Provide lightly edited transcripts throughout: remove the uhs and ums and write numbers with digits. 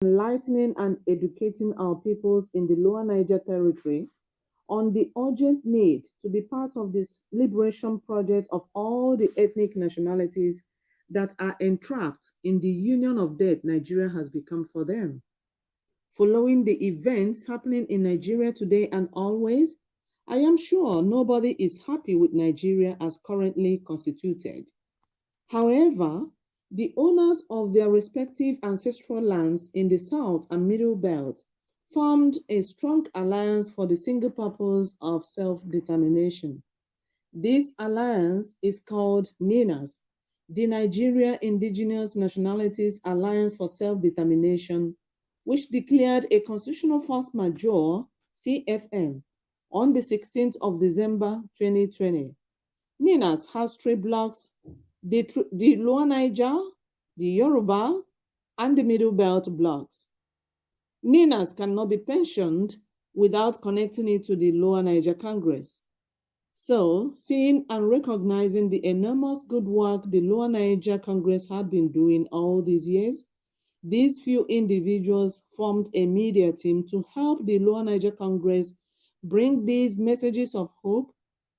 enlightening and educating our peoples in the Lower Niger Territory on the urgent need to be part of this liberation project of all the ethnic nationalities that are entrapped in the union of death Nigeria has become for them. Following the events happening in Nigeria today and always, I am sure nobody is happy with Nigeria as currently constituted. However, the owners of their respective ancestral lands in the South and Middle Belt formed a strong alliance for the single purpose of self-determination. This alliance is called NINAS, the Nigeria Indigenous Nationalities Alliance for Self-Determination, which declared a constitutional force majeure, CFM, on the 16th of December 2020. NINAS has three blocks: the Lower Niger, the Yoruba, and the Middle Belt blocks. NINAS cannot be pensioned without connecting it to the Lower Niger Congress. So, seeing and recognizing the enormous good work the Lower Niger Congress had been doing all these years, these few individuals formed a media team to help the Lower Niger Congress bring these messages of hope,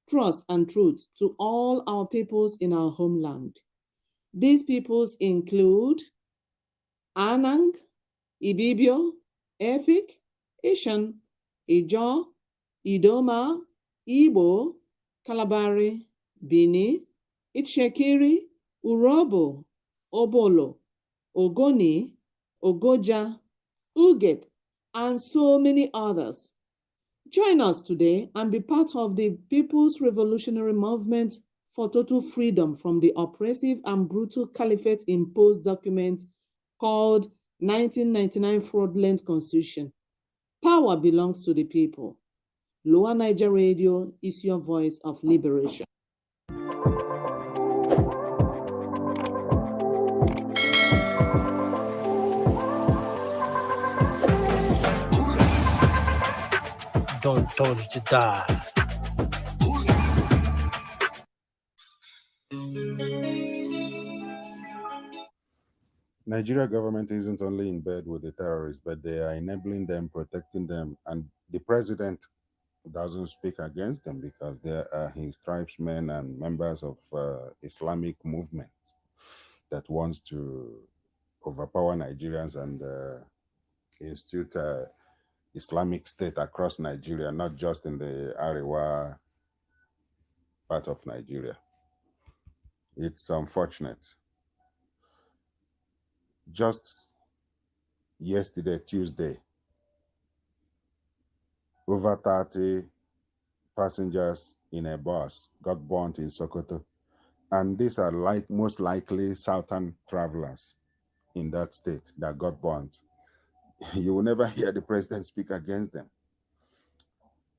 trust, and truth to all our peoples in our homeland. These peoples include Anang, Ibibio, Efik, Ishan, Ijaw, Idoma, Igbo, Kalabari, Bini, Itshekiri, Urobo, Obolo, Ogoni, Ogoja, Ugep, and so many others. Join us today and be part of the People's Revolutionary Movement for total freedom from the oppressive and brutal caliphate imposed document called 1999 Fraudulent Constitution. Power belongs to the people. Lower Niger Radio is your voice of liberation. Don't touch the dial. Nigeria government isn't only in bed with the terrorists, but they are enabling them, protecting them, and the president doesn't speak against them because they are his tribesmen and members of Islamic movement that wants to overpower Nigerians and institute Islamic State across Nigeria, not just in the Arewa part of Nigeria. It's unfortunate. Just yesterday, Tuesday, over 30 passengers in a bus got burnt in Sokoto. And these are most likely southern travelers in that state that got burnt. You will never hear the president speak against them.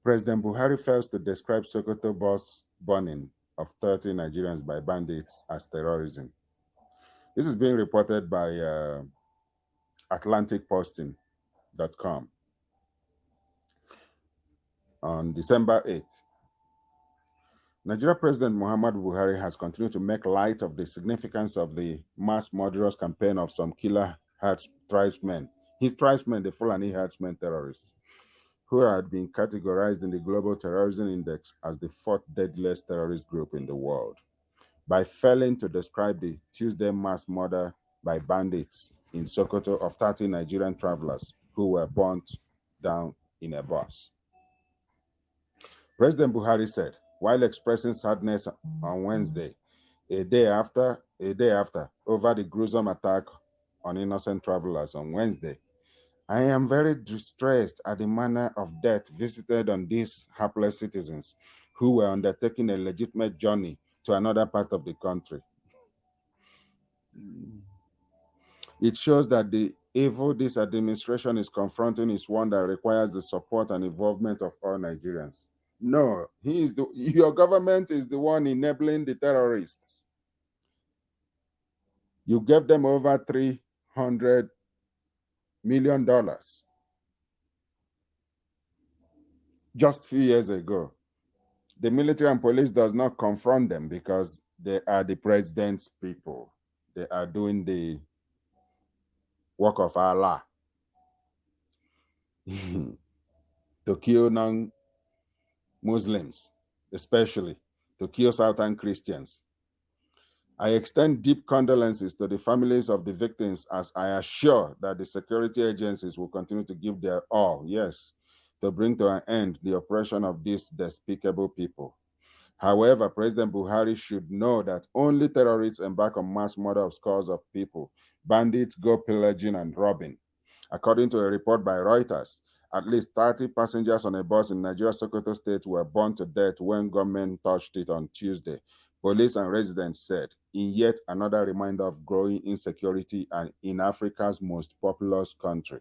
President Buhari fails to describe Sokoto bus burning of 30 Nigerians by bandits as terrorism. This is being reported by AtlanticPosting.com on December 8th. Nigeria President Muhammadu Buhari has continued to make light of the significance of the mass murderous campaign of some killer tribesmen, his tribesmen, the Fulani herdsmen terrorists, who had been categorized in the Global Terrorism Index as the fourth deadliest terrorist group in the world, by failing to describe the Tuesday mass murder by bandits in Sokoto of 30 Nigerian travelers who were burnt down in a bus. President Buhari said, while expressing sadness on Wednesday, a day after, over the gruesome attack on innocent travelers on Wednesday, I am very distressed at the manner of death visited on these hapless citizens who were undertaking a legitimate journey to another part of the country. It shows that the evil this administration is confronting is one that requires the support and involvement of all Nigerians. No, your government is the one enabling the terrorists. You gave them over $300 million just a few years ago. The military and police does not confront them because they are the president's people. They are doing the work of Allah. to kill non-Muslims, especially to kill Southern Christians. I extend deep condolences to the families of the victims as I assure that the security agencies will continue to give their all, yes, to bring to an end the oppression of these despicable people. However, President Buhari should know that only terrorists embark on mass murder of scores of people. Bandits go pillaging and robbing. According to a report by Reuters, at least 30 passengers on a bus in Nigeria's Sokoto state were burned to death when gunmen touched it on Tuesday. Police and residents said, in yet another reminder of growing insecurity and in Africa's most populous country.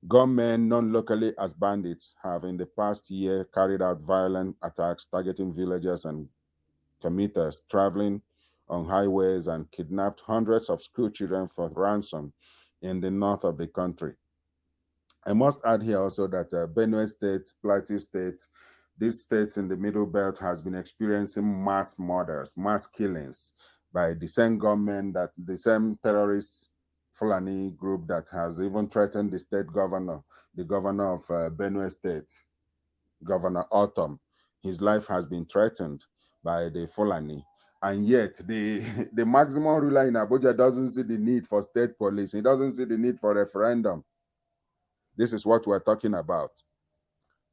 Gunmen, known locally as bandits, have in the past year carried out violent attacks targeting villagers and commuters traveling on highways and kidnapped hundreds of school children for ransom in the north of the country. I must add here also that Benue State, Plateau State, these states in the Middle Belt has been experiencing mass murders, mass killings by the same government, that the same terrorist Fulani group that has even threatened the state governor, the governor of Benue State, Governor Autumn. His life has been threatened by the Fulani. And yet, the, the maximum ruler in Abuja doesn't see the need for state police. He doesn't see the need for referendum. This is what we're talking about.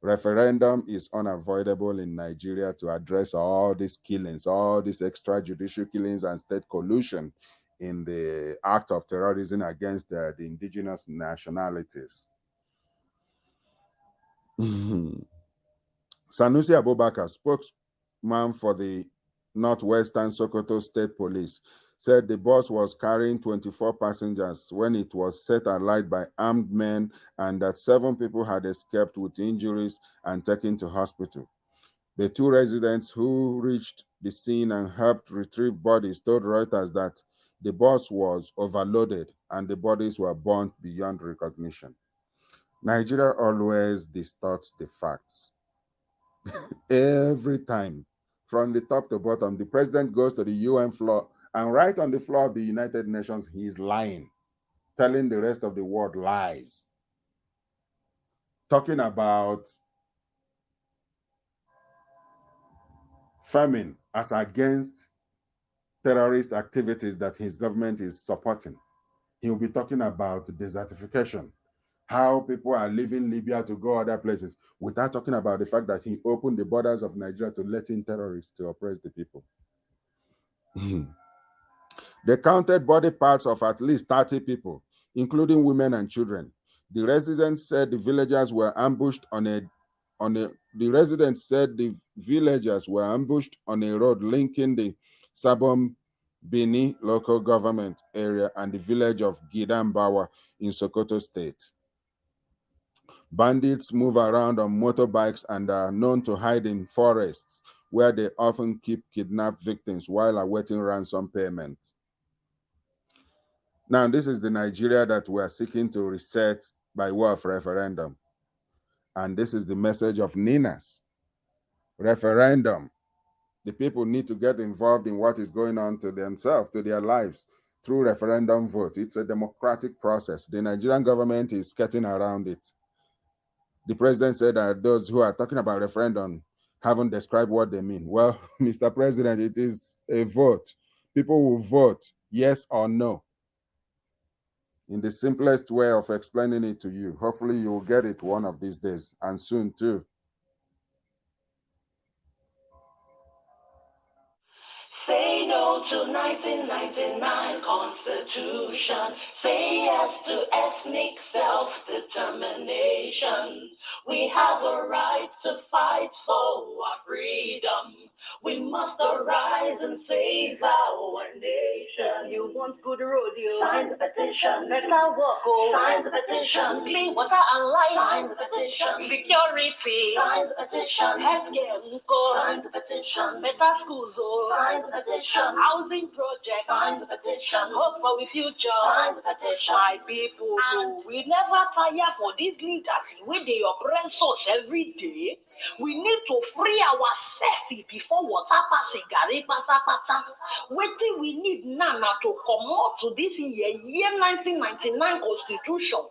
Referendum is unavoidable in Nigeria to address all these killings, all these extrajudicial killings and state collusion in the act of terrorism against the indigenous nationalities. Sanusi Abubakar, spokesman for the Northwestern Sokoto State Police, said the bus was carrying 24 passengers when it was set alight by armed men and that 7 people had escaped with injuries and taken to hospital. The 2 residents who reached the scene and helped retrieve bodies told Reuters that the bus was overloaded and the bodies were burnt beyond recognition. Nigeria always distorts the facts. Every time, from the top to bottom, the president goes to the UN floor, and right on the floor of the United Nations, he is lying, telling the rest of the world lies, talking about famine as against terrorist activities that his government is supporting. He will be talking about desertification, how people are leaving Libya to go other places, without talking about the fact that he opened the borders of Nigeria to let in terrorists to oppress the people. They counted body parts of at least 30 people, including women and children. The residents said the villagers were ambushed on a the residents said the villagers were ambushed on a road linking the Sabon Bini local government area and the village of Gidambawa in Sokoto State. Bandits move around on motorbikes and are known to hide in forests where they often keep kidnapped victims while awaiting ransom payment. Now, this is the Nigeria that we are seeking to reset by way of referendum. And this is the message of Ninas. Referendum. The people need to get involved in what is going on to themselves, to their lives, through referendum vote. It's a democratic process. The Nigerian government is skirting around it. The president said that those who are talking about referendum haven't described what they mean. Well, Mr. President, it is a vote. People will vote yes or no. In the simplest way of explaining it to you. Hopefully you will get it one of these days, and soon too. Say no to 1999 Constitution. Say yes to ethnic self-determination. We have a right to fight for our freedom. We must arise and save our nation. You want good road, you sign the petition. Better work, oh. Sign the petition. Clean water and light. Sign the petition. Security. Sign the petition. Healthcare, sign the petition. Better schools, oh. Sign the petition. Housing project. Sign the petition. Hope for the future. Sign the petition. My people, and we never tire for these leaders with the oppress us every day. We need to free ourselves before water pass Gary pata. Wetin we need now to come out to this year 1999 constitution.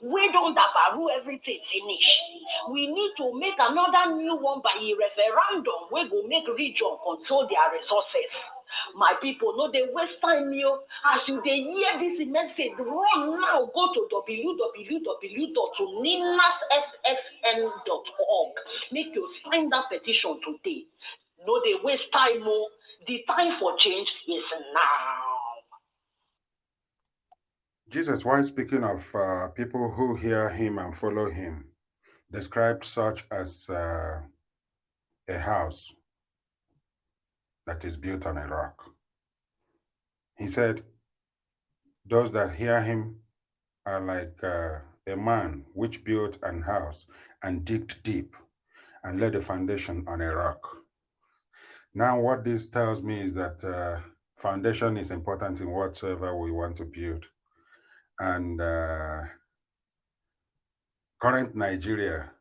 We don't dabaru everything finish. We need to make another new one by a referendum. We go make region control their resources. My people, no, they waste time, yo. As you they hear this message, run now, go to www.ninassxn.org. Make you sign that petition today. No, they waste time, mo. The time for change is now. Jesus, while speaking of people who hear him and follow him, described such as a house that is built on a rock. He said, those that hear him are like a man which built an house and digged deep and laid the foundation on a rock. Now, what this tells me is that foundation is important in whatsoever we want to build. And current Nigeria,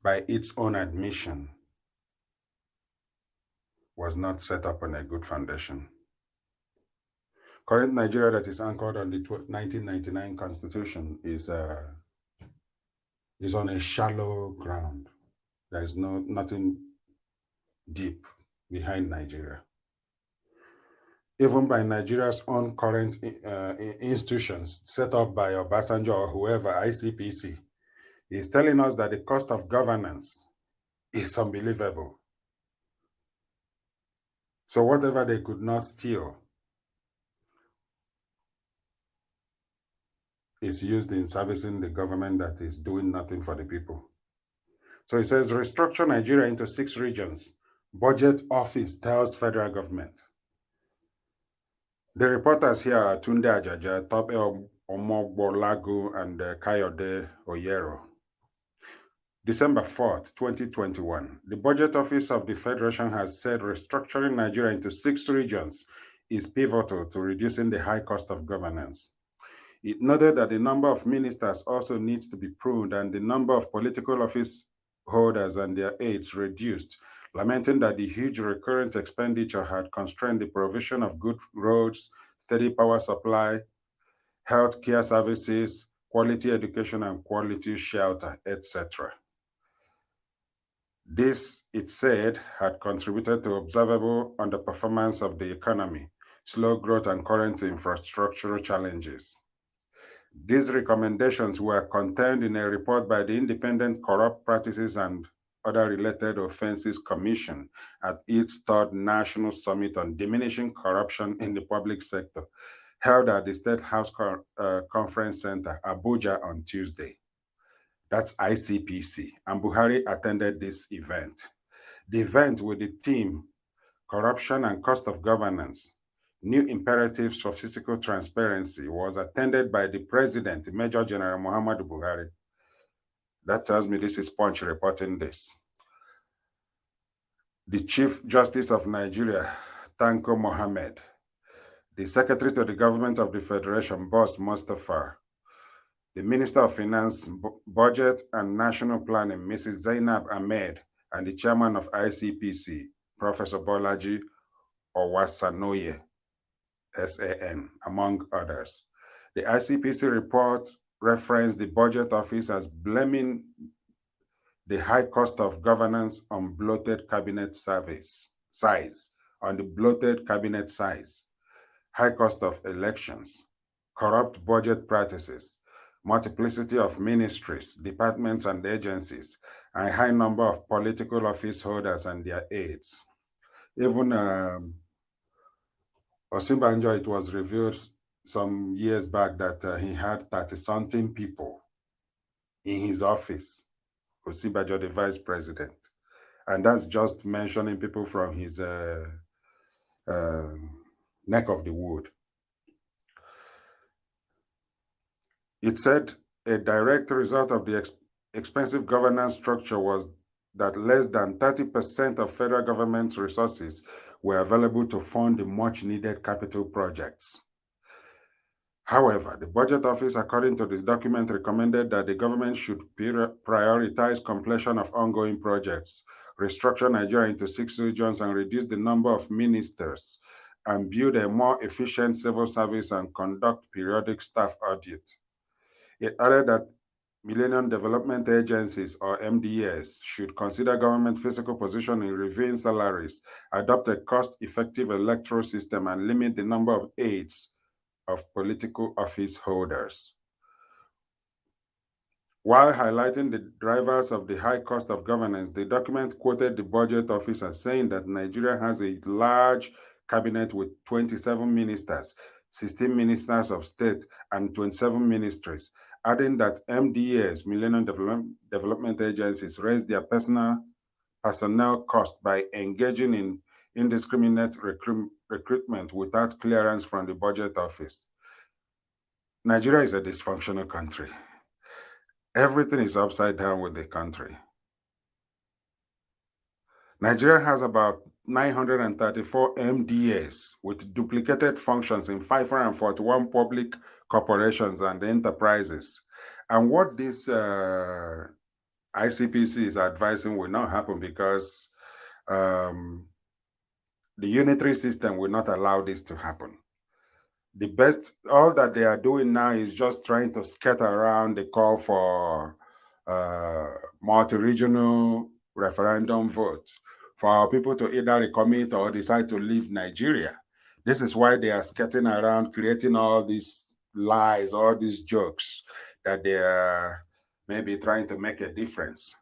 by its own admission, was not set up on a good foundation. Current Nigeria that is anchored on the 1999 Constitution is on a shallow ground. There is nothing deep behind Nigeria. Even by Nigeria's own current institutions set up by Obasanjo or whoever, ICPC, is telling us that the cost of governance is unbelievable. So whatever they could not steal is used in servicing the government that is doing nothing for the people. So it says, restructure Nigeria into 6 regions. Budget office tells federal government. The reporters here are Tunde Ajaja, Tope Omogbolagu, and Kayode Oyero. December 4th, 2021, the Budget Office of the Federation has said restructuring Nigeria into 6 regions is pivotal to reducing the high cost of governance. It noted that the number of ministers also needs to be pruned and the number of political office holders and their aides reduced, lamenting that the huge recurrent expenditure had constrained the provision of good roads, steady power supply, health care services, quality education and quality shelter, etc. This, it said, had contributed to observable underperformance of the economy, slow growth and current infrastructural challenges. These recommendations were contained in a report by the Independent Corrupt Practices and Other Related Offenses Commission at its 3rd National Summit on Diminishing Corruption in the Public Sector, held at the State House Conference Center, Abuja, on Tuesday. That's ICPC, and Buhari attended this event. The event with the theme, Corruption and Cost of Governance, New Imperatives for Fiscal Transparency, was attended by the President, Major General Muhammadu Buhari. That tells me this is Punch reporting this. The Chief Justice of Nigeria, Tanko Mohammed, the Secretary to the Government of the Federation, Boss Mustafa, the Minister of Finance, Budget and National Planning, Mrs. Zainab Ahmed, and the Chairman of ICPC, Professor Bolaji Owasanoye, SAN, among others. The ICPC report referenced the Budget Office as blaming the high cost of governance on bloated cabinet size, high cost of elections, corrupt budget practices, multiplicity of ministries, departments, and agencies, and a high number of political office holders and their aides. Even Osinbajo, it was revealed some years back that he had 30-something people in his office, Osinbajo, the vice president. And that's just mentioning people from his neck of the wood. It said a direct result of the expensive governance structure was that less than 30% of federal government's resources were available to fund the much needed capital projects. However, the Budget Office, according to this document, recommended that the government should prioritize completion of ongoing projects, restructure Nigeria into 6 regions, and reduce the number of ministers, and build a more efficient civil service and conduct periodic staff audit. It added that Millennium Development Agencies, or MDAs, should consider government physical position in reviewing salaries, adopt a cost-effective electoral system, and limit the number of aides of political office holders. While highlighting the drivers of the high cost of governance, the document quoted the budget office as saying that Nigeria has a large cabinet with 27 ministers, 16 ministers of state, and 27 ministries, adding that MDAs, Millennium Development Agencies, raise their personnel cost by engaging in indiscriminate recruitment without clearance from the budget office. Nigeria is a dysfunctional country. Everything is upside down with the country. Nigeria has about 934 MDAs with duplicated functions in 541 public corporations and enterprises. And what this ICPC is advising will not happen because the unitary system will not allow this to happen. The best, all that they are doing now is just trying to skirt around the call for multi-regional referendum vote for our people to either recommit or decide to leave Nigeria. This is why they are skirting around, creating all these lies, all these jokes that they are maybe trying to make a difference.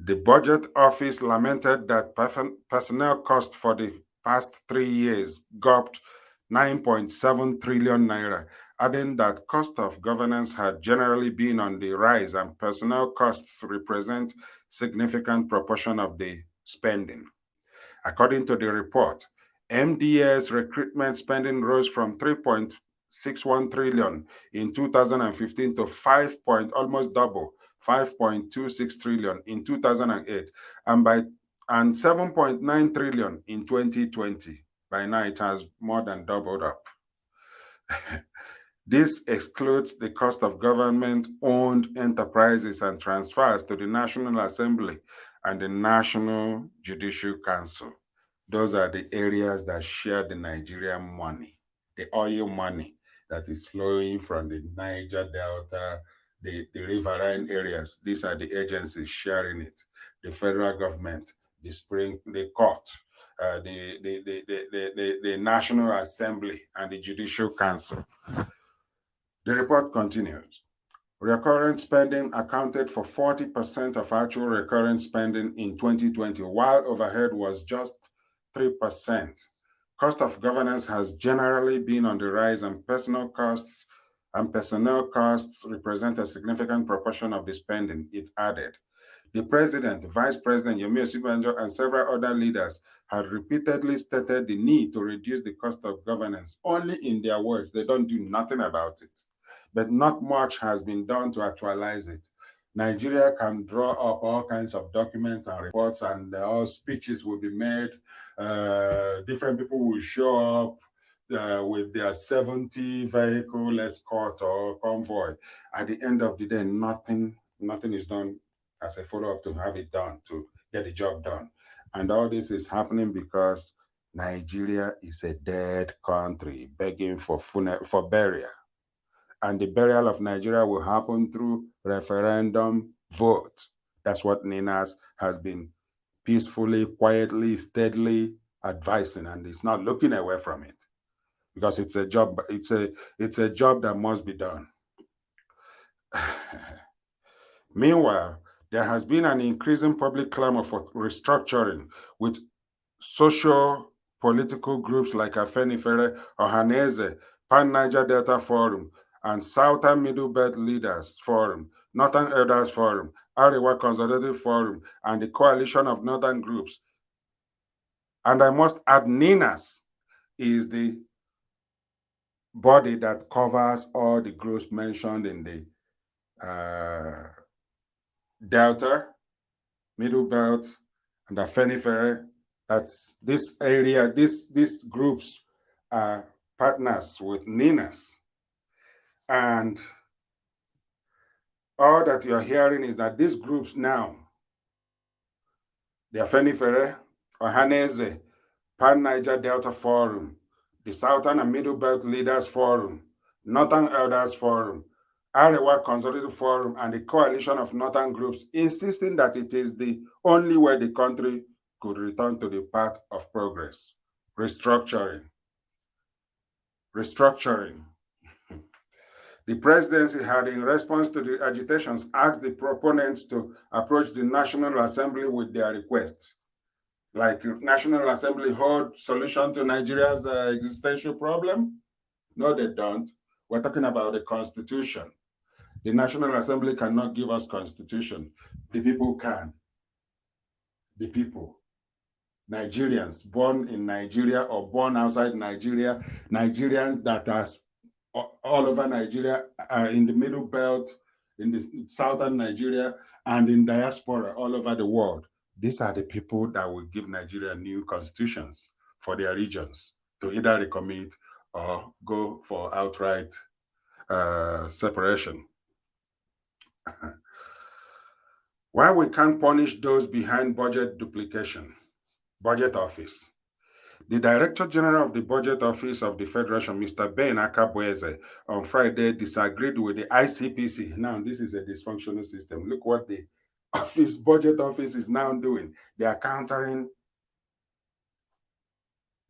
The budget office lamented that personnel costs for the past 3 years gulped 9.7 trillion naira, adding that cost of governance had generally been on the rise and personnel costs represent significant proportion of the spending. According to the report, MDA's recruitment spending rose from 3.61 trillion in 2015 to 5 point, almost double, 5.26 trillion in 2008, and 7.9 trillion in 2020. By now, it has more than doubled up. This excludes the cost of government-owned enterprises and transfers to the National Assembly and the National Judicial Council. Those are the areas that share the Nigerian money, the oil money that is flowing from the Niger Delta, the riverine areas. These are the agencies sharing it. The federal government, the court, the National Assembly, and the Judicial Council. The report continues. Recurrent spending accounted for 40% of actual recurrent spending in 2020, while overhead was just 3%. Cost of governance has generally been on the rise, and personnel costs represent a significant proportion of the spending, it added. The president, vice president, Yomi Osibanjo, and several other leaders had repeatedly stated the need to reduce the cost of governance. Only in their words, they don't do nothing about it. But not much has been done to actualize it. Nigeria can draw up all kinds of documents and reports, and all speeches will be made. Different people will show up with their 70 vehicle escort or convoy. At the end of the day, nothing is done as a follow-up to have it done, to get the job done. And all this is happening because Nigeria is a dead country begging for burial. And the burial of Nigeria will happen through referendum vote. That's what NINAS has been peacefully, quietly, steadily advising, and it's not looking away from it because it's a job. It's a job that must be done. Meanwhile, there has been an increasing public clamor for restructuring, with socio-political groups like Afenifere, Ohaneze, Pan-Niger Delta Forum, and Southern Middle Belt Leaders Forum, Northern Elders Forum, Arewa Consultative Forum, and the Coalition of Northern Groups. And I must add, NINAS is the body that covers all the groups mentioned in the Delta, Middle Belt, and Afenifere, That's this area, these groups are partners with NINAS. And all that you're hearing is that these groups now, the Afenifere, Ohaneze, Pan Niger Delta Forum, the Southern and Middle Belt Leaders Forum, Northern Elders Forum, Arewa Consultative Forum, and the coalition of northern groups, insisting that it is the only way the country could return to the path of progress. Restructuring. Restructuring. The presidency had, in response to the agitations, asked the proponents to approach the National Assembly with their request. Like National Assembly hold solution to Nigeria's existential problem? No, they don't. We're talking about the Constitution. The National Assembly cannot give us Constitution. The people can. The people. Nigerians born in Nigeria or born outside Nigeria, Nigerians that are all over Nigeria, in the Middle Belt, in the southern Nigeria, and in diaspora all over the world. These are the people that will give Nigeria new constitutions for their regions to either recommit or go for outright separation. Why we can't punish those behind budget duplication? Budget Office. The Director General of the Budget Office of the Federation, Mr. Ben Akabweze, on Friday disagreed with the ICPC. Now, this is a dysfunctional system. Look what the Budget Office is now doing. They are countering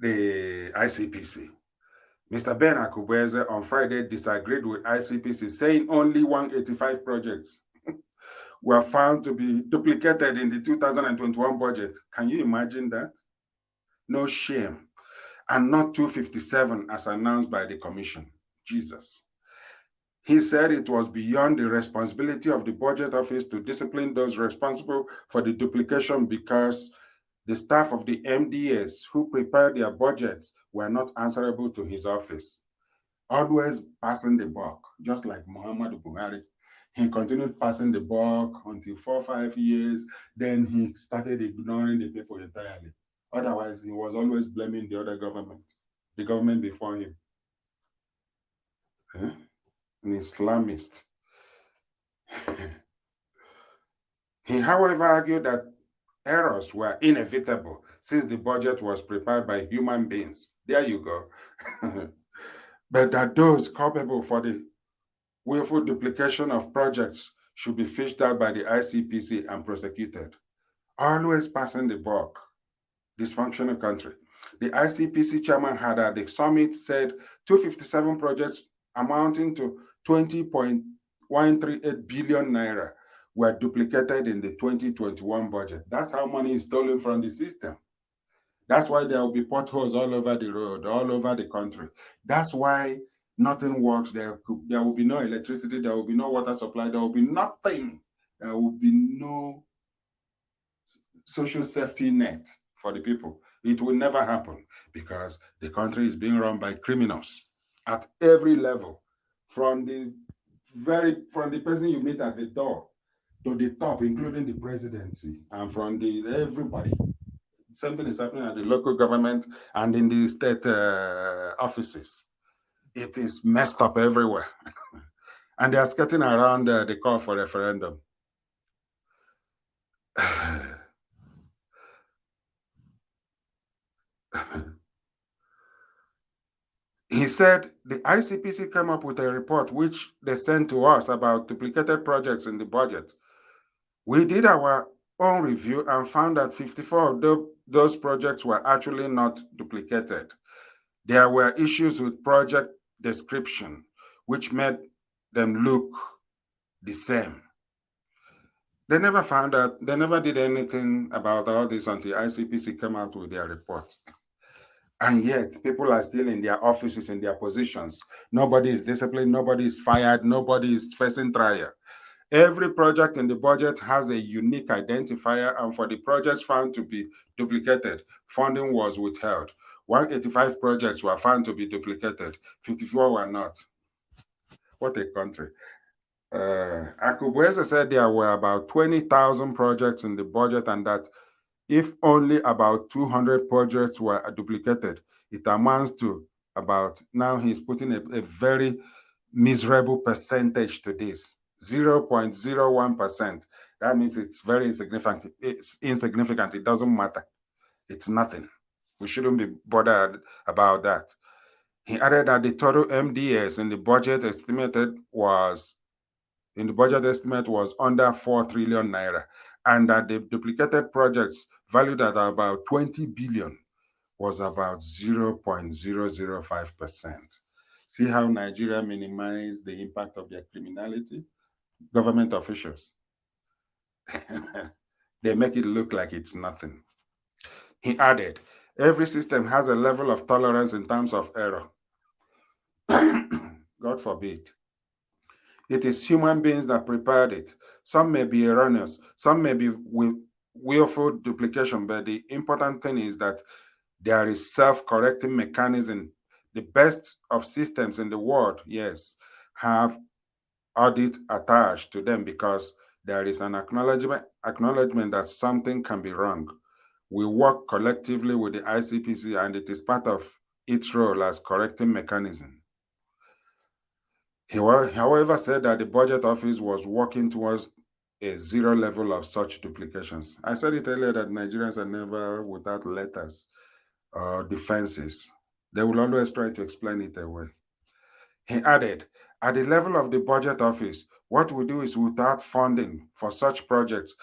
the ICPC. Mr. Ben Akabweze on Friday disagreed with ICPC, saying only 185 projects were found to be duplicated in the 2021 budget. Can you imagine that? No shame. And not 257 as announced by the commission. Jesus. He said it was beyond the responsibility of the budget office to discipline those responsible for the duplication because the staff of the MDAs who prepared their budgets were not answerable to his office. Always passing the buck, just like Muhammad Buhari. He continued passing the buck until 4 or 5 years. Then he started ignoring the people entirely. Otherwise, he was always blaming the other government, the government before him. An Islamist. He, however, argued that errors were inevitable since the budget was prepared by human beings. There you go. But that those culpable for the willful duplication of projects should be fished out by the ICPC and prosecuted. Always passing the buck. Dysfunctional country. The ICPC chairman had at the summit said 257 projects amounting to 20.138 billion naira were duplicated in the 2021 budget. That's how money is stolen from the system. That's why there will be potholes all over the road, all over the country. That's why nothing works. There will be no electricity, there will be no water supply, there will be nothing. There will be no social safety net for the people. It will never happen because the country is being run by criminals at every level, from the person you meet at the door to the top, including the presidency, and from the everybody. Something is happening at the local government and in the state offices. It is messed up everywhere. And they are skirting around the call for referendum. He said the ICPC came up with a report which they sent to us about duplicated projects in the budget. We did our own review and found that 54 of those projects were actually not duplicated. There were issues with project description, which made them look the same. They never found out, they never did anything about all this until ICPC came out with their report. And yet, people are still in their offices, in their positions. Nobody is disciplined, nobody is fired, nobody is facing trial. Every project in the budget has a unique identifier, and for the projects found to be duplicated, funding was withheld. 185 projects were found to be duplicated, 54 were not. What a country. Akubweze said there were about 20,000 projects in the budget and that If only about 200 projects were duplicated, it amounts to about, now he's putting a very miserable percentage to this, 0.01%. That means it's very insignificant. It's insignificant. It doesn't matter. It's nothing. We shouldn't be bothered about that. He added that the total MDS in the budget estimate was under 4 trillion naira, and that the duplicated projects valued at about 20 billion was about 0.005%. See how Nigeria minimized the impact of their criminality? Government officials. They make it look like it's nothing. He added, every system has a level of tolerance in terms of error. God forbid. It is human beings that prepared it. Some may be erroneous, some may be willful duplication, but the important thing is that there is self-correcting mechanism. The best of systems in the world, yes, have audit attached to them because there is an acknowledgement that something can be wrong. We work collectively with the ICPC, and it is part of its role as correcting mechanism. He, however, said that the budget office was working towards a zero level of such duplications. I said it earlier that Nigerians are never without letters or defenses. They will always try to explain it away. He added, at the level of the budget office, what we do is without funding for such projects,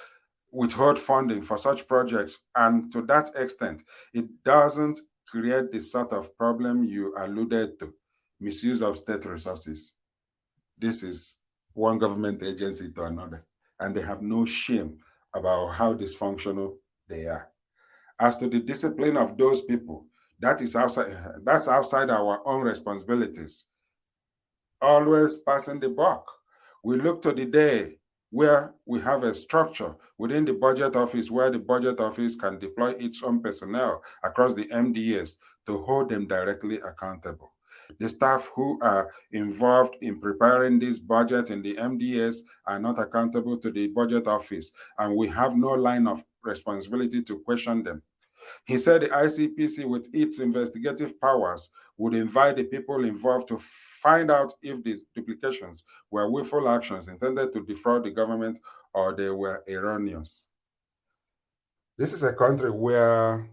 withhold funding for such projects, and to that extent, it doesn't create the sort of problem you alluded to, misuse of state resources. This is one government agency to another, and they have no shame about how dysfunctional they are. As to the discipline of those people, that's outside our own responsibilities. Always passing the buck. We look to the day where we have a structure within the budget office where the budget office can deploy its own personnel across the MDAs to hold them directly accountable. The staff who are involved in preparing this budget in the MDAs are not accountable to the budget office, and we have no line of responsibility to question them. He said the ICPC, with its investigative powers, would invite the people involved to find out if the duplications were willful actions intended to defraud the government or they were erroneous. This is a country where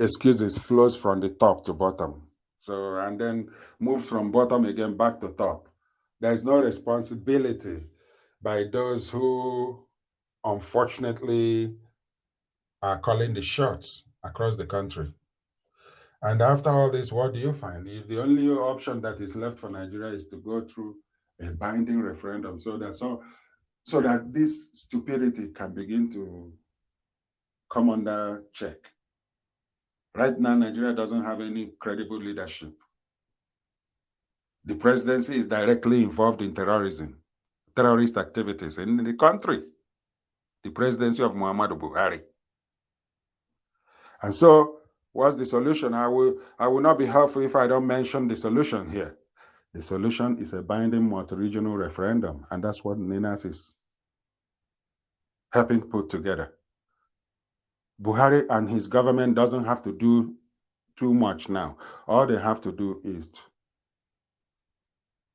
excuses flows from the top to bottom. So, and then moves from bottom again back to top. There is no responsibility by those who unfortunately are calling the shots across the country. And after all this, what do you find? The only option that is left for Nigeria is to go through a binding referendum so that this stupidity can begin to come under check. Right now, Nigeria doesn't have any credible leadership. The presidency is directly involved in terrorist activities in the country. The presidency of Muhammadu Buhari. And so, what's the solution? I will not be helpful if I don't mention the solution here. The solution is a binding multi-regional referendum, and that's what NINAS is helping put together. Buhari and his government doesn't have to do too much now. All they have to do is to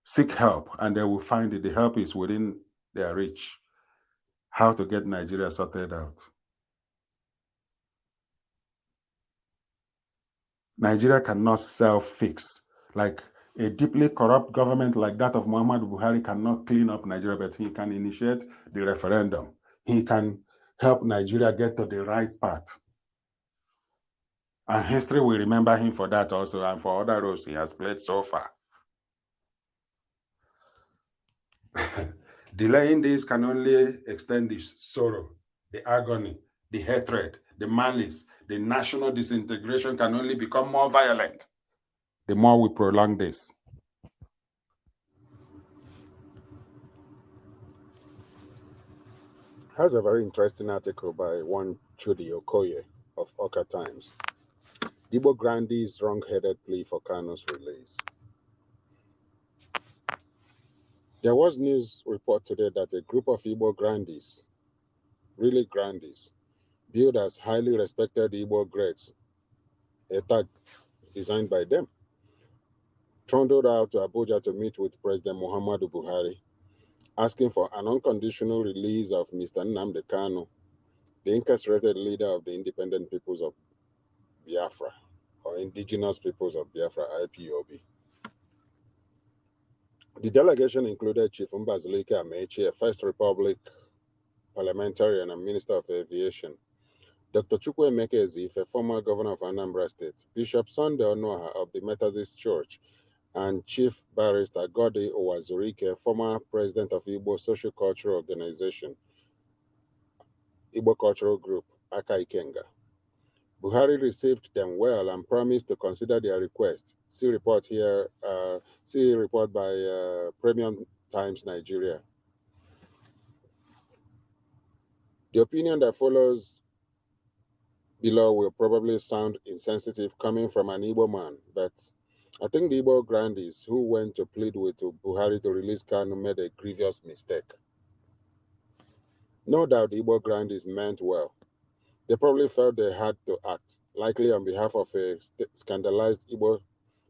seek help, and they will find it. The help is within their reach. How to get Nigeria sorted out. Nigeria cannot self-fix. Like a deeply corrupt government like that of Muhammadu Buhari cannot clean up Nigeria, but he can initiate the referendum. He can help Nigeria get to the right path. And history will remember him for that also, and for other roles he has played so far. Delaying this can only extend the sorrow, the agony, the hatred, the malice, the national disintegration can only become more violent the more we prolong this. Here's a very interesting article by one Chudi Okoye of Oka Times. Igbo Grandi's wrong-headed plea for Kano's release. There was news report today that a group of Igbo Grandies really grandees, billed as highly respected Igbo greats, a tag designed by them, trundled out to Abuja to meet with President Muhammadu Buhari, asking for an unconditional release of Mr. Nnamdi Kanu, the incarcerated leader of the Independent Peoples of Biafra, or Indigenous Peoples of Biafra, IPOB. The delegation included Chief Mbazulike Amechi, a First Republic parliamentarian and Minister of Aviation, Dr. Chukwuemeka Ezife, former governor of Anambra State, Bishop Sunday Onoha of the Methodist Church, and Chief Barrister Godi Owazurike, former president of Igbo Social Cultural Organization, Igbo Cultural Group, Aka Ikenga. Buhari received them well and promised to consider their request. See report here. See report by Premium Times Nigeria. The opinion that follows below will probably sound insensitive coming from an Igbo man, but I think the Igbo grandees who went to plead with Buhari to release Kanu made a grievous mistake. No doubt the Igbo grandees meant well. They probably felt they had to act, likely on behalf of a scandalized Igbo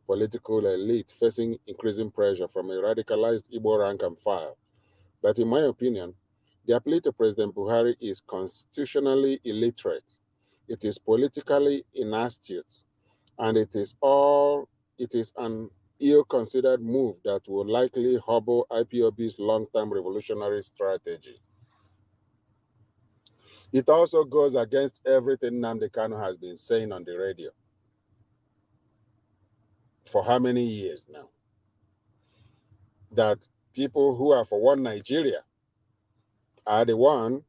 political elite facing increasing pressure from a radicalized Igbo rank and file. But in my opinion, their plea to President Buhari is constitutionally illiterate. It is politically inastute, and it is an ill-considered move that will likely hobble IPOB's long-term revolutionary strategy. It also goes against everything Nnamdi Kanu has been saying on the radio for how many years now? That people who are for one Nigeria are the one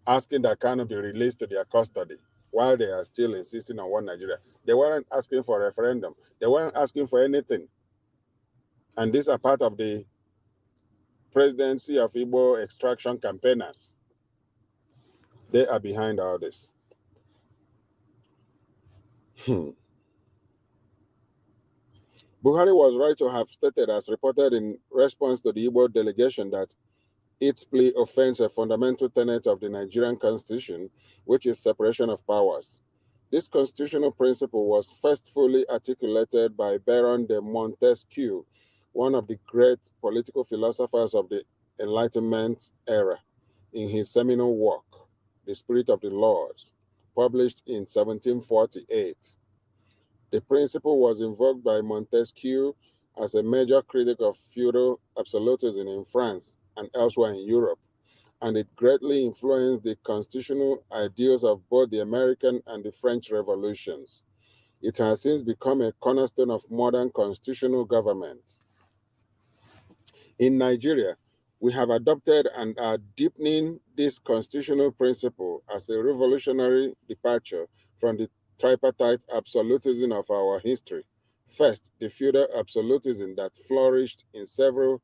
asking that Kanu be released to their custody while they are still insisting on one Nigeria. They weren't asking for a referendum. They weren't asking for anything. And these are part of the presidency of Igbo extraction campaigners. They are behind all this. Buhari was right to have stated, as reported in response to the Igbo delegation, that its plea offends a fundamental tenet of the Nigerian constitution, which is separation of powers. This constitutional principle was first fully articulated by Baron de Montesquieu, one of the great political philosophers of the Enlightenment era, in his seminal work, The Spirit of the Laws, published in 1748. The principle was invoked by Montesquieu as a major critic of feudal absolutism in France and elsewhere in Europe, and it greatly influenced the constitutional ideals of both the American and the French revolutions. It has since become a cornerstone of modern constitutional government. In Nigeria, we have adopted and are deepening this constitutional principle as a revolutionary departure from the tripartite absolutism of our history. First, the feudal absolutism that flourished in several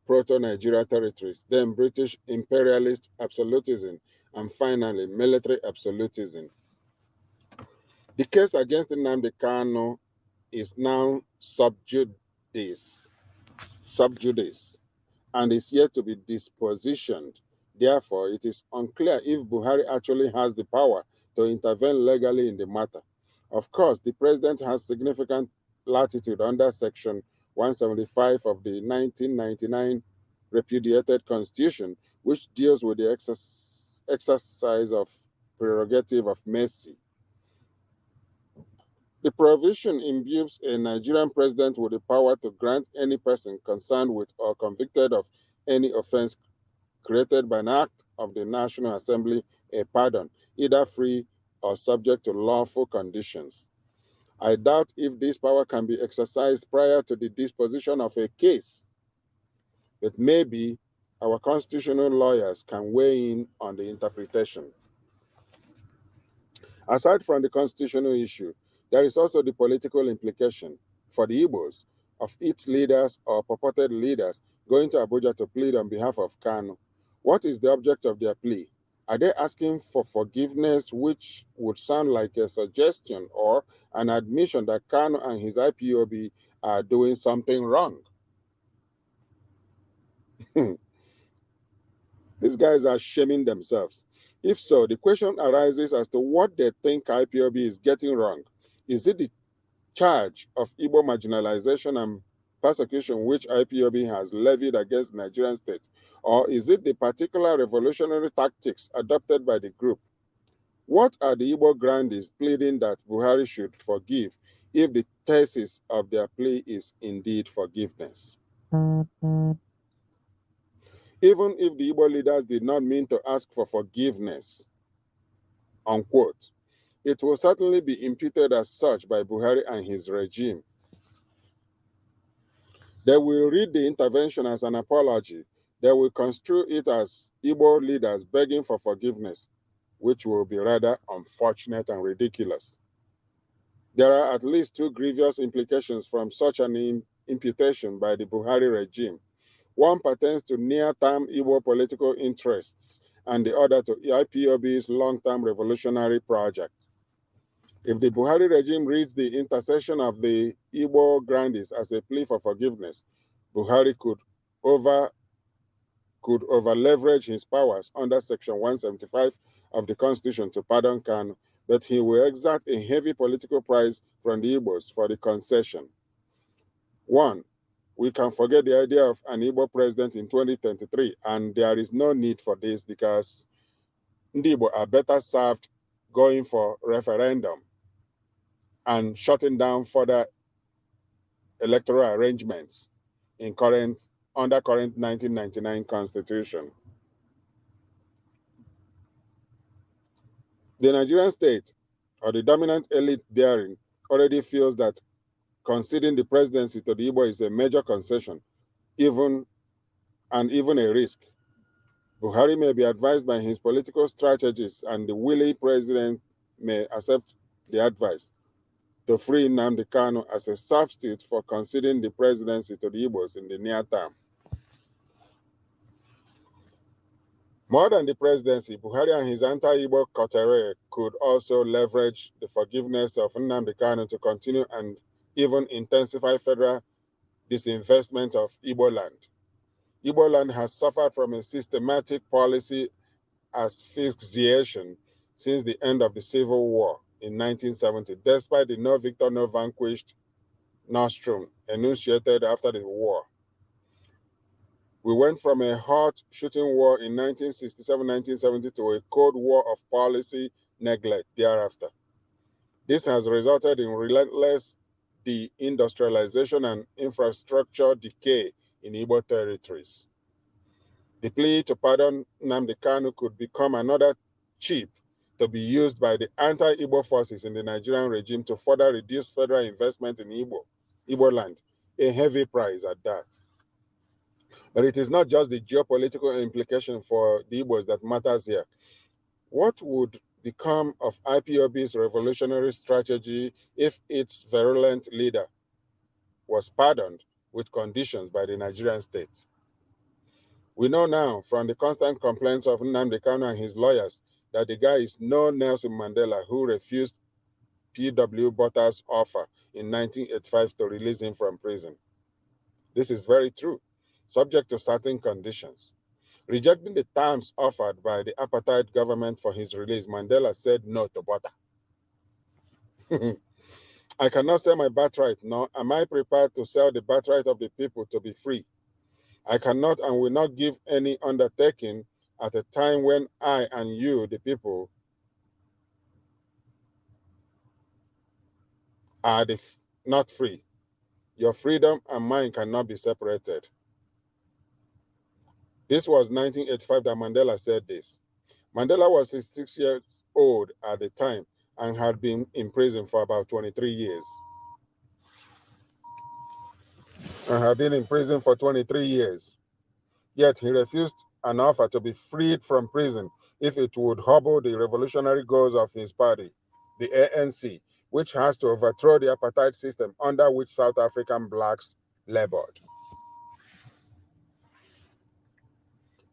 proto-Nigeria territories, then British imperialist absolutism, and finally military absolutism. The case against Nnamdi Kanu is now sub judice, and is yet to be dispositioned. Therefore, it is unclear if Buhari actually has the power to intervene legally in the matter. Of course, the president has significant latitude under Section 175 of the 1999 repudiated Constitution, which deals with the exercise of prerogative of mercy. The provision imbues a Nigerian president with the power to grant any person concerned with or convicted of any offense created by an act of the National Assembly a pardon, either free or subject to lawful conditions. I doubt if this power can be exercised prior to the disposition of a case, but maybe our constitutional lawyers can weigh in on the interpretation. Aside from the constitutional issue, there is also the political implication for the Igbos of its leaders or purported leaders going to Abuja to plead on behalf of Kanu. What is the object of their plea? Are they asking for forgiveness, which would sound like a suggestion or an admission that Kanu and his IPOB are doing something wrong? These guys are shaming themselves. If so, the question arises as to what they think IPOB is getting wrong. Is it the charge of Igbo marginalization and persecution which IPOB has levied against Nigerian state? Or is it the particular revolutionary tactics adopted by the group? What are the Igbo grandees pleading that Buhari should forgive if the thesis of their plea is indeed forgiveness? Even if the Igbo leaders did not mean to ask for forgiveness, unquote, it will certainly be imputed as such by Buhari and his regime. They will read the intervention as an apology. They will construe it as Igbo leaders begging for forgiveness, which will be rather unfortunate and ridiculous. There are at least two grievous implications from such an imputation by the Buhari regime. One pertains to near-term Igbo political interests, and the other to IPOB's long-term revolutionary project. If the Buhari regime reads the intercession of the Igbo grandees as a plea for forgiveness, Buhari could over-leverage his powers under Section 175 of the Constitution to pardon Kanu, but he will exact a heavy political price from the Igbos for the concession. One, we can forget the idea of an Igbo president in 2023, and there is no need for this because the Igbo are better served going for referendum and shutting down further electoral arrangements in under current 1999 constitution. The Nigerian state, or the dominant elite therein, already feels that conceding the presidency to the Igbo is a major concession, even a risk. Buhari may be advised by his political strategists, and the willing president may accept the advice to free Nnamdi Kanu as a substitute for conceding the presidency to the Igbos in the near term. More than the presidency, Buhari and his anti-Igbo coterie could also leverage the forgiveness of Nnamdi Kanu to continue and even intensify federal disinvestment of Igbo land. Igbo land has suffered from a systematic policy asphyxiation since the end of the Civil War in 1970, despite the no victor, no vanquished nostrum enunciated after the war. We went from a hot shooting war in 1967-1970 to a Cold War of policy neglect thereafter. This has resulted in relentless deindustrialization and infrastructure decay in Igbo territories. The plea to pardon Nnamdi Kanu could become another chip to be used by the anti-Igbo forces in the Nigerian regime to further reduce federal investment in Igbo land, a heavy price at that. But it is not just the geopolitical implication for the Igbos that matters here. What would become of IPOB's revolutionary strategy if its virulent leader was pardoned with conditions by the Nigerian state? We know now from the constant complaints of Nnamdi Kanu and his lawyers that the guy is no Nelson Mandela who refused P.W. Botha's offer in 1985 to release him from prison. This is very true, subject to certain conditions. Rejecting the terms offered by the apartheid government for his release, Mandela said no to Botha. I cannot sell my birthright, nor am I prepared to sell the birthright of the people to be free. I cannot and will not give any undertaking at a time when I and you, the people, are not free. Your freedom and mine cannot be separated. This was 1985 that Mandela said this. Mandela was 66 years old at the time and had been in prison for about 23 years. Yet he refused an offer to be freed from prison if it would hobble the revolutionary goals of his party, the ANC, which has to overthrow the apartheid system under which South African blacks labored.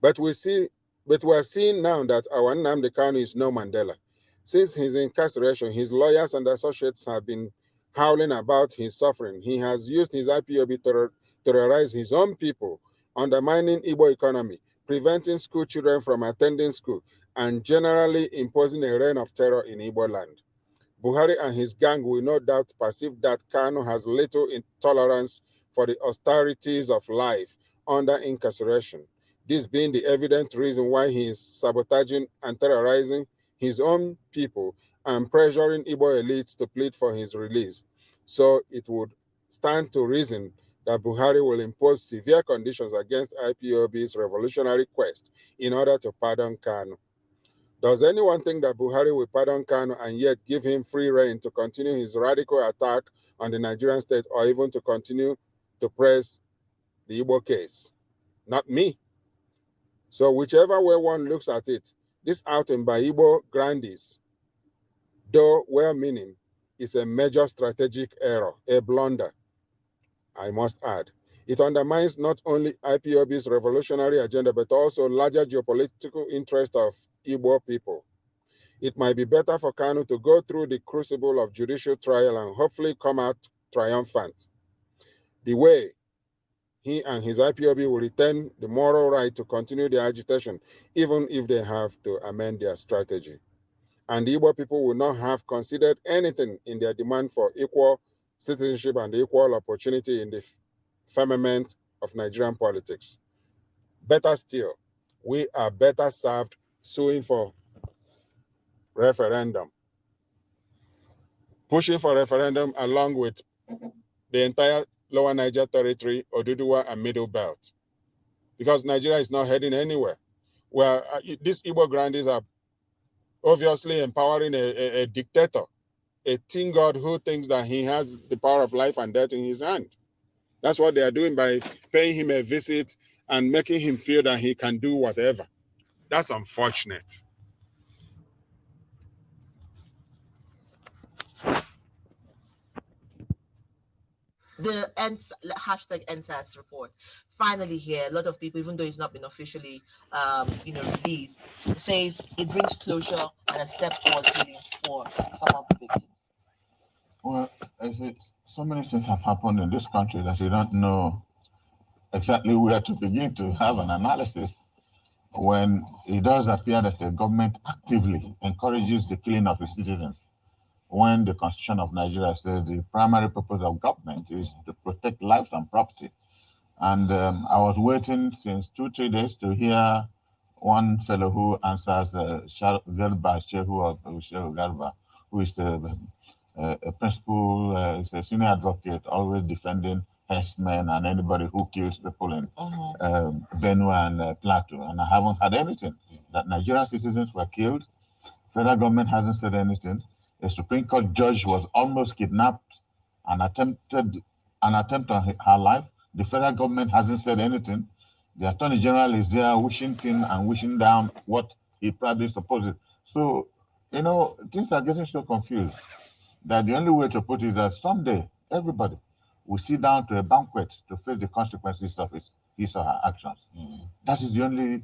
But we are seeing now that our Nnamdi Kanu is no Mandela. Since his incarceration, his lawyers and associates have been howling about his suffering. He has used his IPOB to terrorize his own people, undermining Igbo economy, preventing school children from attending school, and generally imposing a reign of terror in Igbo land. Buhari and his gang will no doubt perceive that Kanu has little intolerance for the austerities of life under incarceration, this being the evident reason why he is sabotaging and terrorizing his own people and pressuring Igbo elites to plead for his release. So it would stand to reason that Buhari will impose severe conditions against IPOB's revolutionary quest in order to pardon Kanu. Does anyone think that Buhari will pardon Kanu and yet give him free rein to continue his radical attack on the Nigerian state or even to continue to press the Igbo case? Not me. So whichever way one looks at it, this outing by Igbo grandees, though well-meaning, is a major strategic error, a blunder, I must add. It undermines not only IPOB's revolutionary agenda, but also larger geopolitical interest of Igbo people. It might be better for Kanu to go through the crucible of judicial trial and hopefully come out triumphant. The way he and his IPOB will retain the moral right to continue their agitation, even if they have to amend their strategy. And the Igbo people will not have considered anything in their demand for equal citizenship and equal opportunity in the firmament of Nigerian politics. Better still, we are better served suing for referendum, pushing for referendum along with the entire Lower Niger Territory, Oduduwa, and Middle Belt, because Nigeria is not heading anywhere. Well, these Igbo grandees are obviously empowering a dictator, a teen god who thinks that he has the power of life and death in his hand. That's what they are doing by paying him a visit and making him feel that he can do whatever. That's unfortunate. The hashtag NSAS report finally here. A lot of people, even though it's not been officially released, it says it brings closure and a step towards healing for some of the victims. Well, so many things have happened in this country that you don't know exactly where to begin to have an analysis, when it does appear that the government actively encourages the killing of its citizens, when the Constitution of Nigeria says the primary purpose of government is to protect lives and property. And I was waiting since 2-3 days to hear one fellow who answers Garba Shehu Garba, who is a principal, is a senior advocate, always defending herdsmen and anybody who kills people in Benue and Plateau. And I haven't had anything that Nigerian citizens were killed. Federal government hasn't said anything. A Supreme Court judge was almost kidnapped and attempted an attempt on her life. The federal government hasn't said anything. The Attorney General is there wishing thin and wishing down what he probably supposes. So, things are getting so confused that the only way to put it is that someday everybody will sit down to a banquet to face the consequences of his or her actions. That is the only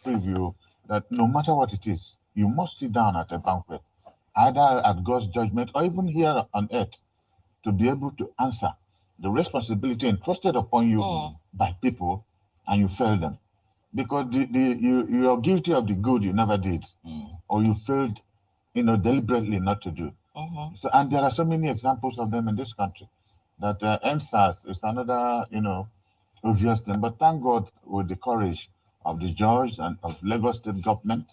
preview, that no matter what it is, you must sit down at a banquet, either at God's judgment or even here on earth, to be able to answer the responsibility entrusted upon you by people, and you fail them. Because you are guilty of the good you never did, or you failed, deliberately not to do. So, and there are so many examples of them in this country, that NSAS is another, obvious thing. But thank God, with the courage of the judge and of Lagos State government,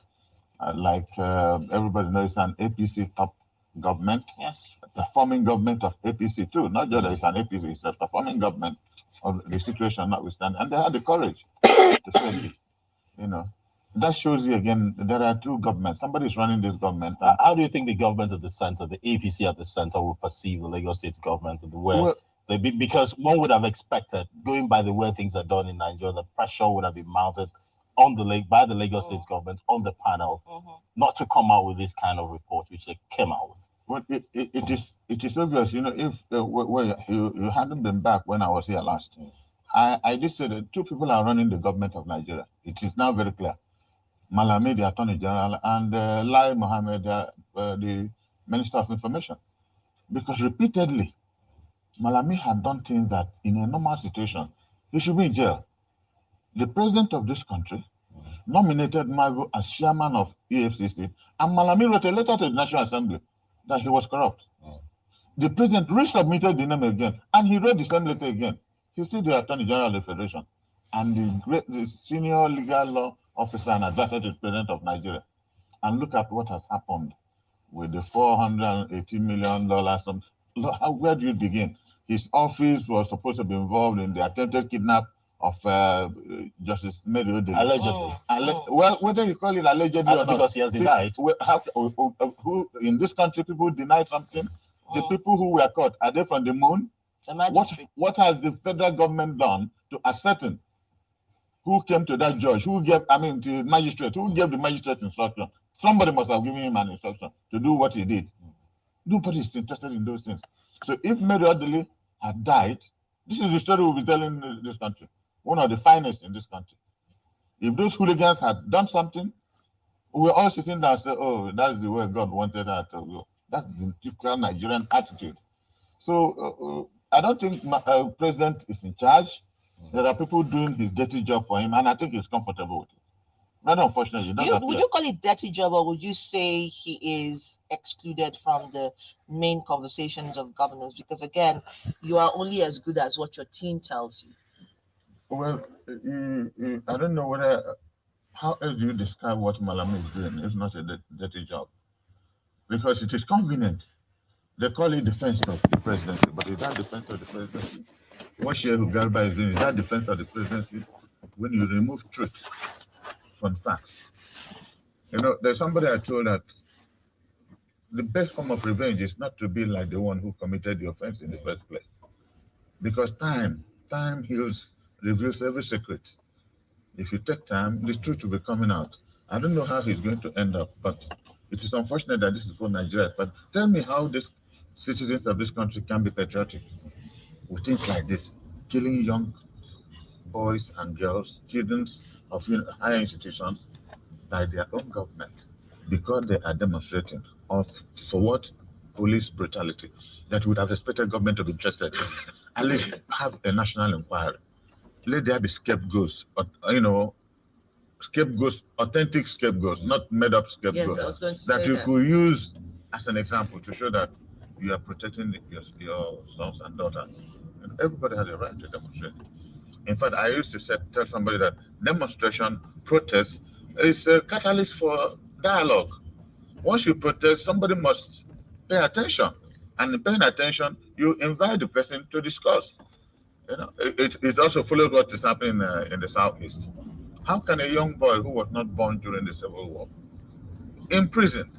everybody knows, it's an APC top government. Yes. A performing government of APC too, not just that it's an APC, it's a performing government of the situation notwithstanding. And they had the courage to say this, That shows you again, there are two governments. Somebody's running this government. How do you think the government at the center, the APC at the center, will perceive the Lagos State government and the way? Well, because one would have expected, going by the way things are done in Nigeria, the pressure would have been mounted on by the Lagos State government on the panel, not to come out with this kind of report, which they came out with. Well, it is obvious, if you hadn't been back when I was here last, I just said that two people are running the government of Nigeria. It is now very clear. Malami, the Attorney General, and Lai Mohammed, the Minister of Information. Because repeatedly, Malami had done things that, in a normal situation, he should be in jail. The president of this country nominated Magu as chairman of EFCC, and Malami wrote a letter to the National Assembly that he was corrupt. The president resubmitted the name again, and he wrote the same letter again. He's still the Attorney General of the Federation, and the senior legal law officer and advisor to the president of Nigeria. And look at what has happened with the $480 million. Where do you begin? His office was supposed to be involved in the attempted kidnap of Justice Mary Odili. Allegedly. Well, whether you call it allegedly or not, because he has denied. Who in this country people deny something? The people who were caught, are they from the moon? What has the federal government done to ascertain who came to that judge, the magistrate, who gave the magistrate instruction? Somebody must have given him an instruction to do what he did. Nobody is interested in those things. So if Mary Odili had died, this is the story we'll be telling this country, one of the finest in this country. If those hooligans had done something, we're all sitting there and say, oh, that's the way God wanted her to go. That's the typical Nigerian attitude. So I don't think president is in charge. There are people doing his dirty job for him, and I think he's comfortable with it. But unfortunately, would you call it dirty job, or would you say he is excluded from the main conversations of governance? Because again, you are only as good as what your team tells you. Well, I don't know how else do you describe what Malami is doing if not a dirty job? Because it is convenient. They call it defense of the presidency, but is that defense of the presidency? What Shehu Garba is doing, is that defense of the presidency? When you remove truth from facts. There's somebody I told that the best form of revenge is not to be like the one who committed the offense in the first place. Because time reveals every secret. If you take time, the truth will be coming out. I don't know how he's going to end up, but it is unfortunate that this is for Nigeria. But tell me how these citizens of this country can be patriotic with things like this, killing young boys and girls, students of higher institutions by their own government because they are demonstrating for what? Police brutality. That would have expected government to be interested. At least have a national inquiry. Let there be scapegoats, authentic scapegoats, not made up scapegoats. Yes, I was going to say that you could use as an example to show that you are protecting your sons and daughters. Everybody has a right to demonstrate. In fact, I used to tell somebody that demonstration, protest, is a catalyst for dialogue. Once you protest, somebody must pay attention. And in paying attention, you invite the person to discuss. It also follows what is happening in the Southeast. How can a young boy who was not born during the Civil War, imprisoned,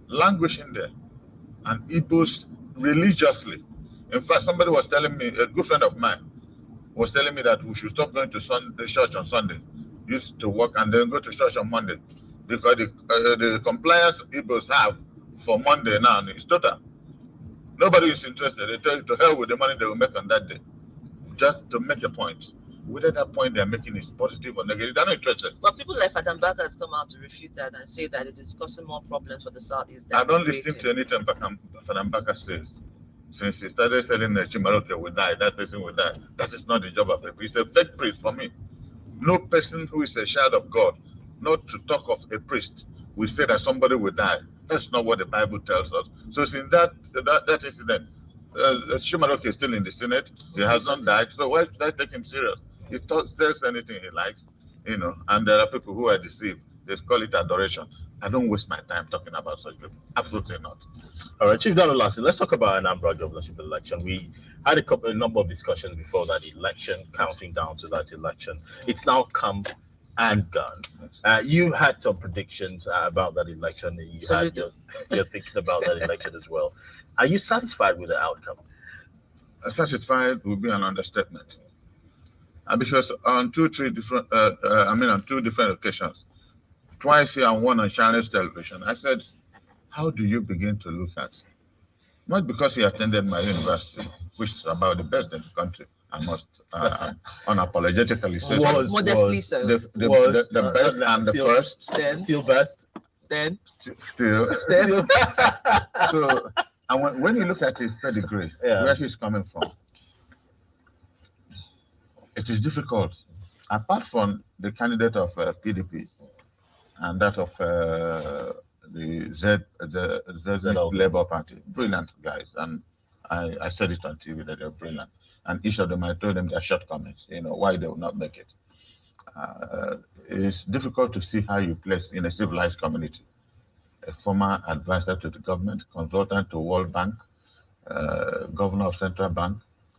languishing there, and Igbos religiously? In fact, somebody was telling me, a good friend of mine, was telling me that we should stop going to the church on Sunday, used to work and then go to church on Monday, because the compliance Igbos have for Monday now is total. Nobody is interested. They tell you to hell with the money they will make on that day, just to make a point. Whether that point they're making is positive or negative, they're not interested. But people like Fadam Baka has come out to refute that and say that it is causing more problems for the Southeast. I don't listen to anything Fadam Baka says. Since he started selling the Chimaroke will die, that person will die. That is not the job of a priest. It's a fake priest for me. No person who is a child of God, not to talk of a priest, will say that somebody will die. That's not what the Bible tells us. So since that incident, Chimaroke is still in the Senate. He has not died. So why should I take him serious? He says anything he likes, and there are people who are deceived. They call it adoration. I don't waste my time talking about such people. Absolutely not. All right, Chief Dano Lassie, let's talk about Anambra governorship election. We had a number of discussions before that election, counting down to that election. It's now come and gone. You had some predictions about that election. You're thinking about that election as well. Are you satisfied with the outcome? Satisfied would be an understatement. Because on two different occasions, twice here and one on Chinese television, I said, how do you begin to look at? Not because he attended my university, which is about the best in the country, I must unapologetically say. Modestly so. The best and the first. Then. Still best. Then. Still. So, and when you look at his pedigree, where he's coming from, it is difficult apart from the candidate of PDP and that of the Labour Party, brilliant guys, and I said it on TV that they're brilliant, and each of them, I told them their shortcomings, why they will not make it. It's difficult to see how you place in a civilized community a former advisor to the government, consultant to World Bank, governor of Central Bank,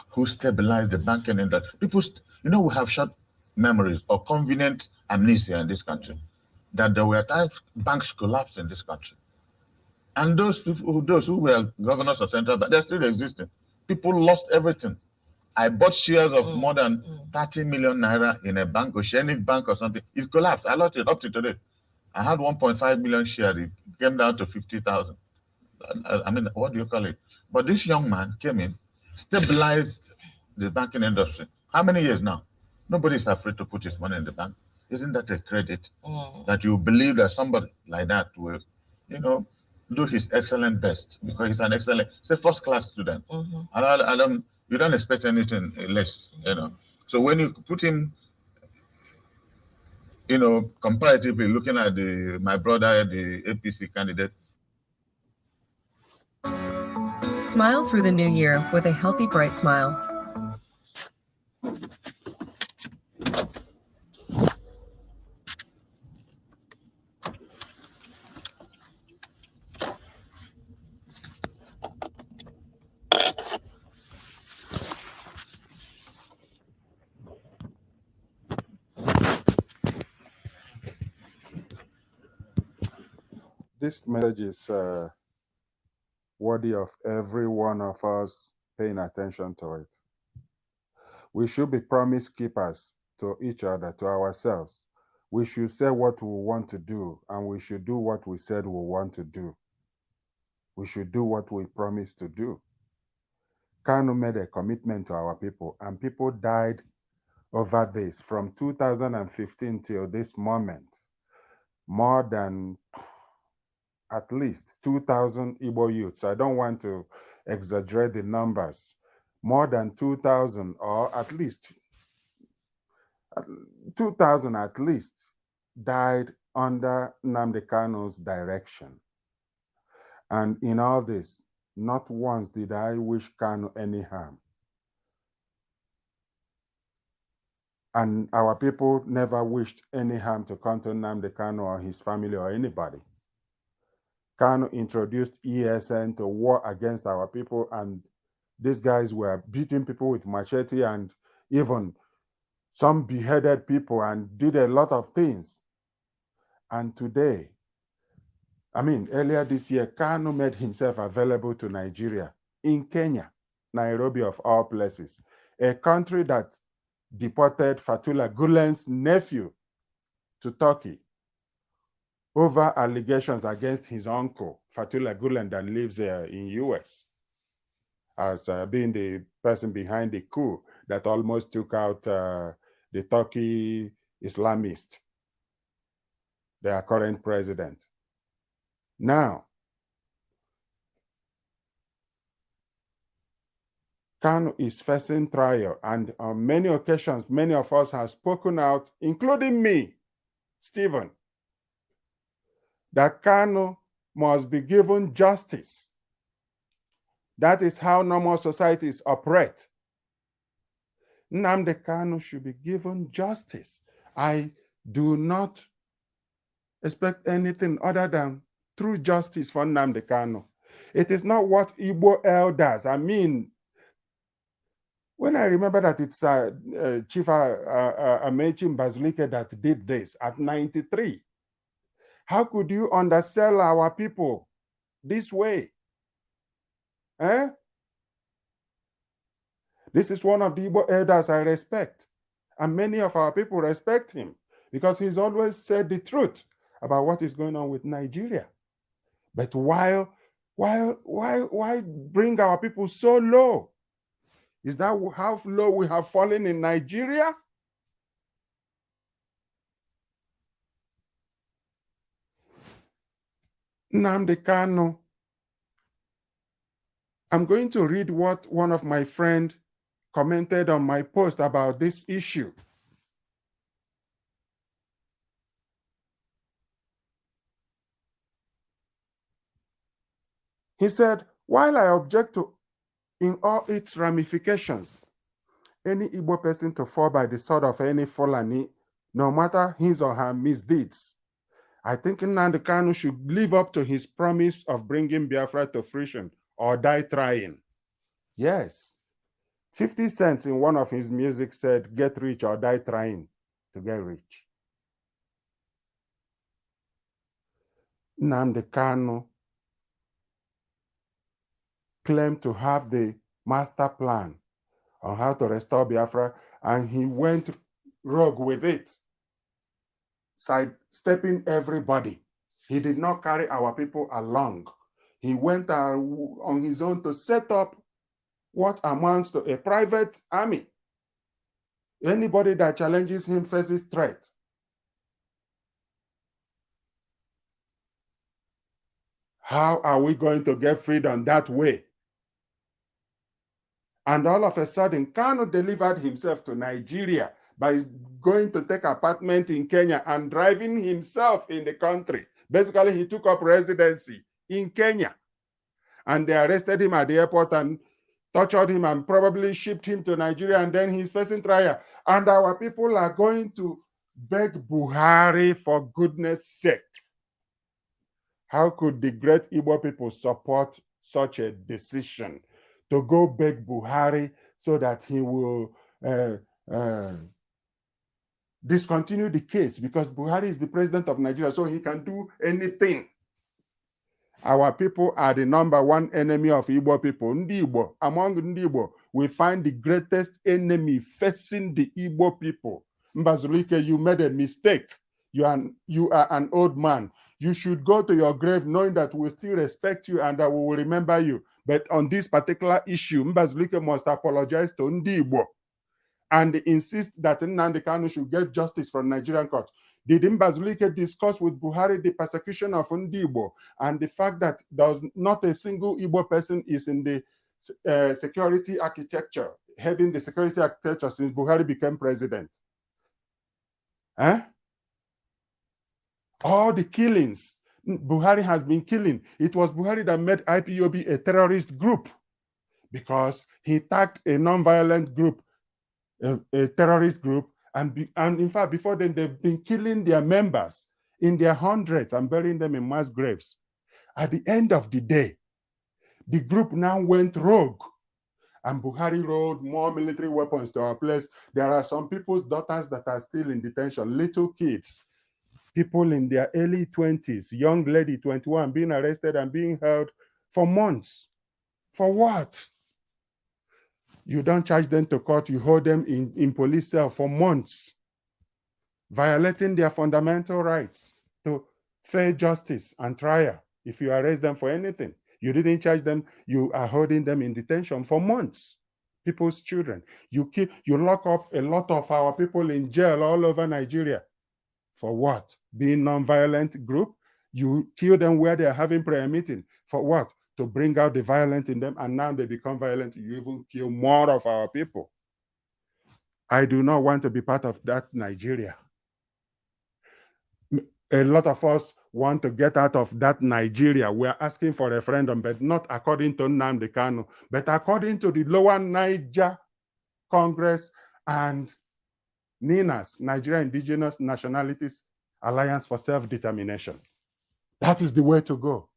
who stabilized the banking industry. People, we have short memories or convenient amnesia in this country, that there were times banks collapsed in this country. And those who were governors of Central Bank, they're still existing. People lost everything. I bought shares of more than 30 million naira in a bank, Oceanic Bank or something. It collapsed. I lost it up to today. I had 1.5 million shares. It came down to 50,000. I mean, what do you call it? But this young man came in, stabilized the banking industry. How many years now? Nobody is afraid to put his money in the bank. Isn't that a credit? That you believe that somebody like that will, do his excellent best, because he's a first-class student. You don't expect anything less, So when you put him, comparatively looking at my brother, the APC candidate. Smile through the new year with a healthy, bright smile. This message is worthy of every one of us paying attention to it. We should be promise keepers to each other, to ourselves. We should say what we want to do, and we should do what we said we want to do. We should do what we promised to do. Kanu made a commitment to our people, and people died over this from 2015 till this moment. More than at least 2,000 Igbo youths. I don't want to exaggerate the numbers. More than 2,000, or at least 2,000 at least, died under Nnamdi Kanu's direction. And in all this, not once did I wish Kanu any harm. And our people never wished any harm to come to Nnamdi Kanu or his family or anybody. Kanu introduced ESN to war against our people, and these guys were beating people with machete, and even some beheaded people and did a lot of things. And today, earlier this year, Kanu made himself available to Nigeria, in Kenya, Nairobi of all places, a country that deported Fethullah Gulen's nephew to Turkey over allegations against his uncle, Fethullah Gulen, that lives in US, as being the person behind the coup that almost took out the Turkey Islamist, their current president. Now, Kanu is facing trial, and on many occasions, many of us have spoken out, including me, Stephen, that Kanu must be given justice. That is how normal societies operate. Nnamdi Kanu should be given justice. I do not expect anything other than true justice for Nnamdi Kanu. It is not what Igbo elders, when I remember that it's Chief Amechi Mbazulike that did this at 93. How could you undersell our people this way? This is one of the Igbo elders I respect, and many of our people respect him because he's always said the truth about what is going on with Nigeria. But why bring our people so low? Is that how low we have fallen in Nigeria? Nnamdi Kanu. I'm going to read what one of my friends commented on my post about this issue. He said, while I object to in all its ramifications, any Igbo person to fall by the sword of any Fulani, no matter his or her misdeeds, I think Nnamdi Kanu should live up to his promise of bringing Biafra to fruition or die trying. Yes. 50 Cent in one of his music said, get rich or die trying to get rich. Nnamdi Kanu claimed to have the master plan on how to restore Biafra, and he went rogue with it, sidestepping everybody. He did not carry our people along. He went on his own to set up what amounts to a private army. Anybody that challenges him faces threat. How are we going to get freedom that way? And all of a sudden, Kanu delivered himself to Nigeria by going to take apartment in Kenya and driving himself in the country. Basically, he took up residency in Kenya. And they arrested him at the airport and tortured him and probably shipped him to Nigeria, and then he's facing trial. And our people are going to beg Buhari for goodness sake. How could the great Igbo people support such a decision to go beg Buhari so that he will discontinue the case? Because Buhari is the president of Nigeria, so he can do anything. Our people are the number one enemy of Igbo people. Ndi Igbo, among Ndi Igbo, we find the greatest enemy facing the Igbo people. Mbazulike, you made a mistake. You are an old man. You should go to your grave knowing that we still respect you and that we will remember you. But on this particular issue, Mbazulike must apologize to Ndi Igbo and insist that Nnamdi Kanu should get justice from Nigerian court. Did Mbazulike discuss with Buhari the persecution of Ndi Igbo and the fact that there's not a single Igbo person is in the security architecture, heading the security architecture since Buhari became president? All the killings Buhari has been killing. It was Buhari that made IPOB a terrorist group because he tagged a non-violent group, a terrorist group, and in fact, before then, they've been killing their members in their hundreds and burying them in mass graves. At the end of the day, the group now went rogue, and Buhari rolled more military weapons to our place. There are some people's daughters that are still in detention, little kids, people in their early 20s, young lady, 21, being arrested and being held for months. For what? You don't charge them to court, you hold them in police cell for months, violating their fundamental rights to fair justice and trial. If you arrest them for anything, you didn't charge them, you are holding them in detention for months. People's children. You lock up a lot of our people in jail all over Nigeria. For what? Being non-violent group? You kill them where they are having prayer meeting. For what? To bring out the violent in them, and now they become violent. You even kill more of our people. I do not want to be part of that Nigeria. A lot of us want to get out of that Nigeria. We are asking for a referendum, but not according to Nnamdi Kanu, but according to the Lower Niger Congress and NINAS, Nigeria Indigenous Nationalities Alliance for Self-Determination. That is the way to go.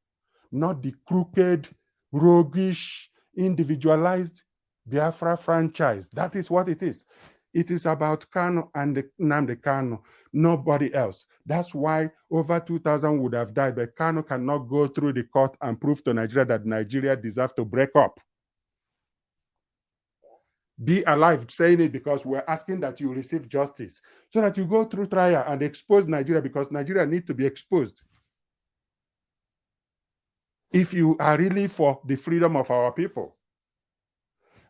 Not the crooked, roguish, individualized Biafra franchise. That is what it is. It is about Kanu and Nnamdi Kanu, nobody else. That's why over 2,000 would have died, but Kanu cannot go through the court and prove to Nigeria that Nigeria deserves to break up. Be alive saying it because we're asking that you receive justice so that you go through trial and expose Nigeria, because Nigeria needs to be exposed. If you are really for the freedom of our people.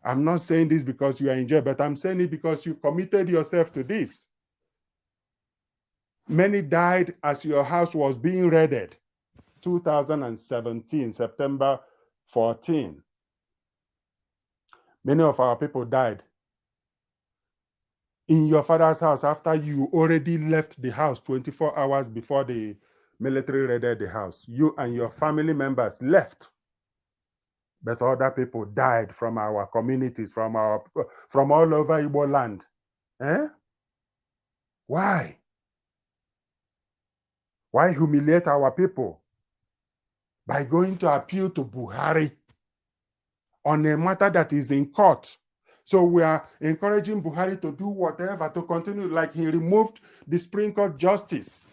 I'm not saying this because you are in jail, but I'm saying it because you committed yourself to this. Many died as your house was being raided. 2017, September 14. Many of our people died in your father's house after you already left the house 24 hours before the military raided the house. You and your family members left but other people died from our communities, from all over Igbo land. Eh? Why? Why humiliate our people by going to appeal to Buhari on a matter that is in court? So we are encouraging Buhari to do whatever to continue, like he removed the Supreme Court Justice,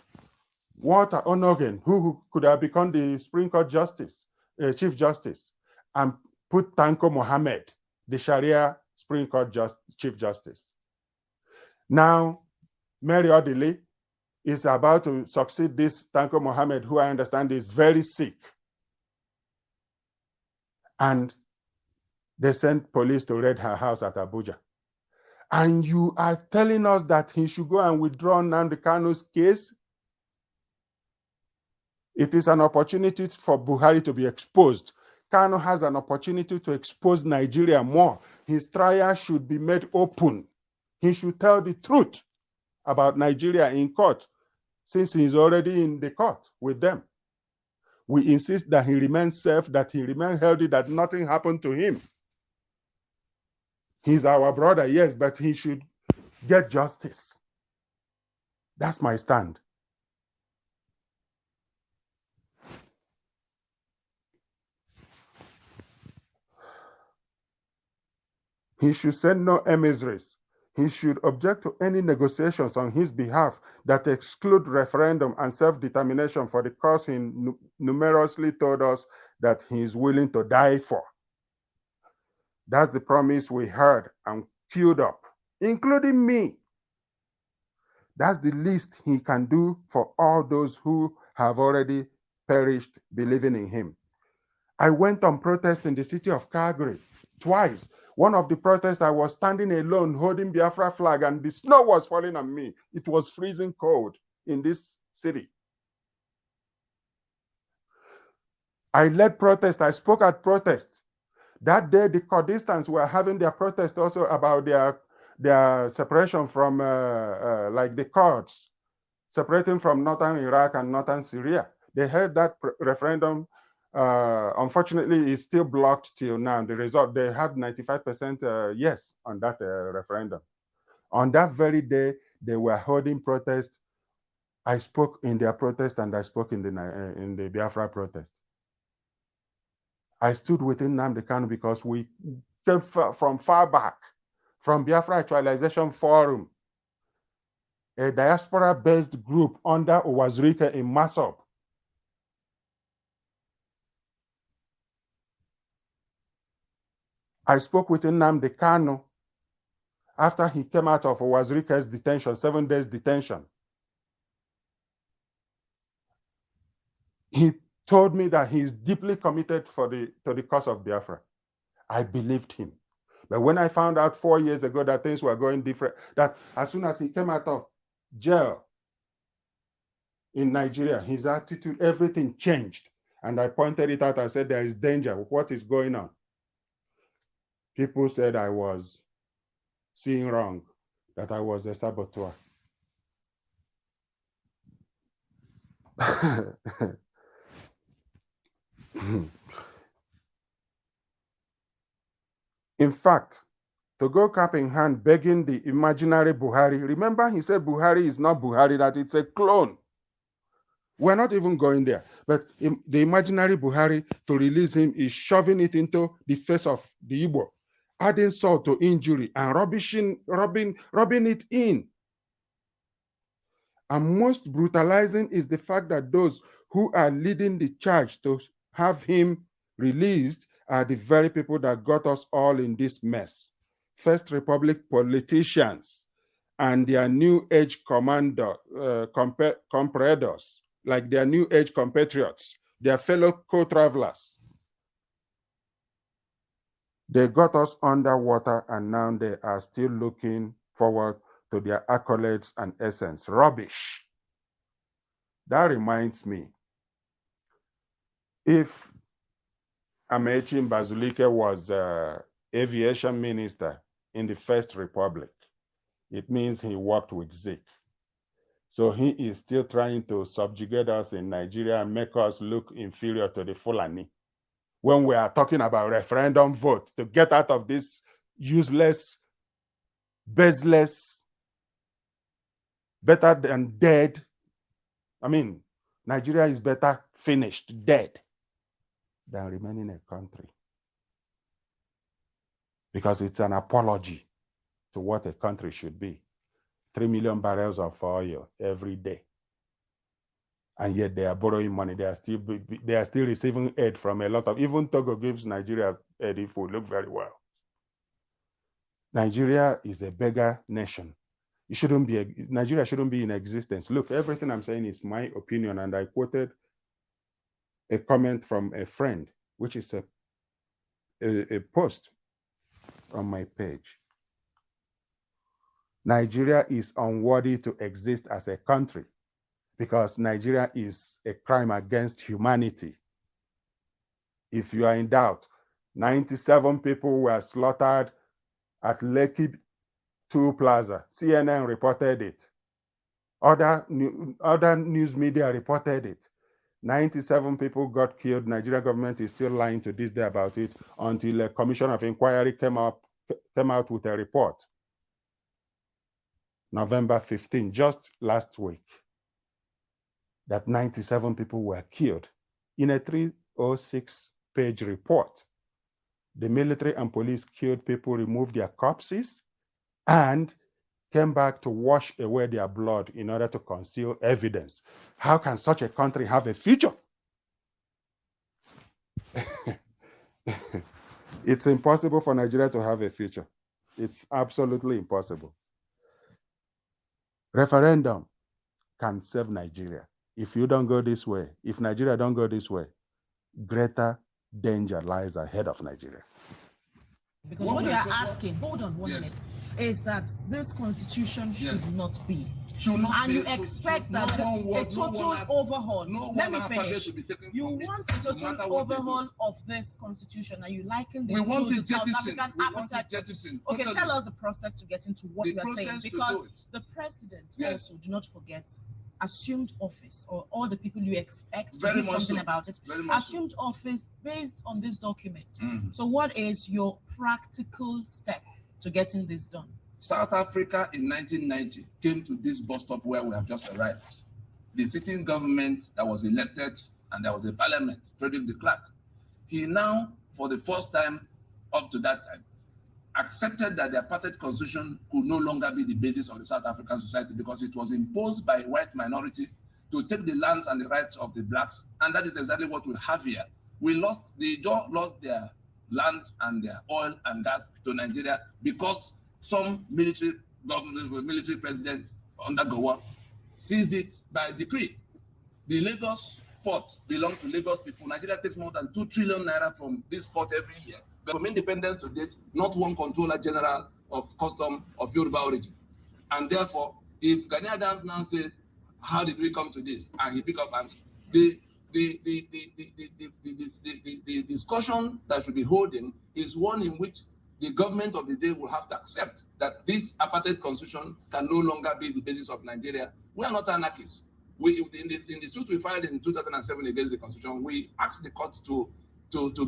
Walter Onogen, who could have become the Supreme Court Justice, Chief Justice, and put Tanko Mohammed, the Sharia Supreme Court Chief Justice. Now, Mary Odili is about to succeed this Tanko Mohammed, who I understand is very sick. And they sent police to raid her house at Abuja. And you are telling us that he should go and withdraw Nnamdi Kanu's case? It is an opportunity for Buhari to be exposed. Kanu has an opportunity to expose Nigeria more. His trial should be made open. He should tell the truth about Nigeria in court, since he is already in the court with them. We insist that he remains safe, that he remains healthy, that nothing happened to him. He's our brother, yes, but he should get justice. That's my stand. He should send no emissaries. He should object to any negotiations on his behalf that exclude referendum and self-determination for the cause he numerously told us that he is willing to die for. That's the promise we heard and queued up, including me. That's the least he can do for all those who have already perished believing in him. I went on protest in the city of Calgary twice. One of the protests, I was standing alone holding Biafra flag and the snow was falling on me. It was freezing cold in this city. I led protest. I spoke at protest. That day, the Kurdistans were having their protest also about their separation from, like the Kurds, separating from northern Iraq and northern Syria. They held that referendum. Unfortunately, it's still blocked till now. The result, they had 95% yes on that referendum. On that very day, they were holding protest. I spoke in their protest and I spoke in the Biafra protest. I stood within Nnamdi Kanu because we came from far back, from Biafra Actualization Forum, a diaspora-based group under Owazurike in Masop. I spoke with Nnamdi Kanu after he came out of Owazurike's detention, 7 days detention. He told me that he is deeply committed to the cause of Biafra. I believed him. But when I found out 4 years ago that things were going different, that as soon as he came out of jail in Nigeria, his attitude, everything changed. And I pointed it out. I said, there is danger. What is going on? People said I was seeing wrong, that I was a saboteur. In fact, to go cap in hand begging the imaginary Buhari, remember he said Buhari is not Buhari, that it's a clone. We're not even going there. But the imaginary Buhari, to release him, is shoving it into the face of the Igbo, adding salt to injury and rubbing it in. And most brutalizing is the fact that those who are leading the charge to have him released are the very people that got us all in this mess. First Republic politicians and their new age compradors, like their new age compatriots, their fellow co-travelers. They got us underwater and now they are still looking forward to their accolades and essence. Rubbish. That reminds me, if Amechi Mbazulike was aviation minister in the First Republic, it means he worked with Zik. So he is still trying to subjugate us in Nigeria and make us look inferior to the Fulani. when we are talking about referendum vote to get out of this useless, baseless, better than dead. I mean, Nigeria is better finished dead than remaining a country, because it's an apology to what a country should be. 3 million barrels of oil every day. And yet they are borrowing money. They are still receiving aid from a lot of, even Togo gives Nigeria aid if we look very well. Nigeria is a beggar nation. Nigeria shouldn't be in existence. Look, everything I'm saying is my opinion, and I quoted a comment from a friend, which is a post on my page. Nigeria is unworthy to exist as a country because Nigeria is a crime against humanity. If you are in doubt, 97 people were slaughtered at Lekki 2 Plaza. CNN reported it. Other news media reported it. 97 people got killed. Nigeria government is still lying to this day about it until a commission of inquiry came out with a report. November 15, just last week, that 97 people were killed in a 306-page report. The military and police killed people, removed their corpses, and came back to wash away their blood in order to conceal evidence. How can such a country have a future? It's impossible for Nigeria to have a future. It's absolutely impossible. Referendum can save Nigeria. If you don't go this way, if Nigeria don't go this way, greater danger lies ahead of Nigeria. Because what you are asking, hold on one minute, is that this constitution should not be. And you expect that a total overhaul. Let me finish. You want a total overhaul of this constitution, and you liken it to the South African appetite. Okay, tell us the process to get into what you are saying, because the president also, do not forget, assumed office, or all the people you expect to do something about it, assumed office based on this document. So what is your practical step to getting this done? South Africa in 1990 came to this bus stop where we have just arrived. The sitting government that was elected, and there was a parliament, Frederick de Klerk, he now, for the first time up to that time, accepted that the apartheid constitution could no longer be the basis of the South African society because it was imposed by a white minority to take the lands and the rights of the blacks. And that is exactly what we have here. They just lost their land and their oil and gas to Nigeria because some military president under Gowa seized it by decree. The Lagos port belongs to Lagos people. Nigeria takes more than 2 trillion naira from this port every year. But from independence to date, not one controller general of custom of Yoruba origin. And therefore, if Gani Adams now says, how did we come to this? And he pick up and the discussion that should be holding is one in which the government of the day will have to accept that this apartheid constitution can no longer be the basis of Nigeria. We are not anarchists. In the suit we filed in 2007 against the constitution, we asked the court to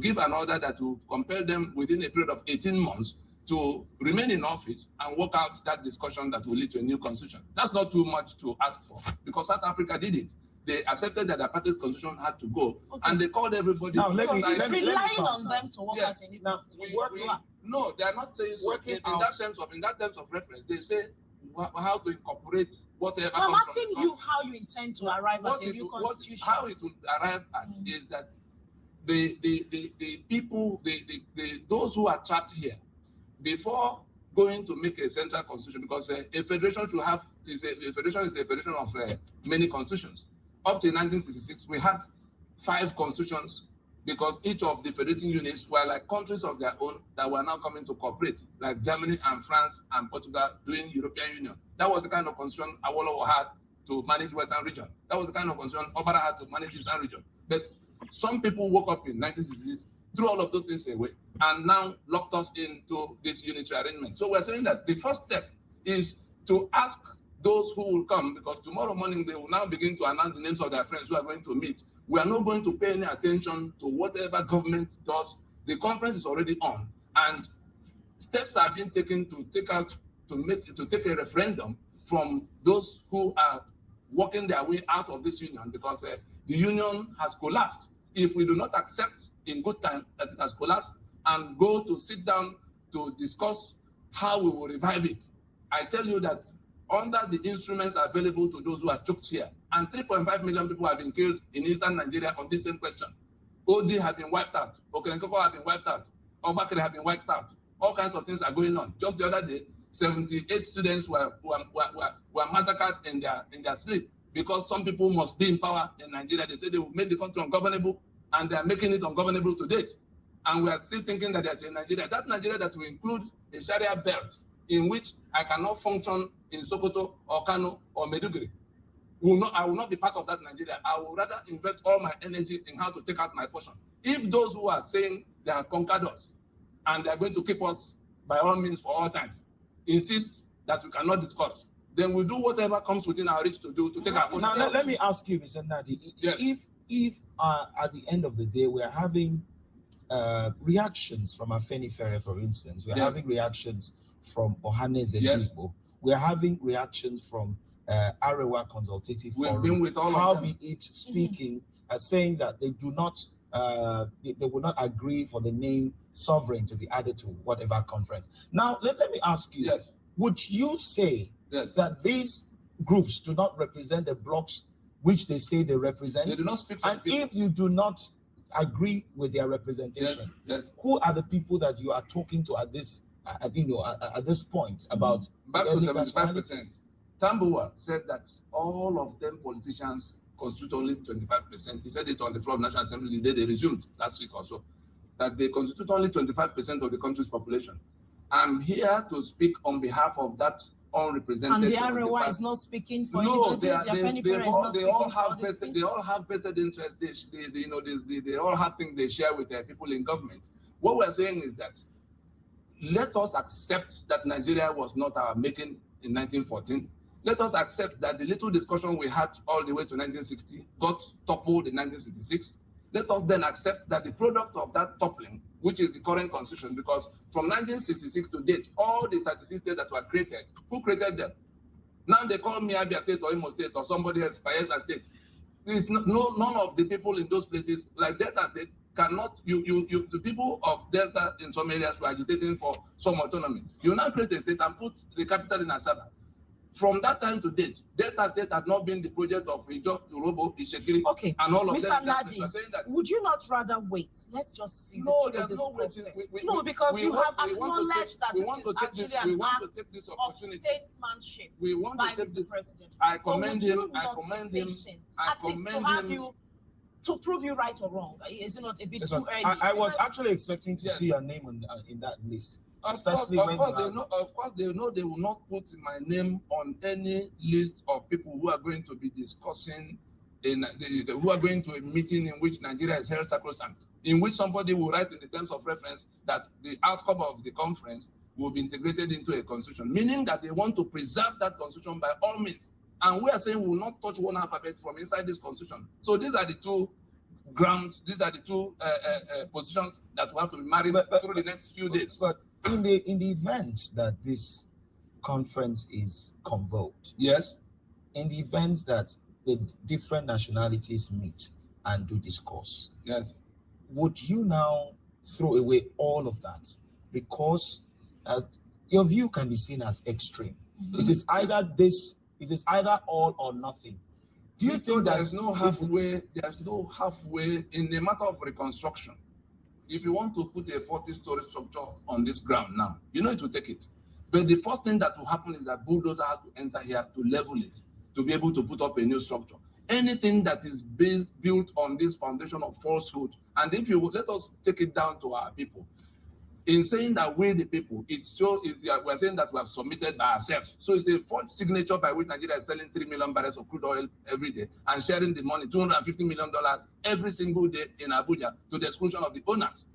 give an order that will compel them within a period of 18 months to remain in office and work out that discussion that will lead to a new constitution. That's not too much to ask for, because South Africa did it. They accepted that the apartheid constitution had to go, and they called everybody. Now, it's relying on them to work out a new constitution. No, they are not saying so. In that terms of reference, they say how to incorporate whatever. I'm asking you how you intend to arrive at a new constitution. How it will arrive at is that the people, those who are trapped here, before going to make a central constitution, because a federation should have a federation of many constitutions. Up to 1966, we had 5 constitutions because each of the federating units were like countries of their own that were now coming to cooperate, like Germany and France and Portugal doing European Union. That was the kind of constitution Awolowo had to manage Western region. That was the kind of constitution Obara had to manage Eastern region. But some people woke up in 1966, threw all of those things away, and now locked us into this unitary arrangement. So we're saying that the first step is to ask those who will come, because tomorrow morning they will now begin to announce the names of their friends who are going to meet. We are not going to pay any attention to whatever government does. The conference is already on, and steps are being taken to take a referendum from those who are working their way out of this union, because the union has collapsed. If we do not accept in good time that it has collapsed and go to sit down to discuss how we will revive it, I tell you that under the instruments available to those who are choked here, and 3.5 million people have been killed in eastern Nigeria on this same question. OD have been wiped out, Okerenkoko have been wiped out, Obakere have been wiped out. All kinds of things are going on. Just the other day, 78 students were massacred in their sleep, because some people must be in power in Nigeria. They say they will make the country ungovernable, and they are making it ungovernable to date. And we are still thinking that there's a Nigeria. That Nigeria that will include a Sharia belt in which I cannot function in Sokoto or Kano or Meduguri. I will not be part of that Nigeria. I will rather invest all my energy in how to take out my portion. If those who are saying they are conquered us and they are going to keep us by all means for all times insist that we cannot discuss, then we'll do whatever comes within our reach to do to take our portion. Now, let me ask you, Mr. Nadi, yes. if at the end of the day we're having reactions from Afenifere, for instance, we're having reactions from Ohanes and Igbo, we're having reactions from Arewa Consultative Forum, been with all how of them. be it speaking, saying that they do not, they will not agree for the name sovereign to be added to whatever conference. Now, let me ask you, would you say that these groups do not represent the blocks which they say they represent? They do not speak for and the people. If you do not agree with their representation, who are the people that you are talking to at this, at this point about back to ethnic 75%? Tambuwa said that all of them politicians constitute only 25%. He said it on the floor of National Assembly the day they resumed last week or so, that they constitute only 25% of the country's population. I'm here to speak on behalf of that unrepresented. And the Arewa is not speaking for no, anybody. they all have vested interests. They all have things they share with their people in government. What we're saying is that let us accept that Nigeria was not our making in 1914. Let us accept that the little discussion we had all the way to 1960 got toppled in 1966. Let us then accept that the product of that toppling, which is the current constitution, because from 1966 to date, all the 36 states that were created, who created them? Now they call me Abia State or Imo State or somebody else, Bayelsa State. None of the people in those places, like Delta State, cannot, the people of Delta in some areas were agitating for some autonomy. You now create a state and put the capital in Asaba. From that time to date, Delta State had not been the project of Ijo, Urobo, Ishekiri, and all of Mr. them. Nadi, would you not rather wait? Let's just see there's this no process. waiting. No, because you have acknowledged that this is actually an act of statesmanship by Mr. President. I commend him. I commend him. To prove you right or wrong. Is it not a bit too early? I was actually expecting to see your name in that list. Of course, they know they will not put my name on any list of people who are going to be discussing, who are going to a meeting in which Nigeria is held sacrosanct, in which somebody will write in the terms of reference that the outcome of the conference will be integrated into a constitution, meaning that they want to preserve that constitution by all means. And we are saying we will not touch one alphabet from inside this constitution. So these are the two grounds, these are the two positions that will have to be married through the next few days. But in the event that this conference is convoked, in the event that the different nationalities meet and do discourse, would you now throw away all of that? Because your view can be seen as extreme. It is either this, it is either all or nothing. Do you think there is no halfway? There's no halfway in the matter of reconstruction. If you want to put a 40-story structure on this ground now, you know it will take it. But the first thing that will happen is that bulldozers have to enter here to level it, to be able to put up a new structure. Anything that is built on this foundation of falsehood, and if you let us take it down to our people, in saying that we the people, we're saying that we have submitted by ourselves. So it's a forged signature by which Nigeria is selling 3 million barrels of crude oil every day and sharing the money, $250 million every single day in Abuja to the exclusion of the owners.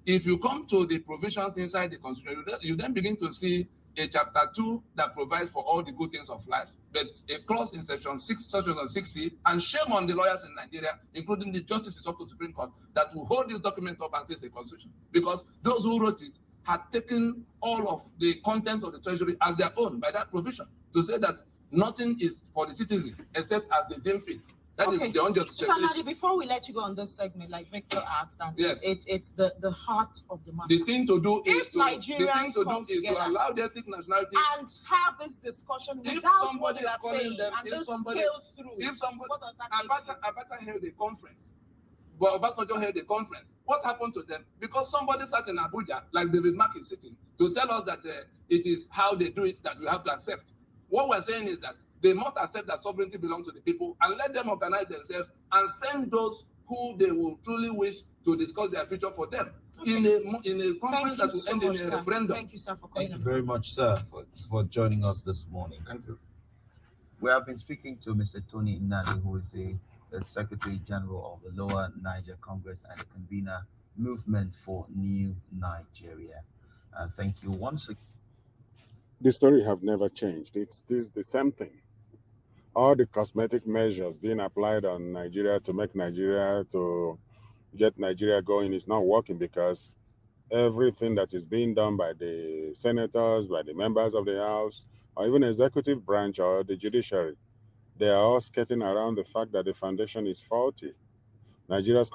If you come to the provisions inside the constitution, you then begin to see a chapter 2 that provides for all the good things of life, but a clause in section 60, and shame on the lawyers in Nigeria, including the justices of the Supreme Court, that will hold this document up and say it's a constitution, because those who wrote it had taken all of the content of the Treasury as their own by that provision, to say that nothing is for the citizen except as they deem fit. That is the unjust. So, Nadi, before we let you go on this segment, like Victor asked, and yes, it's the heart of the matter. The thing to do is to allow the ethnic nationality and have this discussion without what you are saying, them, and this scales through. If somebody, what does that Abata held a conference, but Obasanjo held a conference. What happened to them? Because somebody sat in Abuja, like David Mark is sitting, to tell us that it is how they do it that we have to accept. What we're saying is that they must accept that sovereignty belongs to the people and let them organize themselves and send those who they will truly wish to discuss their future for them in a conference that will end in a referendum. Thank you, sir, for coming. Thank you very much, sir, for joining us this morning. Thank you. We have been speaking to Mr. Tony Nadi, who is the Secretary General of the Lower Niger Congress and the convener Movement for New Nigeria. Thank you once again. The story have never changed. It's the same thing. All the cosmetic measures being applied on Nigeria to make Nigeria, to get Nigeria going, is not working, because everything that is being done by the senators, by the members of the House, or even executive branch or the judiciary, they are all skirting around the fact that the foundation is faulty. Nigeria's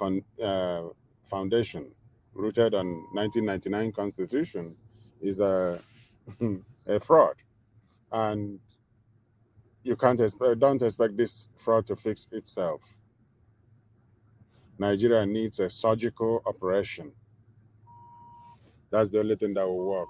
foundation, rooted on 1999 Constitution, is a fraud, and you don't expect this fraud to fix itself. Nigeria needs a surgical operation. That's the only thing that will work.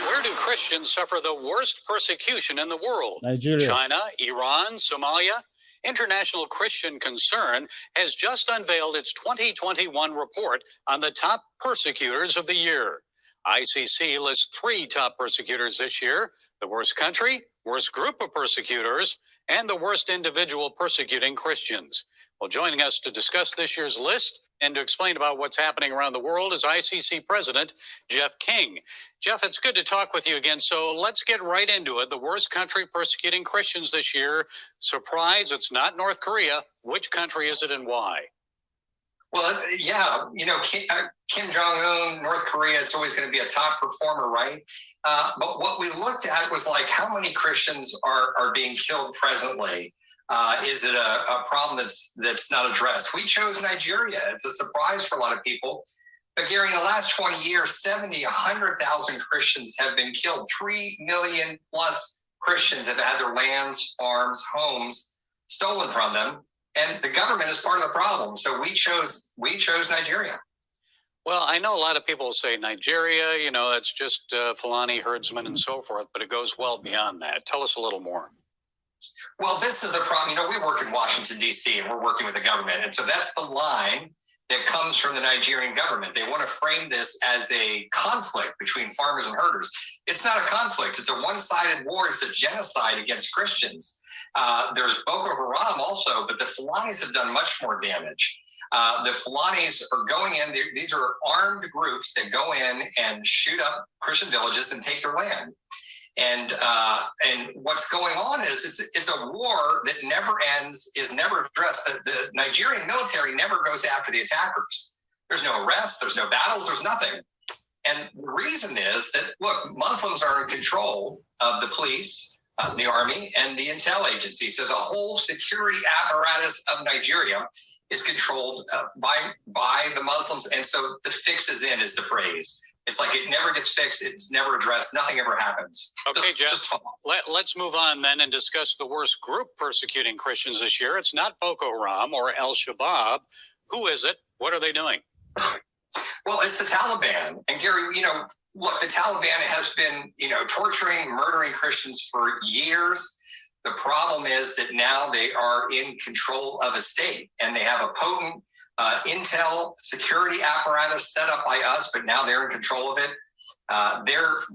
Where do Christians suffer the worst persecution in the world? Nigeria. China, Iran, Somalia? International Christian Concern has just unveiled its 2021 report on the top persecutors of the year. ICC lists 3 top persecutors this year: the worst country, worst group of persecutors, and the worst individual persecuting Christians. Well, joining us to discuss this year's list and to explain about what's happening around the world is ICC President Jeff King. Jeff, it's good to talk with you again. So let's get right into it. The worst country persecuting Christians this year. Surprise, it's not North Korea. Which country is it and why? Well, yeah, Kim Jong-un, North Korea, it's always going to be a top performer, right? But what we looked at was like how many Christians are being killed presently. Is it a problem that's not addressed? We chose Nigeria. It's a surprise for a lot of people. But Gary, in the last 20 years, 100,000 Christians have been killed. 3 million plus Christians have had their lands, farms, homes stolen from them. And the government is part of the problem. So we chose Nigeria. Well, I know a lot of people say Nigeria, it's just Fulani herdsmen and so forth, but it goes well beyond that. Tell us a little more. Well, this is the problem. We work in Washington, D.C., and we're working with the government. And so that's the line that comes from the Nigerian government. They want to frame this as a conflict between farmers and herders. It's not a conflict. It's a one-sided war. It's a genocide against Christians. There's Boko Haram also, but the Fulanis have done much more damage. The Fulanis are going in. These are armed groups that go in and shoot up Christian villages and take their land. And what's going on is it's a war that never ends, is never addressed. The Nigerian military never goes after the attackers. There's no arrest, there's no battles, there's nothing. And the reason is that, look, Muslims are in control of the police, the army, and the intel agencies. So the whole security apparatus of Nigeria is controlled by the Muslims. And so the fix is in is the phrase. It's like it never gets fixed. It's never addressed. Nothing ever happens. Okay, Jeff, let's move on then and discuss the worst group persecuting Christians this year. It's not Boko Haram or Al-Shabaab. Who is it? What are they doing? Well, it's the Taliban. And Gary, look, the Taliban has been, torturing, murdering Christians for years. The problem is that now they are in control of a state, and they have a potent intel security apparatus set up by us, but now they're in control of it.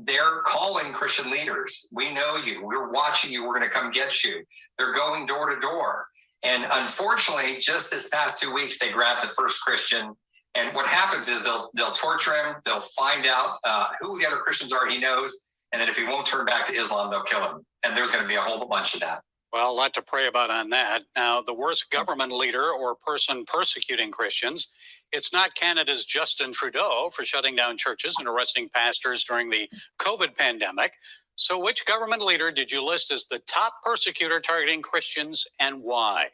They're calling Christian leaders. We know you. We're watching you. We're going to come get you. They're going door to door. And unfortunately, just this past 2 weeks, they grabbed the first Christian And what happens is they'll torture him. They'll find out who the other Christians are he knows. And then if he won't turn back to Islam, they'll kill him. And there's going to be a whole bunch of that. Well, a lot to pray about on that. Now, the worst government leader or person persecuting Christians, it's not Canada's Justin Trudeau for shutting down churches and arresting pastors during the COVID pandemic. So which government leader did you list as the top persecutor targeting Christians, and why?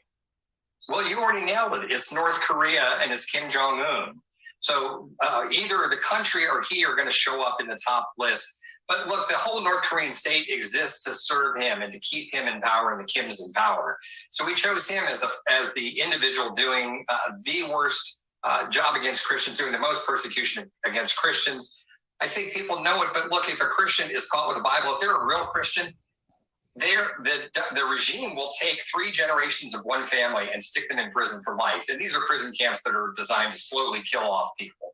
Well, you already nailed it. It's North Korea and it's Kim Jong-un. So either the country or he are going to show up in the top list. But look, the whole North Korean state exists to serve him and to keep him in power and the Kims in power. So we chose him as the individual doing the worst job against Christians, doing the most persecution against Christians. I think people know it, but look, if a Christian is caught with a Bible, if they're a real Christian, the regime will take 3 generations of one family and stick them in prison for life. And these are prison camps that are designed to slowly kill off people.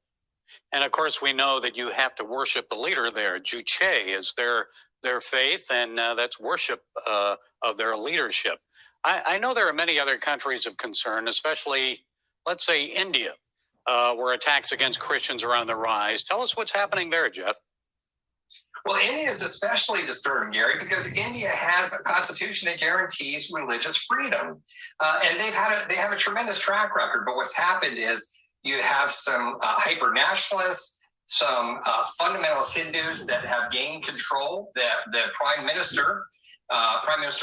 And of course, we know that you have to worship the leader there. Juche is their faith, and that's worship of their leadership. I know there are many other countries of concern, especially, let's say, India, where attacks against Christians are on the rise. Tell us what's happening there, Jeff. Well, India is especially disturbing, Gary, because India has a constitution that guarantees religious freedom, and they have a tremendous track record. But what's happened is you have some hyper-nationalists, some fundamentalist Hindus that have gained control. The Prime Minister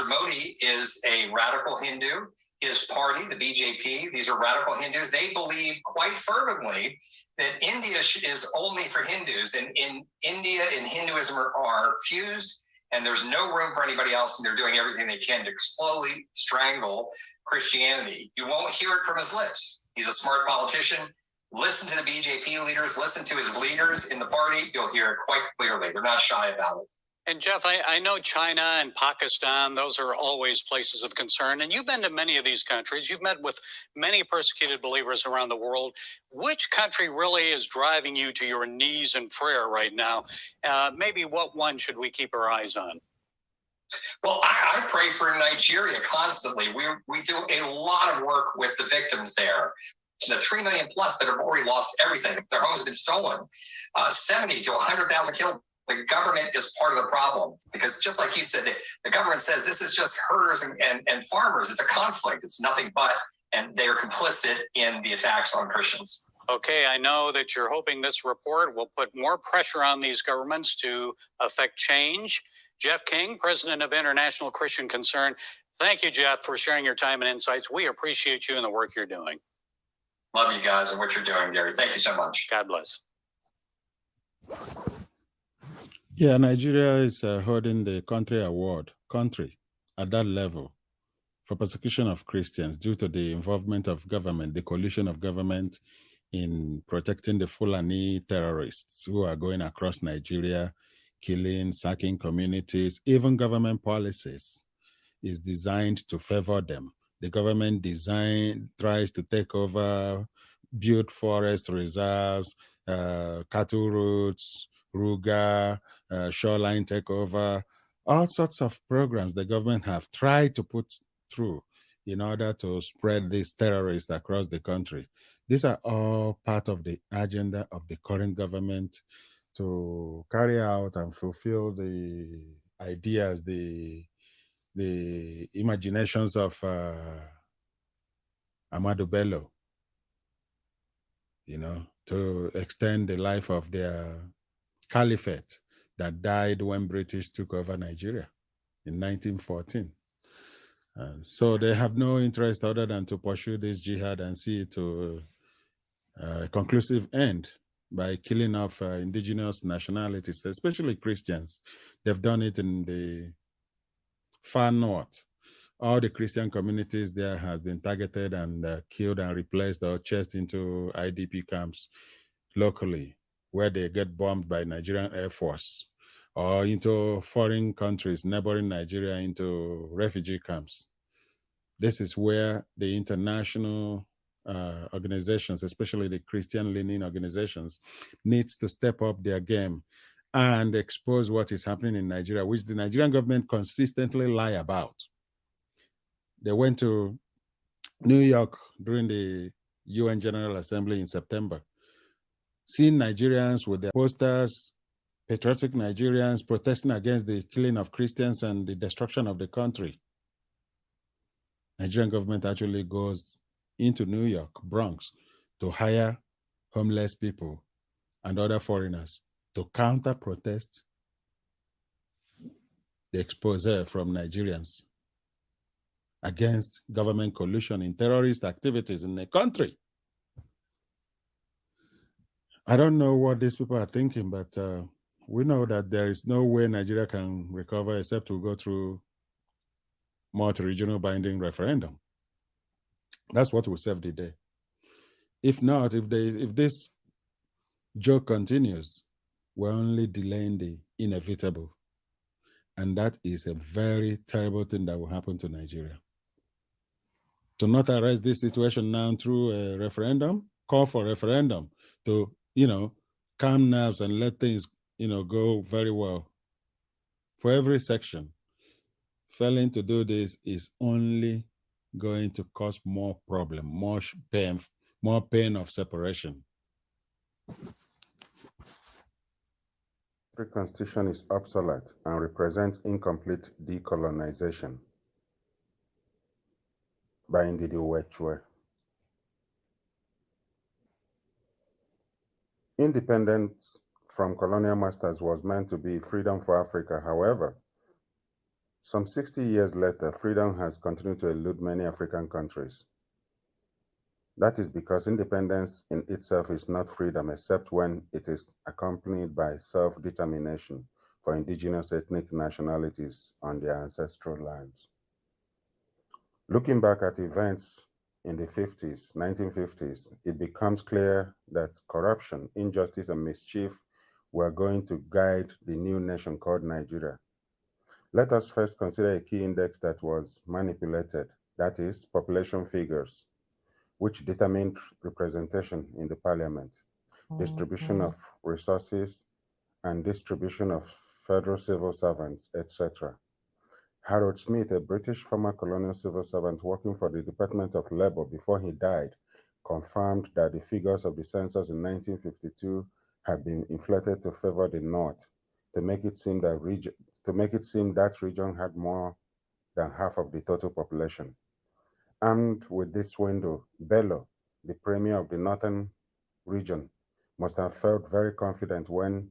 Modi, is a radical Hindu. His party, the BJP, these are radical Hindus. They believe quite fervently that India is only for Hindus, and in India and Hinduism are fused, and there's no room for anybody else, and they're doing everything they can to slowly strangle Christianity. You won't hear it from his lips. He's a smart politician. Listen to the BJP leaders, listen to his leaders in the party. You'll hear it quite clearly. They're not shy about it. And Jeff, I know China and Pakistan, those are always places of concern. And you've been to many of these countries. You've met with many persecuted believers around the world. Which country really is driving you to your knees in prayer right now? Maybe what one should we keep our eyes on? Well, I pray for Nigeria constantly. We do a lot of work with the victims there. The 3 million plus that have already lost everything. Their homes have been stolen. 70 to 100,000 killed. The government is part of the problem, because just like you said, the government says this is just herders and farmers. It's a conflict. It's nothing but, and they are complicit in the attacks on Christians. Okay, I know that you're hoping this report will put more pressure on these governments to affect change. Jeff King, president of International Christian Concern. Thank you, Jeff, for sharing your time and insights. We appreciate you and the work you're doing. Love you guys and what you're doing, Gary. Thank you so much. God bless. Yeah, Nigeria is holding the country award, at that level for persecution of Christians due to the involvement of government, the coalition of government in protecting the Fulani terrorists who are going across Nigeria, killing, sacking communities. Even government policies is designed to favor them. The government tries to take over, build forest reserves, cattle routes, Ruga, shoreline takeover, all sorts of programs the government have tried to put through in order to spread these terrorists across the country. These are all part of the agenda of the current government to carry out and fulfill the ideas, the imaginations of Ahmadu Bello, to extend the life of their caliphate that died when British took over Nigeria in 1914. So they have no interest other than to pursue this jihad and see it to a conclusive end by killing off indigenous nationalities, especially Christians. They've done it in the far north. All the Christian communities there have been targeted and killed and replaced or chased into IDP camps locally, where they get bombed by Nigerian Air Force, or into foreign countries, neighboring Nigeria, into refugee camps. This is where the international organizations, especially the Christian-leaning organizations, needs to step up their game and expose what is happening in Nigeria, which the Nigerian government consistently lie about. They went to New York during the UN General Assembly in September seeing Nigerians with their posters, patriotic Nigerians protesting against the killing of Christians and the destruction of the country. Nigerian government actually goes into New York, Bronx, to hire homeless people and other foreigners to counter-protest the expose from Nigerians against government collusion in terrorist activities in the country. I don't know what these people are thinking, but we know that there is no way Nigeria can recover except to go through multi-regional binding referendum. That's what will save the day. If not, if this joke continues, we're only delaying the inevitable. And that is a very terrible thing that will happen to Nigeria. To not arrest this situation now through a referendum, call for referendum to, calm nerves and let things, go very well for every section. Failing to do this is only going to cause more problem, more pain of separation. The Constitution is obsolete and represents incomplete decolonization. By Ndidi Uwechwe. Independence from colonial masters was meant to be freedom for Africa. However, some 60 years later, freedom has continued to elude many African countries. That is because independence in itself is not freedom except when it is accompanied by self-determination for indigenous ethnic nationalities on their ancestral lands. Looking back at events in the 1950s, it becomes clear that corruption, injustice, and mischief were going to guide the new nation called Nigeria. Let us first consider a key index that was manipulated, that is, population figures, which determined representation in the parliament, distribution of resources, and distribution of federal civil servants, etc. Harold Smith, a British former colonial civil servant working for the Department of Labor before he died, confirmed that the figures of the census in 1952 had been inflated to favor the North, to make it seem that region had more than half of the total population. Armed with this window, Bello, the premier of the Northern region, must have felt very confident when,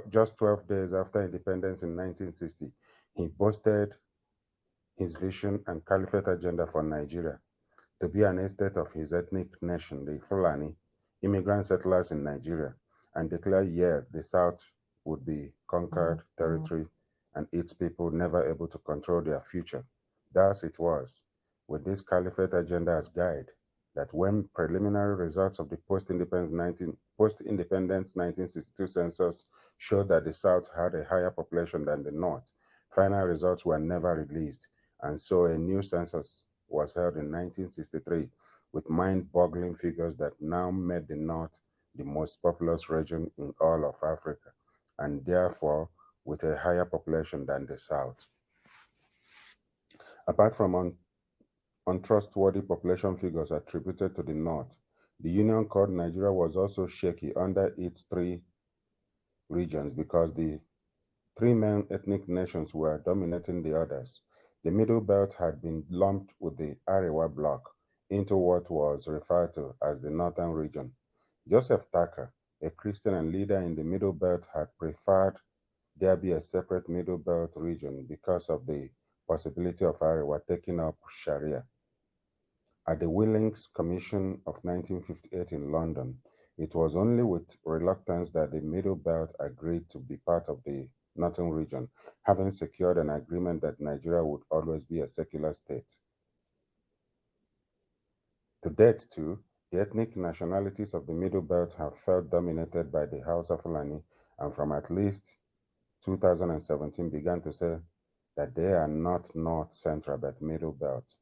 just 12 days after independence in 1960, he boasted his vision and caliphate agenda for Nigeria to be an estate of his ethnic nation, the Fulani, immigrant settlers in Nigeria, and declared, the South would be conquered territory and its people never able to control their future. Thus it was, with this caliphate agenda as guide, that when preliminary results of the post-independence 1962 census showed that the South had a higher population than the North, final results were never released, and so a new census was held in 1963 with mind-boggling figures that now made the North the most populous region in all of Africa, and therefore with a higher population than the South. Apart from untrustworthy population figures attributed to the North, the union called Nigeria was also shaky under its three regions because the three main ethnic nations were dominating the others. The Middle Belt had been lumped with the Arewa bloc into what was referred to as the Northern region. Joseph Tucker, a Christian and leader in the Middle Belt, had preferred there be a separate Middle Belt region because of the possibility of Arewa taking up Sharia. At the Willings Commission of 1958 in London, it was only with reluctance that the Middle Belt agreed to be part of the Northern region, having secured an agreement that Nigeria would always be a secular state. To date, too, the ethnic nationalities of the Middle Belt have felt dominated by the Hausa Fulani, and from at least 2017 began to say that they are not North Central but Middle Belt.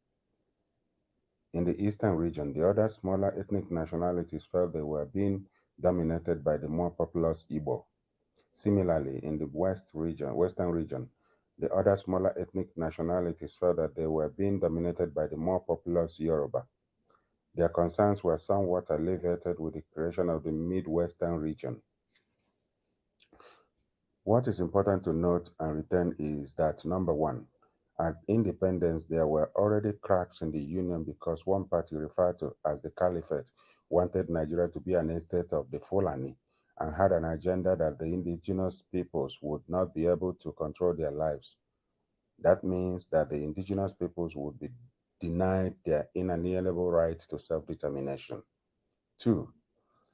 In the Eastern region, the other smaller ethnic nationalities felt they were being dominated by the more populous Igbo. Similarly, in the Western region, the other smaller ethnic nationalities felt that they were being dominated by the more populous Yoruba. Their concerns were somewhat alleviated with the creation of the Midwestern region. What is important to note and retain is that, number one, at independence, there were already cracks in the Union because one party referred to as the Caliphate wanted Nigeria to be an estate of the Fulani and had an agenda that the indigenous peoples would not be able to control their lives. That means that the indigenous peoples would be denied their inalienable right to self-determination. Two,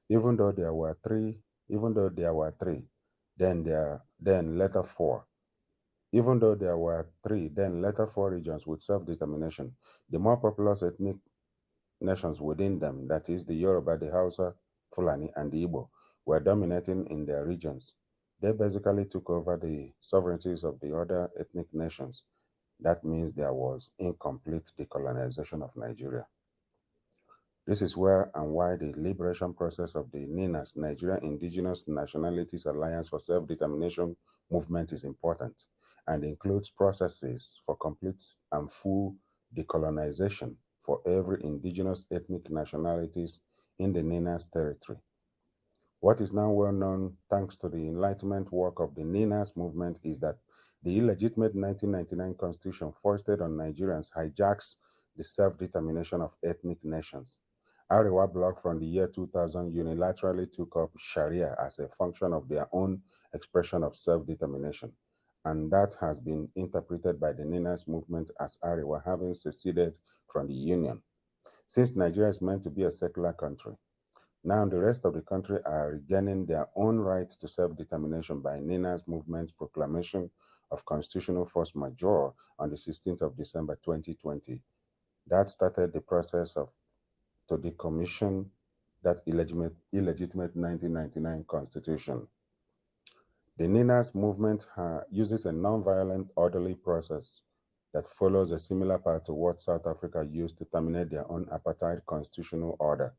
even though there were three, then later four. Even though there were three, then later four regions with self-determination, the more populous ethnic nations within them, that is the Yoruba, the Hausa, Fulani, and the Igbo, were dominating in their regions. They basically took over the sovereignties of the other ethnic nations. That means there was incomplete decolonization of Nigeria. This is where and why the liberation process of the NINAS, Nigerian Indigenous Nationalities Alliance for Self-Determination movement, is important and includes processes for complete and full decolonization for every indigenous ethnic nationalities in the NINAS territory. What is now well known thanks to the Enlightenment work of the NINAS movement is that the illegitimate 1999 constitution foisted on Nigerians hijacks the self-determination of ethnic nations. Arewa bloc from the year 2000 unilaterally took up Sharia as a function of their own expression of self-determination, and that has been interpreted by the NINAS movement as Arewa having seceded from the Union. Since Nigeria is meant to be a secular country, now the rest of the country are regaining their own right to self-determination by NINA's movement's proclamation of constitutional force majeure on the 16th of December 2020. That started the process to decommission that illegitimate 1999 constitution. The NINA's movement uses a non-violent, orderly process that follows a similar path to what South Africa used to terminate their own apartheid constitutional order.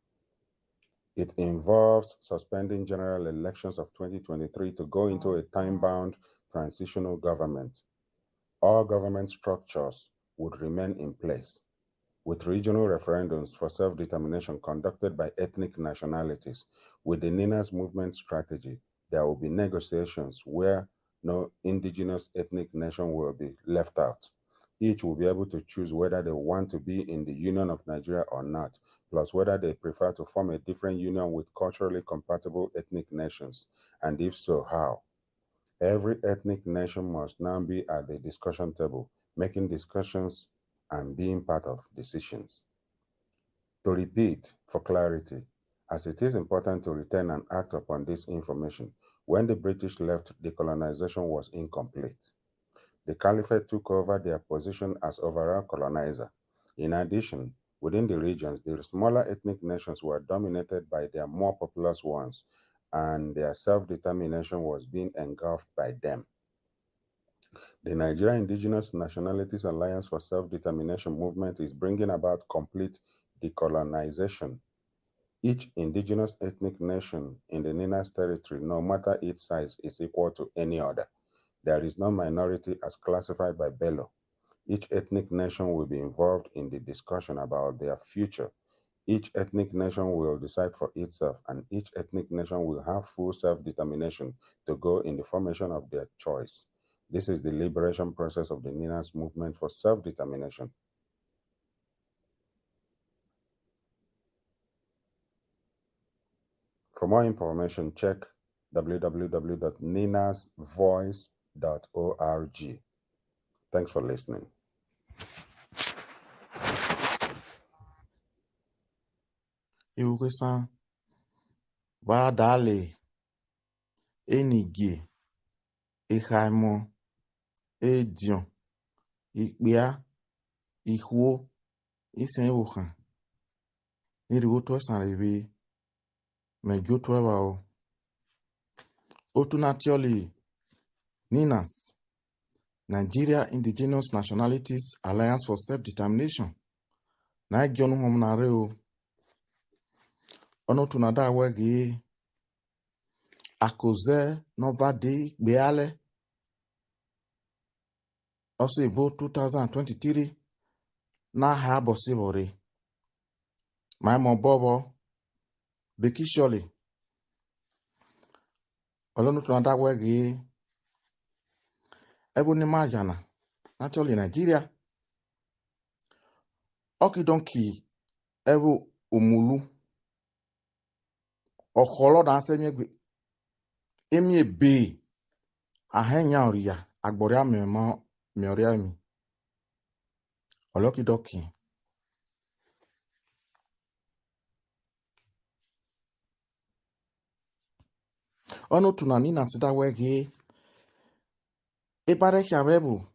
It involves suspending general elections of 2023 to go into a time-bound transitional government. All government structures would remain in place, with regional referendums for self-determination conducted by ethnic nationalities. With the NINA's movement strategy, there will be negotiations where no indigenous ethnic nation will be left out. Each will be able to choose whether they want to be in the Union of Nigeria or not, plus whether they prefer to form a different union with culturally compatible ethnic nations, and if so, how. Every ethnic nation must now be at the discussion table, making discussions and being part of decisions. To repeat, for clarity, as it is important to retain and act upon this information, when the British left, decolonization was incomplete. The Caliphate took over their position as overall colonizer. In addition, within the regions, the smaller ethnic nations were dominated by their more populous ones, and their self-determination was being engulfed by them. The Nigerian Indigenous Nationalities Alliance for Self-Determination movement is bringing about complete decolonization. Each indigenous ethnic nation in the NINA's territory, no matter its size, is equal to any other. There is no minority as classified by Bello. Each ethnic nation will be involved in the discussion about their future. Each ethnic nation will decide for itself, and each ethnic nation will have full self-determination to go in the formation of their choice. This is the liberation process of the NINA's movement for self-determination. For more information, check www.ninasvoice.org. Thanks for listening. Iwukesan Badale Enige Ehaimo Edion Ikpia Ihuo Isen Wuhan Iriwoto Sanribi Megotwao Otunatioli NINAS Nigeria Indigenous Nationalities Alliance for Self-Determination Nigerian Homonareo Onotunada Wegi Akoze Novade Beale Osibo 2023 Na Habosibore my mo bobo beki surely olonu tunda wegi ebuni majana actually Nigeria okidonki ebu omulu okolo da semegbe emi ebe ahenya oria agbori amema mi oria mi olokidoki onu tunani na sida wegi ebare chabebu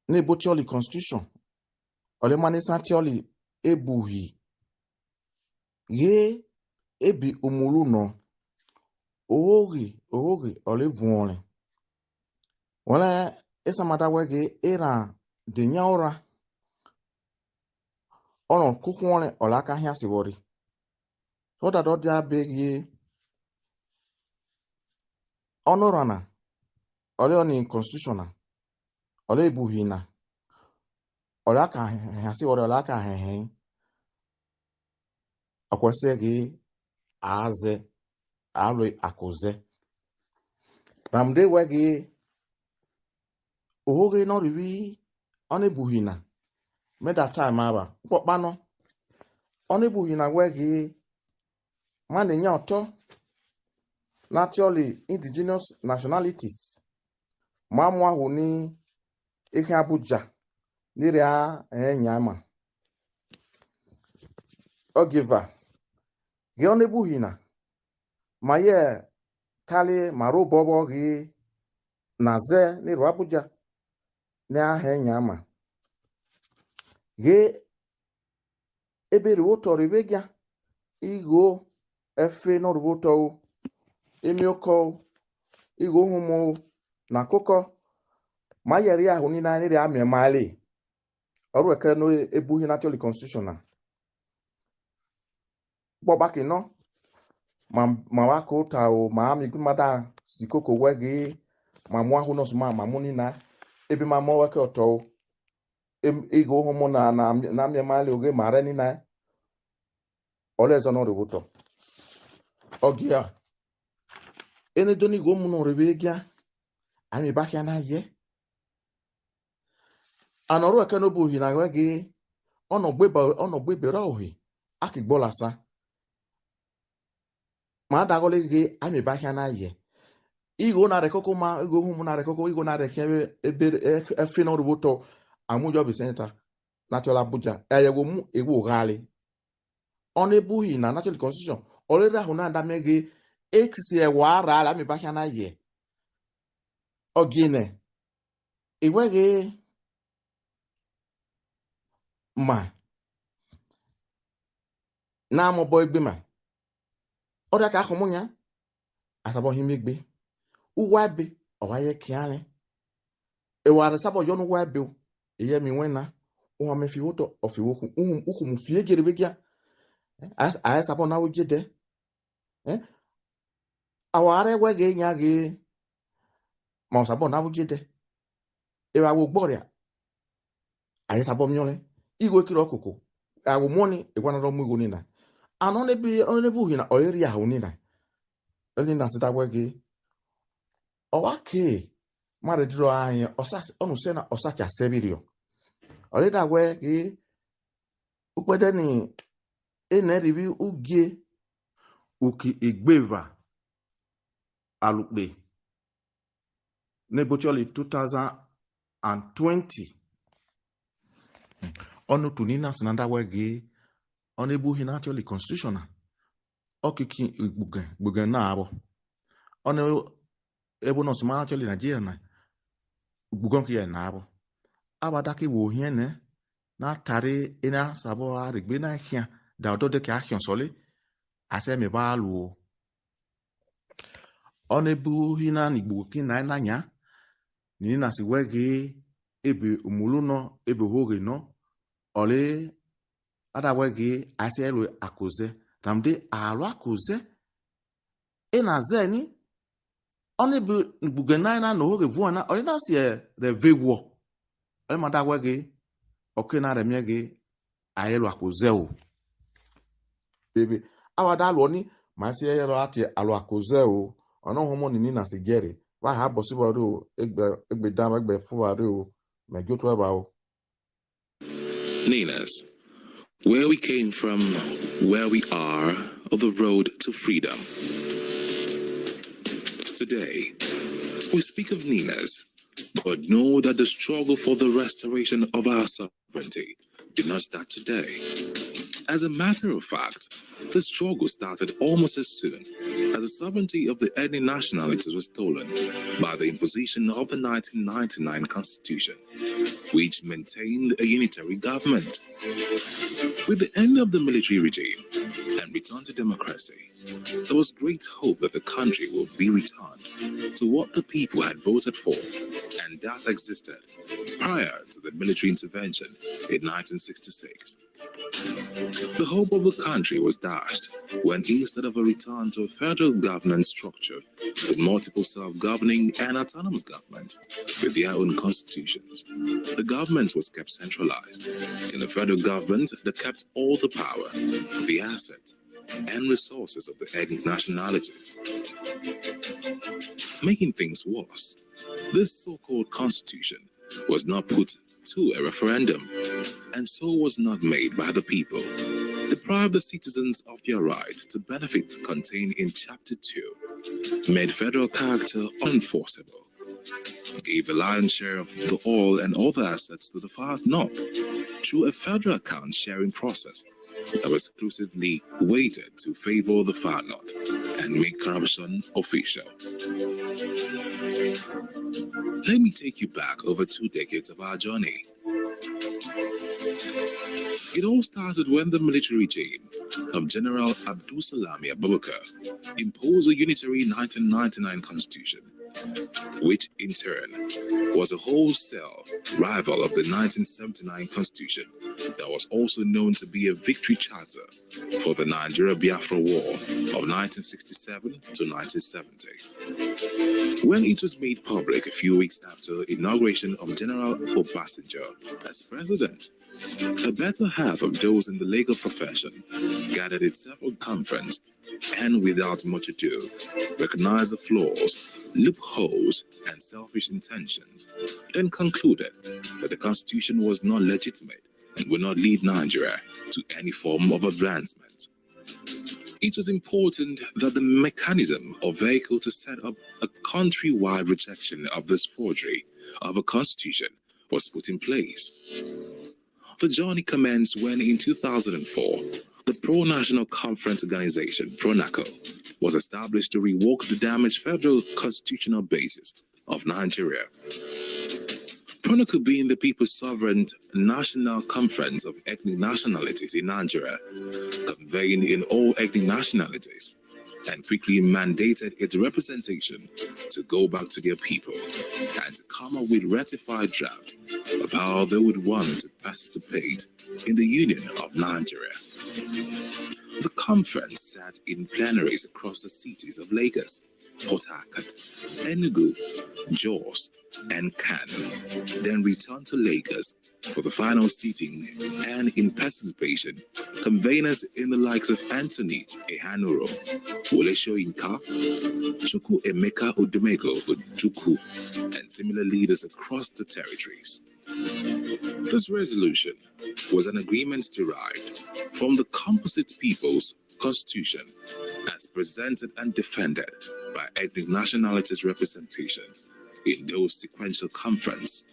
ne botioli constitution ole mani santioli ebuhi ye ebi omulu no ogi ole vuole wala esa mata wege era de nyaura ono kukwole ola ka hia siwori so that odia begi onorana ole oni constitutional ole ebuhina ole aka hia siwori ole aka hehe akwesegi aze alwe akuze ramde wege oge no rivi onebuhina me that time aba kpokpano onebuhina wege mane nya oto naturally indigenous nationalities mamu ahụ ni ihe Abuja nire a enyama ogiva ge onebuhina maye tali maru bobo gi naze nire Abuja ne a enyama ge ebere wotori begia igo efe no ruboto emioko igo humo na koko mayeri ahụ ni na nire ame mali oru eke no ebuhi naturally constitutional bobaki no ma wako ta o ma mi gumada sikoko wegi ma mu ahụ no suma ma mu ni na ebi ma mo weke oto igo humo na ame mali oge mare ni na olezo no ruboto ogia ene doni go mu no rebegia ami bakia na ye anoru eke no buhi na wegi ono gbebera ohi akigbolasa ma dagole ge ami bakia na ye igo na rekoko ma igo humu na rekoko igo na rekebe ebe efe no ruboto amujo bi center natural Abuja eyego mu ewo gali one buhi na natural constitution already ahụ na ndamege ekisi ewa ara ami bakia na ye ogine iwege ma na mo boy gbe ma oda ka komunya asabo himegbe uwabe owaye kiale ewara sabo yonu wabe eye mi wena uha me fi woto ofi woku uku mu fie gerebegia aya sabo na wujede aware wege nya ge ma sabo na wujede ewa wo gboria aya sabo miole igwe kiri okuku awu moni egwana ro mu igo nina anone bi onebu hina oyeri ahụ nina eli na sita wege owake mare diro anye osas onu sena osacha sebirio olida wege ukpede ni eneribi ugie uki igbeva alukpe nebocholi 2020 onu tunina sinanda wege onebu hina actually constitutional okiki igbugen na abo onu ebo no sma actually Nigeria na igbugon ki na abo abadaki wo hiene na tari ina sabo arigbe na hia da odo ke action sole ase me ba lu onebu hina ni igbugo ki na nya ni na si wege ebe omulu no ebe hoge no ole ada wege ase elu akuze ramde alu akuze ina zeni onebu igbugo na no hoge vuana ole na si the vegwo ole mada wege oke na remiege ayelu akuze o baby. Our dad woni, my say ati alo akoze o. Ono homo ni na sigeri. Wa ha possible do egbe dam egbe fuwa do. Me go to about. Ninas, where we came from, where we are, on the road to freedom. Today, we speak of Ninas, but know that the struggle for the restoration of our sovereignty did not start today. As a matter of fact, the struggle started almost as soon as the sovereignty of the ethnic nationalities was stolen by the imposition of the 1999 Constitution, which maintained a unitary government. With the end of the military regime and return to democracy, there was great hope that the country would be returned to what the people had voted for, and that existed prior to the military intervention in 1966. The hope of the country was dashed when, instead of a return to a federal governance structure with multiple self-governing and autonomous government with their own constitutions, the government was kept centralized in a federal government that kept all the power, the assets, and resources of the ethnic nationalities. Making things worse, this so-called constitution was not put to a referendum, and so was not made by the people. Deprive the citizens of their right to benefit contained in Chapter 2, made federal character unenforceable, gave the lion's share of the oil and other assets to the far north through a federal account sharing process that was exclusively weighted to favor the far north and make corruption official. Let me take you back over 2 decades of our journey. It all started when the military regime of General Abdul Salami Abubakar imposed a unitary 1999 constitution, which in turn was a wholesale rival of the 1979 constitution that was also known to be a victory charter for the Nigeria-Biafra War of 1967 to 1970. When it was made public a few weeks after inauguration of General Obasanjo as president, a better half of those in the legal profession gathered itself at conference and, without much ado, recognized the flaws, loopholes, and selfish intentions, then concluded that the Constitution was not legitimate and would not lead Nigeria to any form of advancement. It was important that the mechanism or vehicle to set up a countrywide rejection of this forgery of a constitution was put in place. The journey commenced when, in 2004, the Pro-National Conference Organization, PRONACO, was established to revoke the damaged federal constitutional basis of Nigeria. PRONACO being the People's Sovereign National Conference of Ethnic Nationalities in Nigeria, convened in all ethnic nationalities, and quickly mandated its representation to go back to their people and to come up with ratified draft of how they would want to participate in the Union of Nigeria. The conference sat in plenaries across the cities of Lagos, Port Harcourt, Enugu, Jos, and Kano, then returned to Lagos for the final sitting, and in participation, conveners in the likes of Anthony Ehanuro, Wole Soyinka, Chukwu Emeka Odumego Ojukwu, and similar leaders across the territories. This resolution was an agreement derived from the Composite People's Constitution as presented and defended by ethnic nationalities representation in those sequential conferences.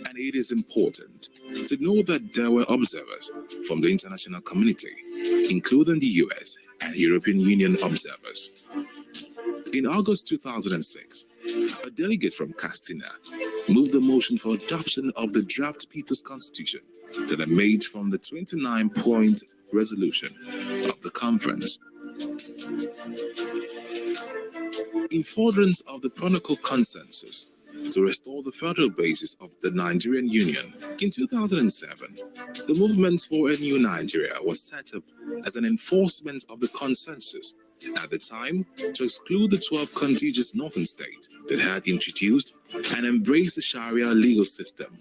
And it is important to know that there were observers from the international community, including the US and European Union observers. In August 2006, a delegate from Castina moved the motion for adoption of the draft People's Constitution that emerged from the 29-point resolution of the conference. In furtherance of the PRONACO consensus to restore the federal basis of the Nigerian Union, in 2007, the Movement for a New Nigeria was set up as an enforcement of the consensus at the time to exclude the 12 contiguous northern states that had introduced and embraced the Sharia legal system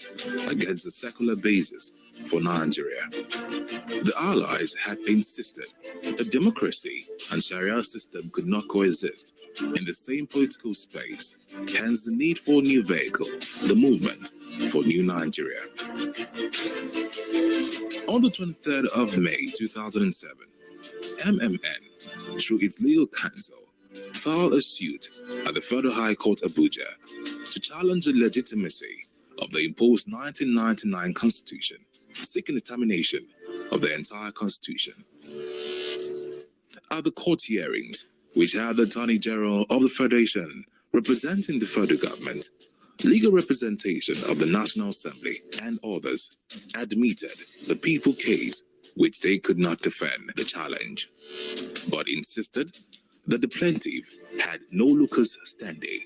against the secular basis for Nigeria. The Allies had insisted that democracy and Sharia system could not coexist in the same political space, hence the need for a new vehicle, the movement for New Nigeria. On the 23rd of May 2007, MMN, through its legal counsel, filed a suit at the Federal High Court Abuja to challenge the legitimacy of the imposed 1999 Constitution, seeking the termination of the entire Constitution. At the court hearings, which had the Attorney General of the Federation representing the federal government, legal representation of the National Assembly, and others, admitted the people case which they could not defend the challenge, but insisted that the plaintiff had no locus standi.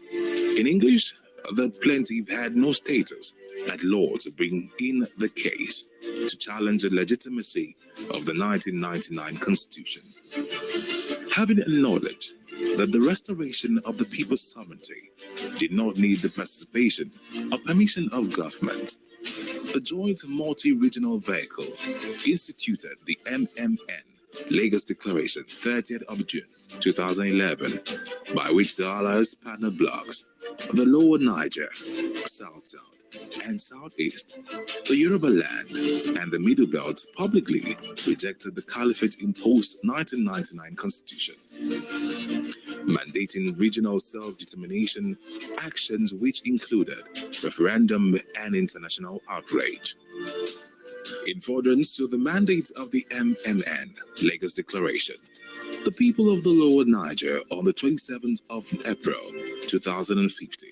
In English, the plaintiff had no status at law to bring in the case to challenge the legitimacy of the 1999 Constitution. Having acknowledged that the restoration of the people's sovereignty did not need the participation or permission of government, the joint multi-regional vehicle instituted the MMN Lagos Declaration 30th of June 2011, by which the Allies partner blocks, the Lower Niger, South-South, and Southeast, the Yoruba land, and the Middle Belt publicly rejected the Caliphate-imposed 1999 Constitution, mandating regional self-determination actions which included referendum and international outrage. In furtherance to the mandate of the MMN Lagos Declaration, the people of the Lower Niger on the 27th of April 2015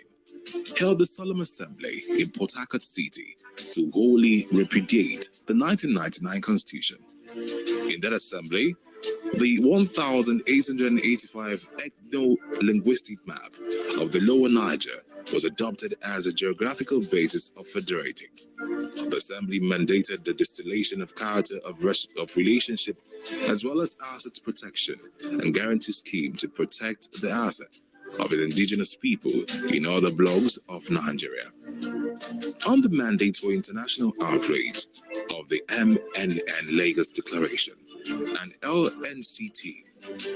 held the Solemn Assembly in Port Harcourt City to wholly repudiate the 1999 Constitution. In that assembly, the 1,885 ethno-linguistic map of the Lower Niger was adopted as a geographical basis of federating. The Assembly mandated the distillation of character of relationship as well as asset protection and guarantee scheme to protect the asset of the indigenous people in other blocks of Nigeria. On the mandate for international outrage of the MNN Lagos Declaration, and LNCT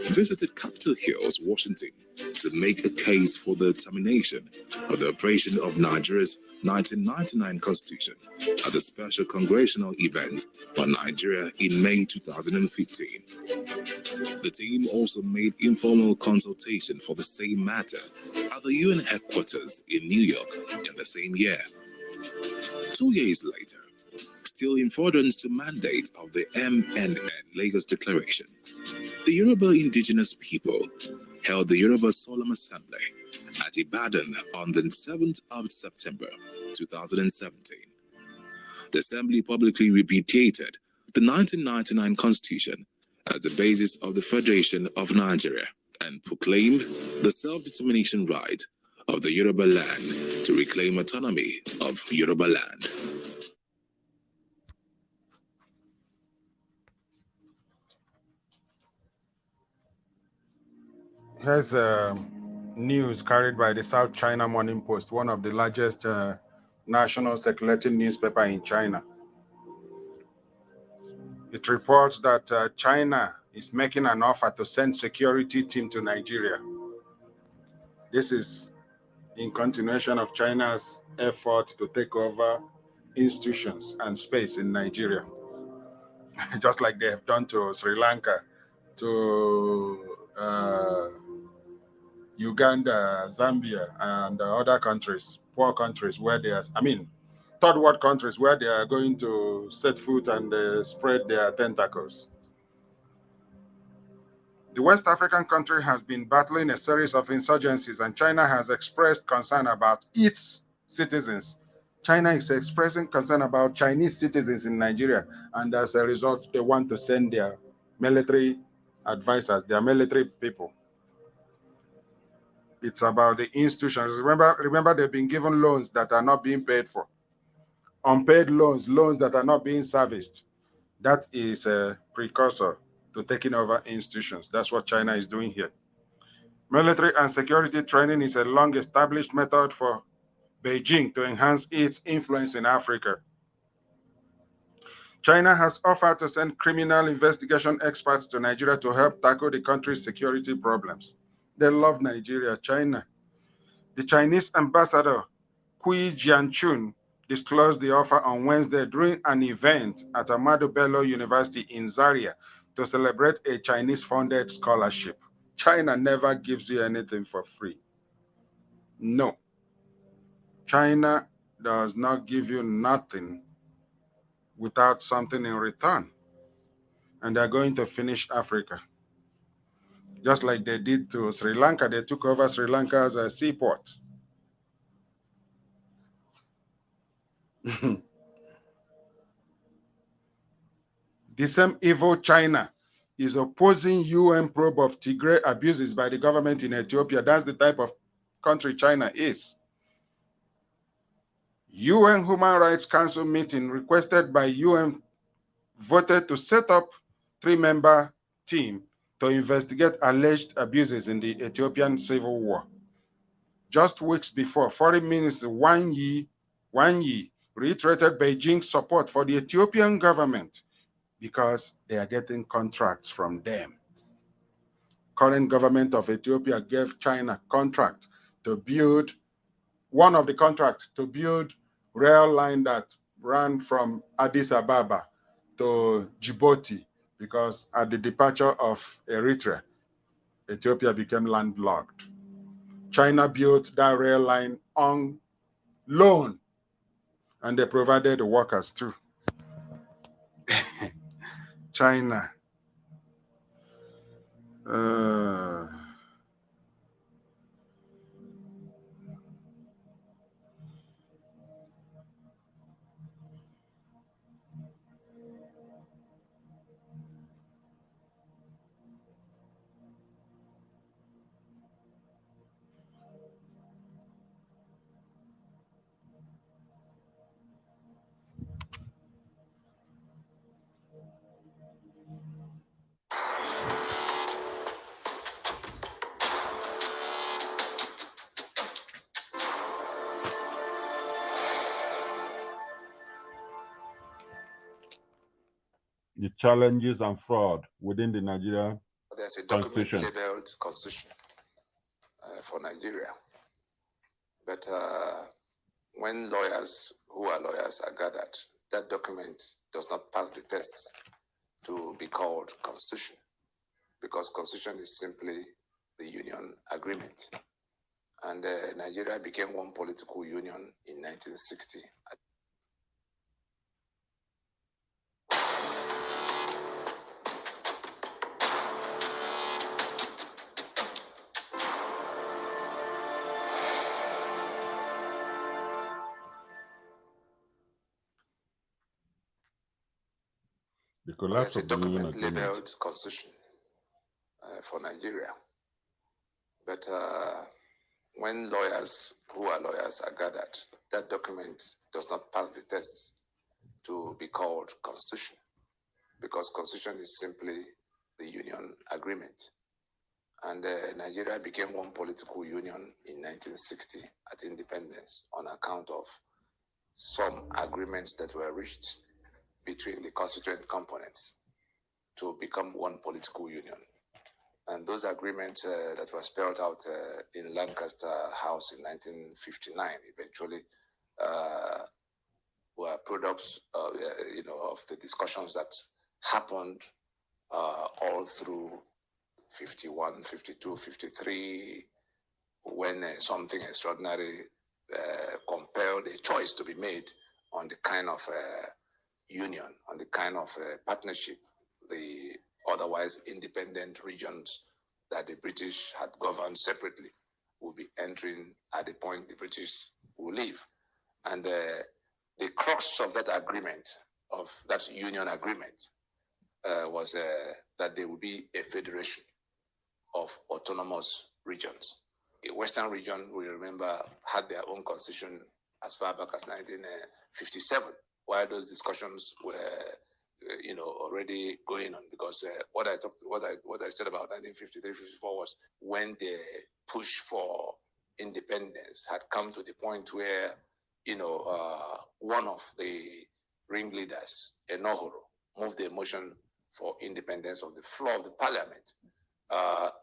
visited Capitol Hills, Washington, to make a case for the termination of the operation of Nigeria's 1999 Constitution at the special congressional event on Nigeria in May 2015. The team also made informal consultation for the same matter at the UN headquarters in New York in the same year. 2 years later, still in furtherance to mandate of the MNN Lagos Declaration, the Yoruba indigenous people held the Yoruba Solemn Assembly at Ibadan on the 7th of September 2017. The Assembly publicly repudiated the 1999 Constitution as the basis of the Federation of Nigeria and proclaimed the self-determination right of the Yoruba land to reclaim autonomy of Yoruba land. Here's news carried by the South China Morning Post, one of the largest national circulating newspaper in China. It reports that China is making an offer to send security team to Nigeria. This is in continuation of China's effort to take over institutions and space in Nigeria, just like they have done to Sri Lanka, to Uganda, Zambia, and other countries, poor countries where they are, third world countries where they are going to set foot and spread their tentacles. The West African country has been battling a series of insurgencies, and China has expressed concern about its citizens. China is expressing concern about Chinese citizens in Nigeria, and as a result, they want to send their military advisors, their military people. It's about the institutions. Remember, they've been given loans that are not being paid for. Unpaid loans, loans that are not being serviced. That is a precursor to taking over institutions. That's what China is doing here. Military and security training is a long-established method for Beijing to enhance its influence in Africa. China has offered to send criminal investigation experts to Nigeria to help tackle the country's security problems. They love Nigeria, China. The Chinese ambassador, Kui Jianchun, disclosed the offer on Wednesday during an event at Ahmadu Bello University in Zaria to celebrate a Chinese-funded scholarship. China never gives you anything for free. No. China does not give you nothing without something in return. And they're going to finish Africa. Just like they did to Sri Lanka. They took over Sri Lanka as a seaport. The same evil China is opposing UN probe of Tigray abuses by the government in Ethiopia. That's the type of country China is. UN Human Rights Council meeting requested by UN voted to set up three-member team to investigate alleged abuses in the Ethiopian civil war. Just weeks before, Foreign Minister Wang Yi reiterated Beijing's support for the Ethiopian government because they are getting contracts from them. Current government of Ethiopia gave China contract to build, one of the contracts to build rail line that ran from Addis Ababa to Djibouti, because at the departure of Eritrea, Ethiopia became landlocked. China built that rail line on loan, and they provided the workers too. China. The challenges and fraud within the Nigerian There's a Constitution. document labeled Constitution for Nigeria. But when lawyers who are lawyers are gathered, that document does not pass the test to be called Constitution, because Constitution is simply the union agreement. And Nigeria became one political union in 1960. The collapse There's a of the union document agreement. labeled Constitution for Nigeria. But when lawyers who are lawyers are gathered, that document does not pass the test to be called Constitution, because Constitution is simply the union agreement. And Nigeria became one political union in 1960 at independence on account of some agreements that were reached between the constituent components to become one political union. And those agreements that were spelled out in Lancaster House in 1959 eventually were products of the discussions that happened all through 51, 52, 53, when something extraordinary compelled a choice to be made on the kind of union, on the kind of partnership the otherwise independent regions that the British had governed separately will be entering at the point the British will leave. And the crux of that agreement, of that union agreement, was that there would be a federation of autonomous regions. The Western region, we remember, had their own constitution as far back as 1957, while those discussions were already going on, because what I said about 1953, 54 was when the push for independence had come to the point where, one of the ringleaders, Enohoro, moved the motion for independence of the floor of the parliament.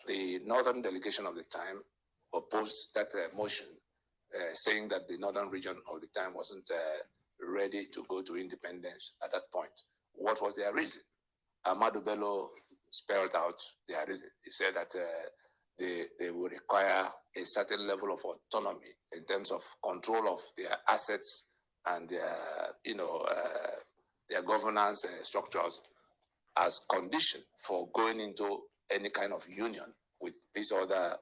The northern delegation of the time opposed that motion, saying that the northern region of the time wasn't ready to go to independence at that point. What was their reason? Ahmadu Bello spelled out their reason. He said that they would require a certain level of autonomy in terms of control of their assets and their, their governance structures as condition for going into any kind of union with these other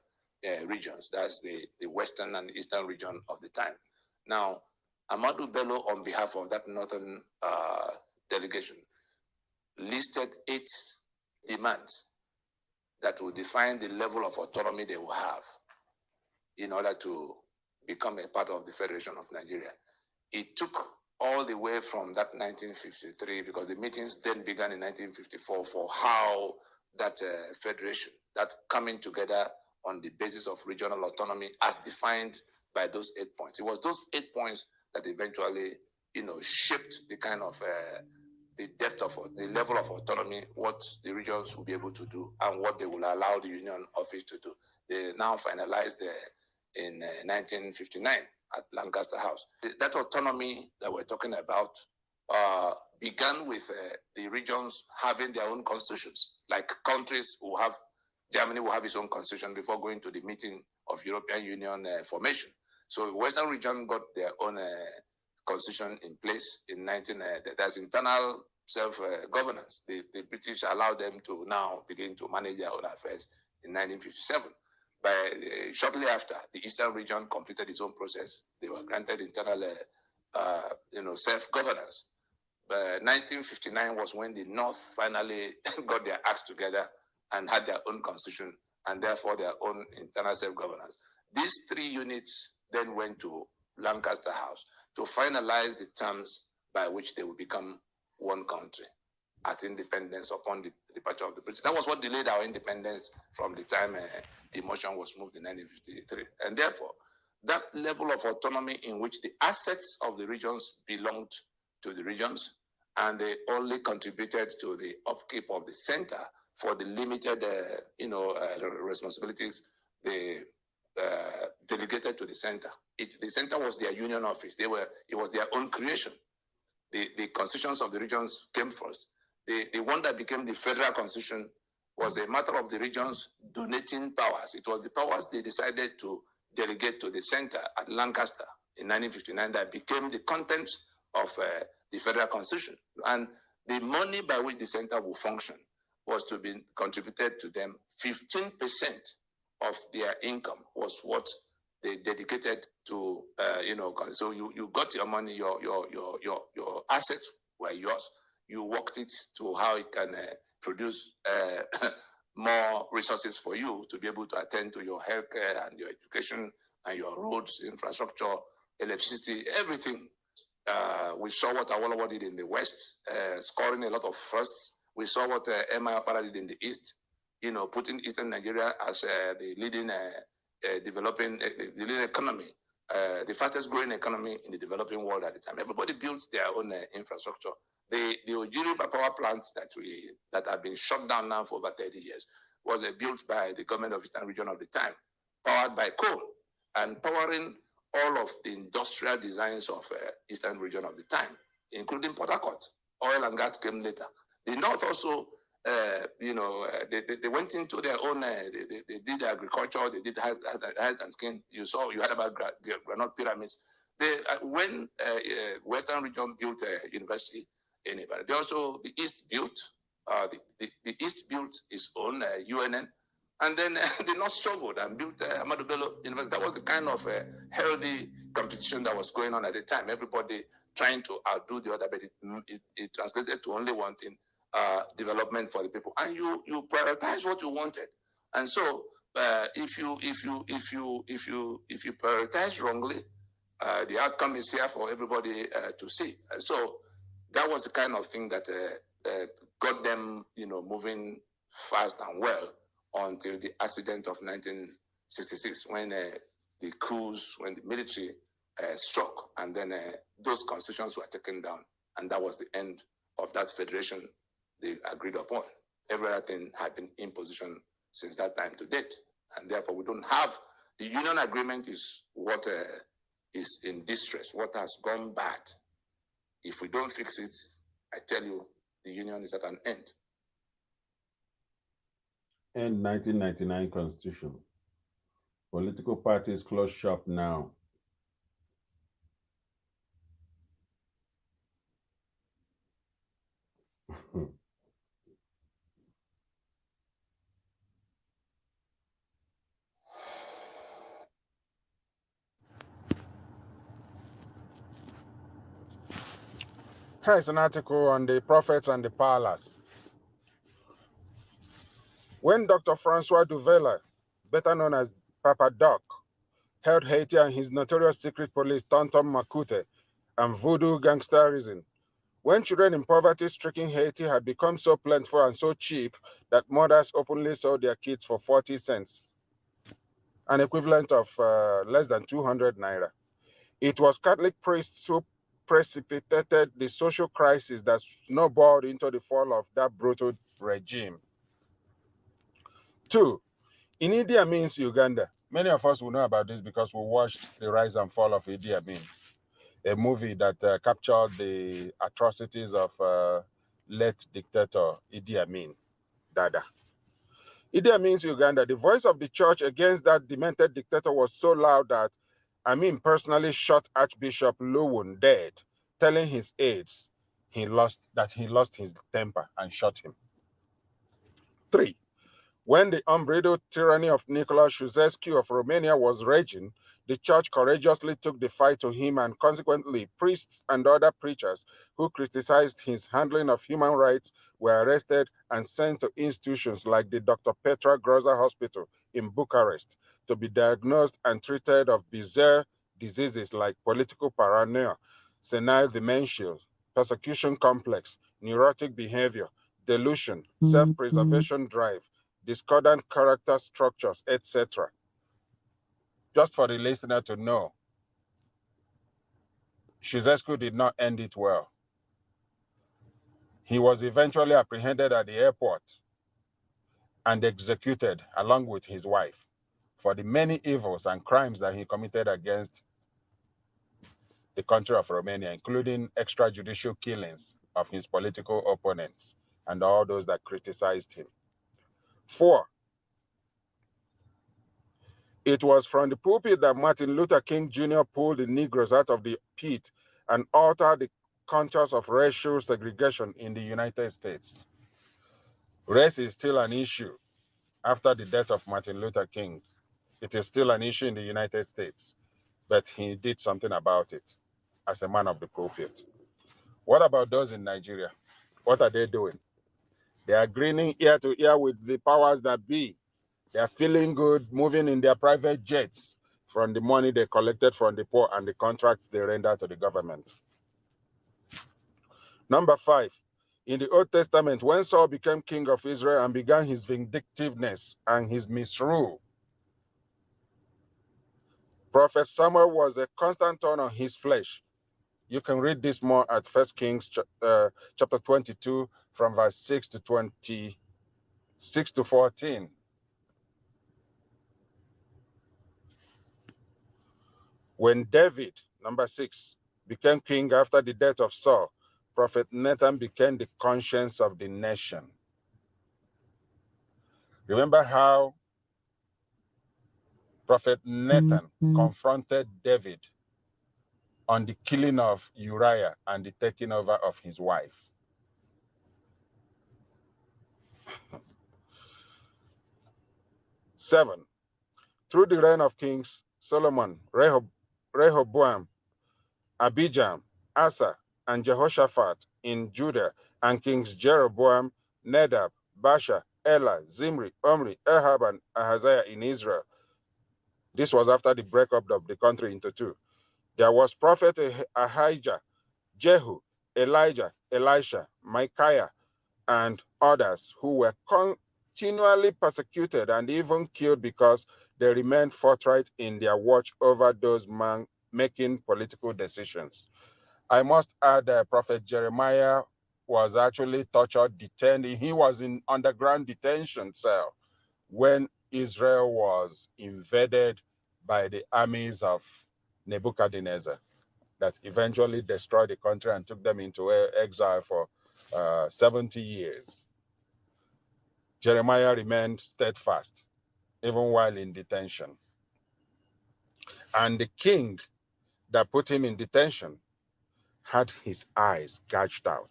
regions. That's the western and eastern region of the time. Now, Ahmadu Bello, on behalf of that northern delegation, listed 8 demands that will define the level of autonomy they will have in order to become a part of the Federation of Nigeria. It took all the way from that 1953, because the meetings then began in 1954, for how that federation, that coming together on the basis of regional autonomy as defined by those 8 points. It was those 8 points that eventually, shaped the kind of the depth of the level of autonomy, what the regions will be able to do, and what they will allow the Union Office to do. They now finalized in 1959 at Lancaster House. That autonomy that we're talking about began with the regions having their own constitutions, like countries who have, Germany will have its own constitution before going to the meeting of European Union formation. So the Western region got their own constitution in place in there's internal self-governance. The British allowed them to now begin to manage their own affairs in 1957. Shortly after, the Eastern region completed its own process. They were granted internal self-governance. 1959 was when the North finally got their acts together and had their own constitution and therefore their own internal self-governance. These 3 units then went to Lancaster House to finalize the terms by which they would become one country at independence upon the departure of the British. That was what delayed our independence from the time the motion was moved in 1953. And therefore, that level of autonomy in which the assets of the regions belonged to the regions, and they only contributed to the upkeep of the center for the limited, responsibilities they delegated to the center. The center was their union office. It was their own creation. The constitutions of the regions came first. The one that became the federal constitution was a matter of the regions donating powers. It was the powers they decided to delegate to the center at Lancaster in 1959 that became the contents of the federal constitution. And the money by which the center will function was to be contributed to them. 15% of their income was what they dedicated to, so you got your money, your assets were yours. You worked it to how it can produce more resources for you to be able to attend to your healthcare and your education and your roads, infrastructure, electricity, everything. We saw what Awolowo did in the West, scoring a lot of firsts. We saw what M.I. Okpara did in the East, putting Eastern Nigeria as the leading developing the leading economy, the fastest growing economy in the developing world at the time. Everybody built their own infrastructure. The Ojiri power plants that have been shut down now for over 30 years was built by the government of Eastern region of the time, powered by coal and powering all of the industrial designs of Eastern region of the time, including Port Harcourt. Oil and gas came later. The North also, they went into their own, they did agriculture, they did hides and skin. You heard about granite pyramids. When Western region built a university in Ibadan, the East built, the East built its own UNN, and then the North struggled and built Ahmadu Bello University. That was the kind of healthy competition that was going on at the time. Everybody trying to outdo the other, but it translated to only one thing: development for the people. And you prioritize what you wanted. And so, if you prioritize wrongly, the outcome is here for everybody to see. And so, that was the kind of thing that got them, moving fast and well until the accident of 1966, when the coups, when the military struck, and then those constitutions were taken down And that was the end of that federation they agreed upon. Every other thing had been in position since that time to date. And therefore, we don't have, the union agreement is what is in distress, what has gone bad. If we don't fix it, I tell you, the union is at an end. End 1999 Constitution. Political parties close shop now. Here's an article on the prophets and the palace. When Dr. Francois Duvela, better known as Papa Doc, held Haiti and his notorious secret police, Tonton Makute, and voodoo gangsterism, when children in poverty-stricken Haiti had become so plentiful and so cheap that mothers openly sold their kids for 40 cents, an equivalent of less than 200 naira. It was Catholic priests who precipitated the social crisis that snowballed into the fall of that brutal regime. 2. In Idi Amin's Uganda, many of us will know about this because we watched The Rise and Fall of Idi Amin, a movie that captured the atrocities of late dictator Idi Amin, Dada. Idi Amin's Uganda, the voice of the church against that demented dictator was so loud that Amin personally shot Archbishop Lowon dead, telling his aides he lost his temper and shot him. 3. When the unbridled tyranny of Nicolae Ceausescu of Romania was raging, the church courageously took the fight to him, and consequently, priests and other preachers who criticized his handling of human rights were arrested and sent to institutions like the Dr. Petra Groza Hospital in Bucharest to be diagnosed and treated of bizarre diseases like political paranoia, senile dementia, persecution complex, neurotic behavior, delusion, self-preservation drive, discordant character structures, etc. Just for the listener to know, Ceausescu did not end it well. He was eventually apprehended at the airport and executed along with his wife for the many evils and crimes that he committed against the country of Romania, including extrajudicial killings of his political opponents and all those that criticized him. 4. It was from the pulpit that Martin Luther King Jr. pulled the Negroes out of the pit and altered the contours of racial segregation in the United States. Race is still an issue after the death of Martin Luther King. It is still an issue in the United States, but he did something about it as a man of the pulpit. What about those in Nigeria? What are they doing? They are grinning ear to ear with the powers that be. They are feeling good, moving in their private jets from the money they collected from the poor and the contracts they render to the government. Number 5, in the Old Testament, when Saul became king of Israel and began his vindictiveness and his misrule, Prophet Samuel was a constant thorn on his flesh. You can read this more at 1 Kings chapter 22 from verse 6 to 14. When David, number 6, became king after the death of Saul, Prophet Nathan became the conscience of the nation. Remember how Prophet Nathan confronted David on the killing of Uriah and the taking over of his wife. 7, through the reign of kings Solomon, Rehoboam, Abijam, Asa, and Jehoshaphat in Judah, and kings Jeroboam, Nadab, Baasha, Elah, Zimri, Omri, Ahab, and Ahaziah in Israel. This was after the breakup of the country into two. There was prophet Ahijah, Jehu, Elijah, Elisha, Micaiah, and others who were continually persecuted and even killed because they remained forthright in their watch over those men making political decisions. I must add that Prophet Jeremiah was actually tortured, detained. He was in underground detention cell when Israel was invaded by the armies of Nebuchadnezzar that eventually destroyed the country and took them into exile for 70 years. Jeremiah remained steadfast even while in detention. And the king that put him in detention had his eyes gouged out.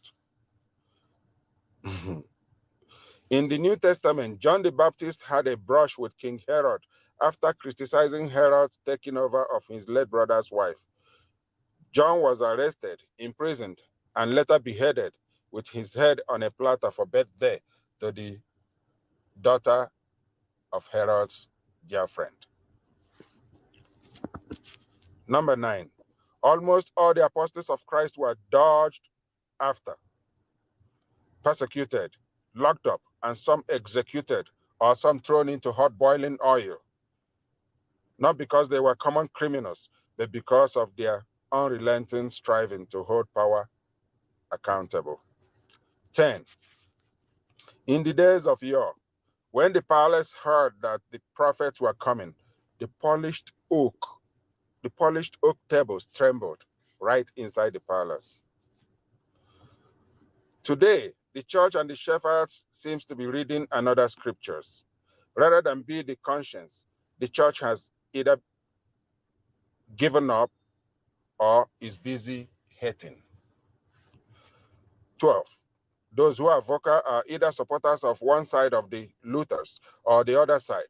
In the New Testament, John the Baptist had a brush with King Herod after criticizing Herod's taking over of his late brother's wife. John was arrested, imprisoned, and later beheaded with his head on a platter for birthday to the daughter of Herod's girlfriend. Number 9, almost all the apostles of Christ were dogged after, persecuted, locked up, and some executed, or some thrown into hot boiling oil. Not because they were common criminals, but because of their unrelenting striving to hold power accountable. 10. In the days of yore, when the powerless heard that the prophets were coming, the polished oak tables trembled right inside the palace. Today, the church and the shepherds seems to be reading another scriptures. Rather than be the conscience, the church has either given up or is busy hating. 12. Those who are vocal are either supporters of one side of the looters or the other side,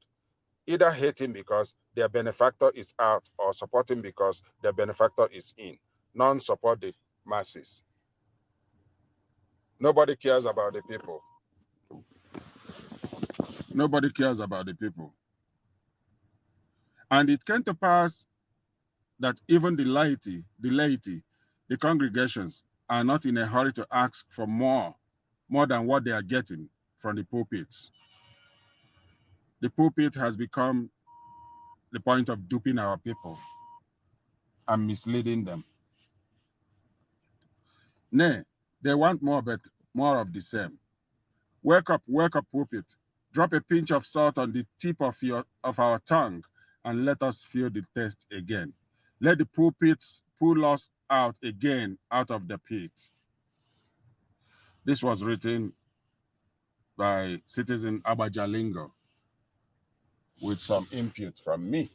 either hating because their benefactor is out or supporting because their benefactor is in. None support the masses. Nobody cares about the people. Nobody cares about the people. And it came to pass that even the laity, the congregations, are not in a hurry to ask for more than what they are getting from the pulpits. The pulpit has become the point of duping our people and misleading them. Nay, they want more, but more of the same. Wake up, pulpit. Drop a pinch of salt on the tip of our tongue and let us feel the taste again. Let the pulpits pull us out again out of the pit. This was written by Citizen Abajalingo with some input from me,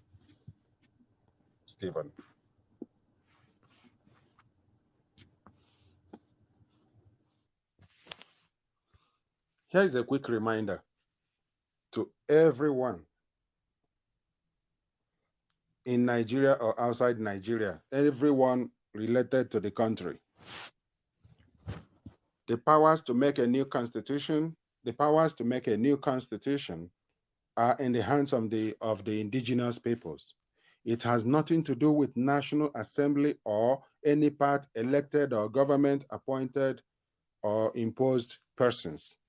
Stephen. Here is a quick reminder to everyone in Nigeria or outside Nigeria, everyone related to the country. The powers to make a new constitution, are in the hands of the indigenous peoples. It has nothing to do with National Assembly or any part elected or government appointed or imposed persons.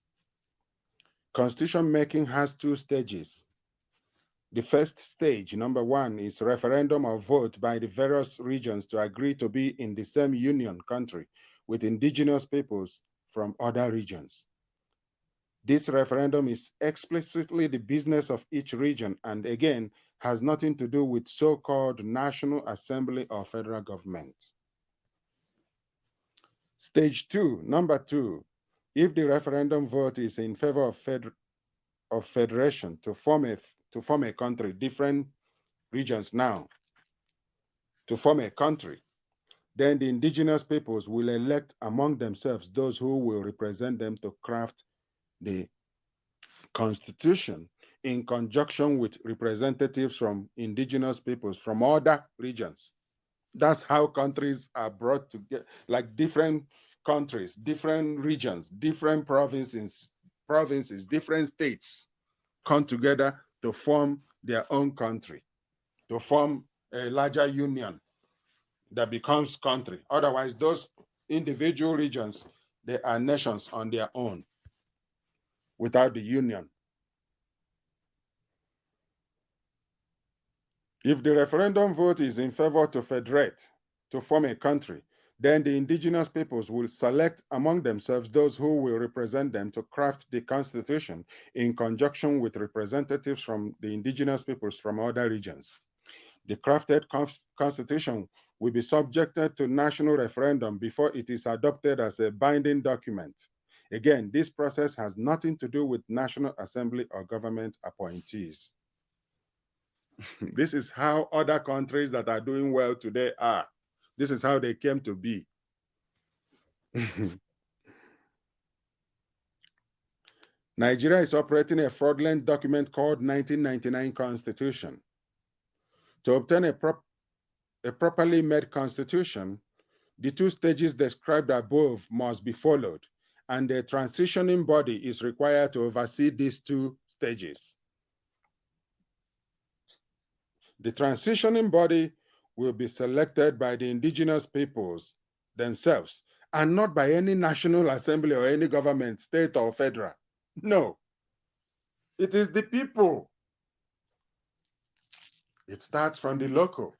Constitution making has 2 stages. The first stage, number 1, is referendum or vote by the various regions to agree to be in the same union country with indigenous peoples from other regions. This referendum is explicitly the business of each region and again has nothing to do with so-called National Assembly or federal government. Stage 2, number 2, if the referendum vote is in favor of federation to form a country, different regions now, to form a country, then the indigenous peoples will elect among themselves those who will represent them to craft the constitution in conjunction with representatives from indigenous peoples from other regions. That's how countries are brought together, like different countries, different regions, different provinces, different states come together to form their own country, to form a larger union that becomes country. Otherwise, those individual regions, they are nations on their own without the union. If the referendum vote is in favor to federate, to form a country, Then the indigenous peoples will select among themselves those who will represent them to craft the constitution in conjunction with representatives from the indigenous peoples from other regions. The crafted constitution will be subjected to national referendum before it is adopted as a binding document. Again, this process has nothing to do with National Assembly or government appointees. This is how other countries that are doing well today are. This is how they came to be. Nigeria is operating a fraudulent document called 1999 Constitution. To obtain a properly made constitution, the two stages described above must be followed, and a transitioning body is required to oversee these two stages. The transitioning body will be selected by the indigenous peoples themselves, and not by any national assembly or any government, state or federal. No, it is the people. It starts from the local.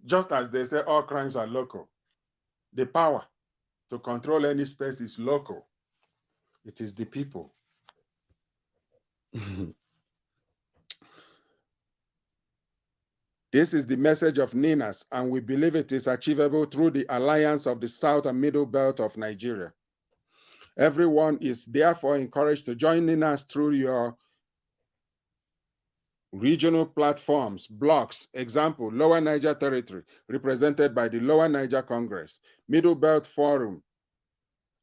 Just as they say all crimes are local, the power to control any space is local. It is the people. This is the message of NINAS, and we believe it is achievable through the alliance of the South and Middle Belt of Nigeria. Everyone is therefore encouraged to join NINAS through your regional platforms, blocks, example, Lower Niger Territory, represented by the Lower Niger Congress, Middle Belt Forum,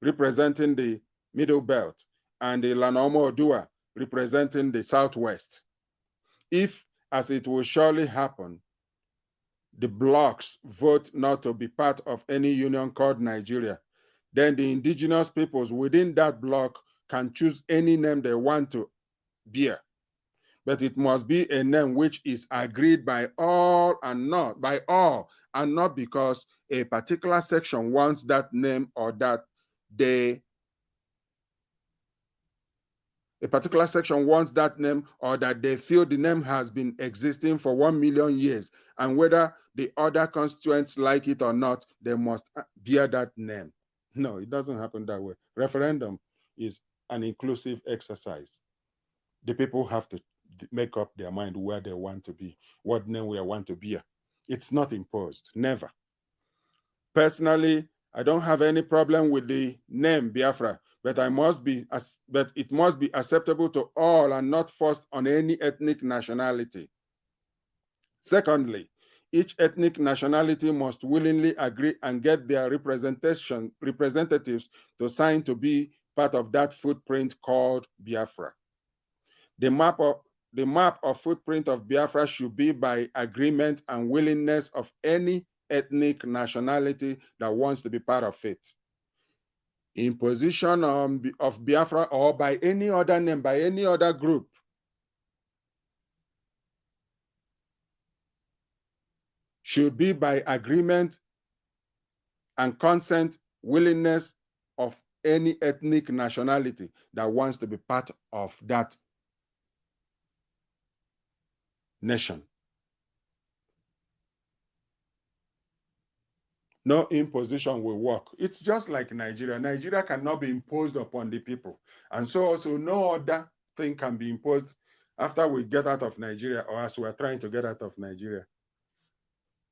representing the Middle Belt, and the Lanomo Odua, representing the Southwest. If, as it will surely happen, the blocks vote not to be part of any union called Nigeria, then the indigenous peoples within that block can choose any name they want to bear. But it must be a name which is agreed by all and not because a particular section wants that name or that they a particular section wants that name or that they feel the name has been existing for 1 million years, and whether the other constituents like it or not, they must bear that name. No, it doesn't happen that way. Referendum is an inclusive exercise. The people have to make up their mind where they want to be, what name we want to bear. It's not imposed, never. Personally, I don't have any problem with the name Biafra, but it must be acceptable to all and not forced on any ethnic nationality. Secondly, each ethnic nationality must willingly agree and get their representatives to sign to be part of that footprint called Biafra. The map of footprint of Biafra should be by agreement and willingness of any ethnic nationality that wants to be part of it. Imposition of Biafra or by any other name, by any other group, should be by agreement and consent, willingness of any ethnic nationality that wants to be part of that nation. No imposition will work. It's just like Nigeria. Nigeria cannot be imposed upon the people. And so also no other thing can be imposed after we get out of Nigeria or as we're trying to get out of Nigeria.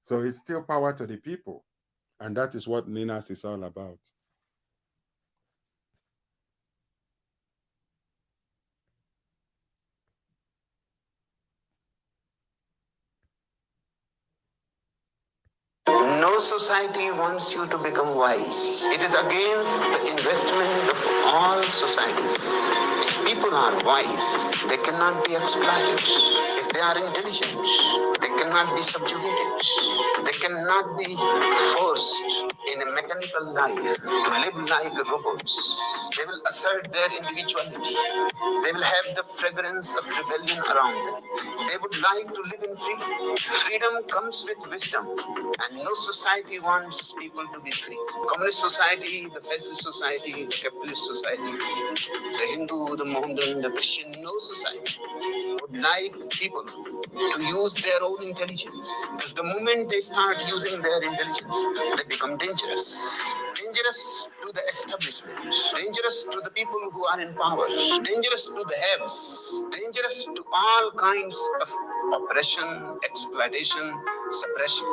So it's still power to the people. And that is what NINAS is all about. No society wants you to become wise. It is against the investment of all societies. If people are wise, they cannot be exploited. If they are intelligent, they cannot be subjugated. They cannot be forced in a mechanical life, to live like robots. They will assert their individuality. They will have the fragrance of rebellion around them. They would like to live in freedom. Freedom comes with wisdom, and no society wants people to be free. Communist society, the fascist society, the capitalist society, the Hindu, the Mohammedan, the Christian, no society would like people to use their own intelligence. Because the moment they start using their intelligence, they become dangerous. Dangerous to the establishment, dangerous to the people who are in power, dangerous to the haves, dangerous to all kinds of oppression, exploitation, suppression,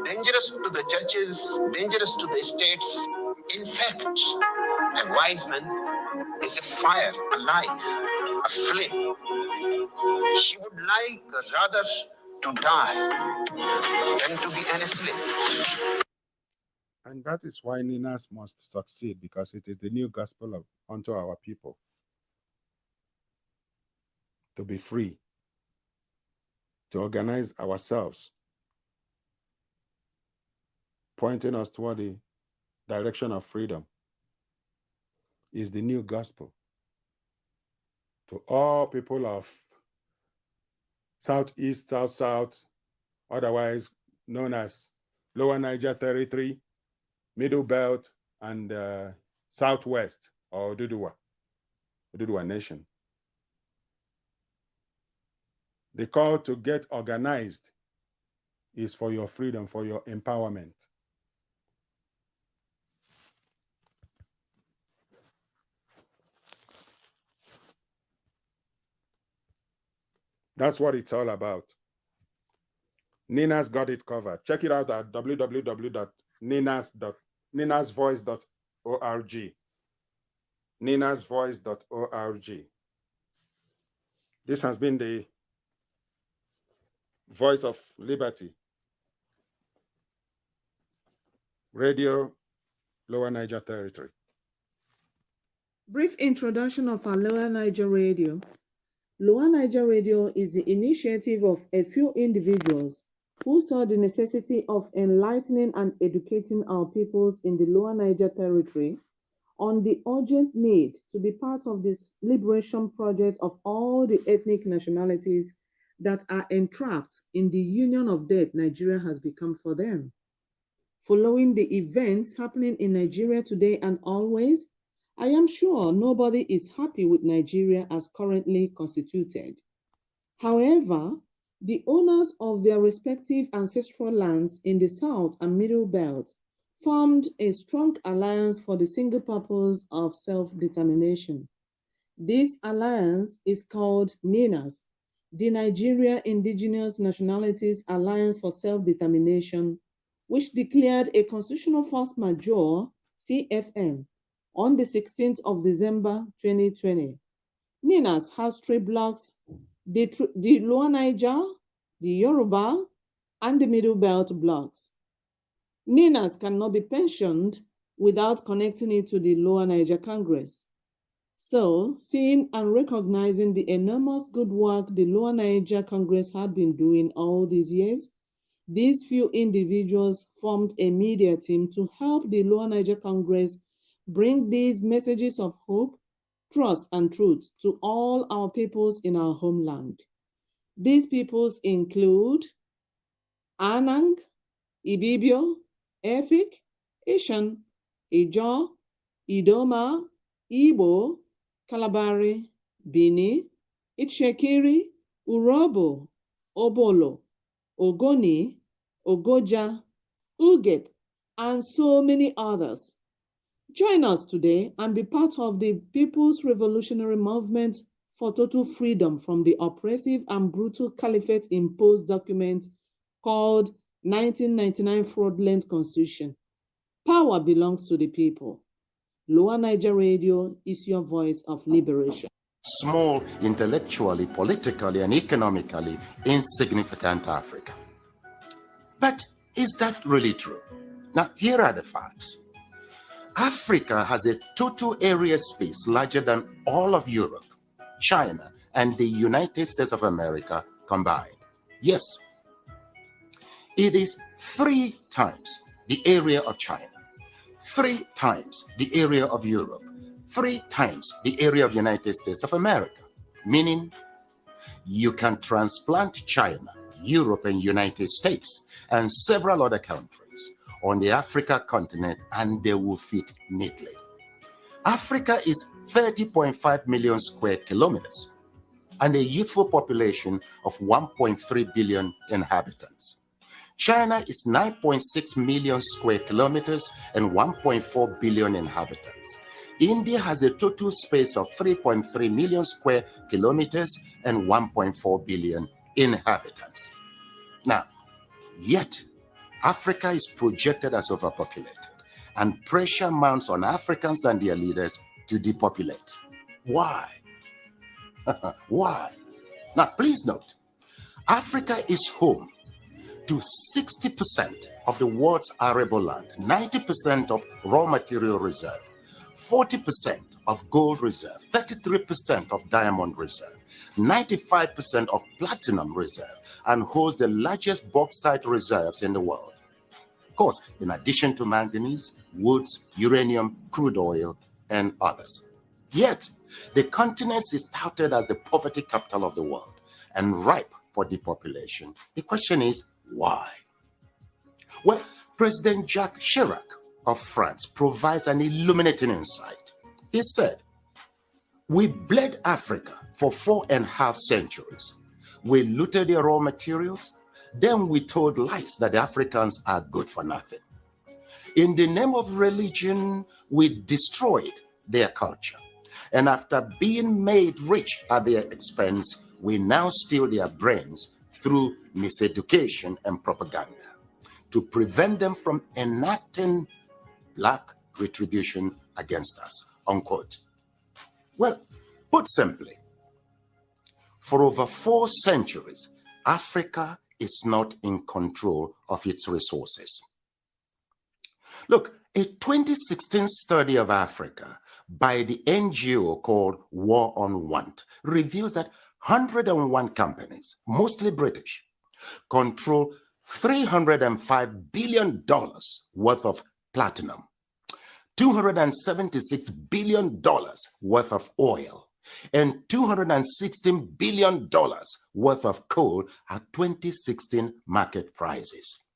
dangerous to the churches, dangerous to the states. In fact, a wise man is a fire, alive, a flame. He would like rather to die than to be an slave. And that is why Ninas must succeed, because it is the new gospel unto our people. To be free, to organize ourselves, pointing us toward the direction of freedom, is the new gospel. To all people of Southeast, South, otherwise known as Lower Niger Territory, Middle Belt, and Southwest, or Oduduwa Nation. The call to get organized is for your freedom, for your empowerment. That's what it's all about. Nina's got it covered. Check it out at www.ninasvoice.org. ninasvoice.org. This has been the Voice of Liberty, Radio, Lower Niger Territory. Brief introduction of our Lower Niger Radio. Lower Niger Radio is the initiative of a few individuals who saw the necessity of enlightening and educating our peoples in the Lower Niger Territory on the urgent need to be part of this liberation project of all the ethnic nationalities that are entrapped in the union of death Nigeria has become for them. Following the events happening in Nigeria today and always, I am sure nobody is happy with Nigeria as currently constituted. However, the owners of their respective ancestral lands in the South and Middle Belt formed a strong alliance for the single purpose of self-determination. This alliance is called NINAS, the Nigeria Indigenous Nationalities Alliance for Self-Determination, which declared a constitutional force majeure, CFM, on the 16th of December 2020. NINAS has 3 blocks, the Lower Niger, the Yoruba, and the Middle Belt blocks. NINAS cannot be pensioned without connecting it to the Lower Niger Congress. So, seeing and recognizing the enormous good work the Lower Niger Congress had been doing all these years, these few individuals formed a media team to help the Lower Niger Congress bring these messages of hope, trust, and truth to all our peoples in our homeland. These peoples include Anang, Ibibio, Efik, Ishan, Ijaw, Idoma, Igbo, Kalabari, Bini, Itshekiri, Urobo, Obolo, Ogoni, Ogoja, Ugep, and so many others. Join us today and be part of the People's Revolutionary Movement for total freedom from the oppressive and brutal caliphate-imposed document called 1999 Fraudulent Constitution. Power belongs to the people. Lower Niger Radio is your voice of liberation. Small, intellectually, politically, and economically insignificant Africa. But is that really true? Now, here are the facts. Africa has a total area space larger than all of Europe, China, and the United States of America combined. Yes, it is 3 times the area of China, 3 times the area of Europe, 3 times the area of United States of America, meaning you can transplant China, Europe, and United States, and several other countries on the Africa continent, and they will fit neatly. Africa is 30.5 million square kilometers and a youthful population of 1.3 billion inhabitants. China is 9.6 million square kilometers and 1.4 billion inhabitants. India has a total space of 3.3 million square kilometers and 1.4 billion inhabitants. Now, yet, Africa is projected as overpopulated, and pressure mounts on Africans and their leaders to depopulate. Why? Why? Now, please note, Africa is home to 60% of the world's arable land, 90% of raw material reserve, 40% of gold reserve, 33% of diamond reserve, 95% of platinum reserve, and holds the largest bauxite reserves in the world. Of course, in addition to manganese, woods, uranium, crude oil, and others. Yet, the continent is touted as the poverty capital of the world and ripe for depopulation. The question is, why? Well, President Jacques Chirac of France provides an illuminating insight. He said, "We bled Africa for 4.5 centuries. We looted their raw materials. Then we told lies that the Africans are good for nothing. In the name of religion, we destroyed their culture. And after being made rich at their expense, we now steal their brains through miseducation and propaganda to prevent them from enacting black retribution against us," unquote. Well, put simply, for over 4 centuries, Africa is not in control of its resources. Look, a 2016 study of Africa by the NGO called War on Want reveals that 101 companies, mostly British, control $305 billion worth of platinum, $276 billion worth of oil, and $216 billion worth of coal at 2016 market prices.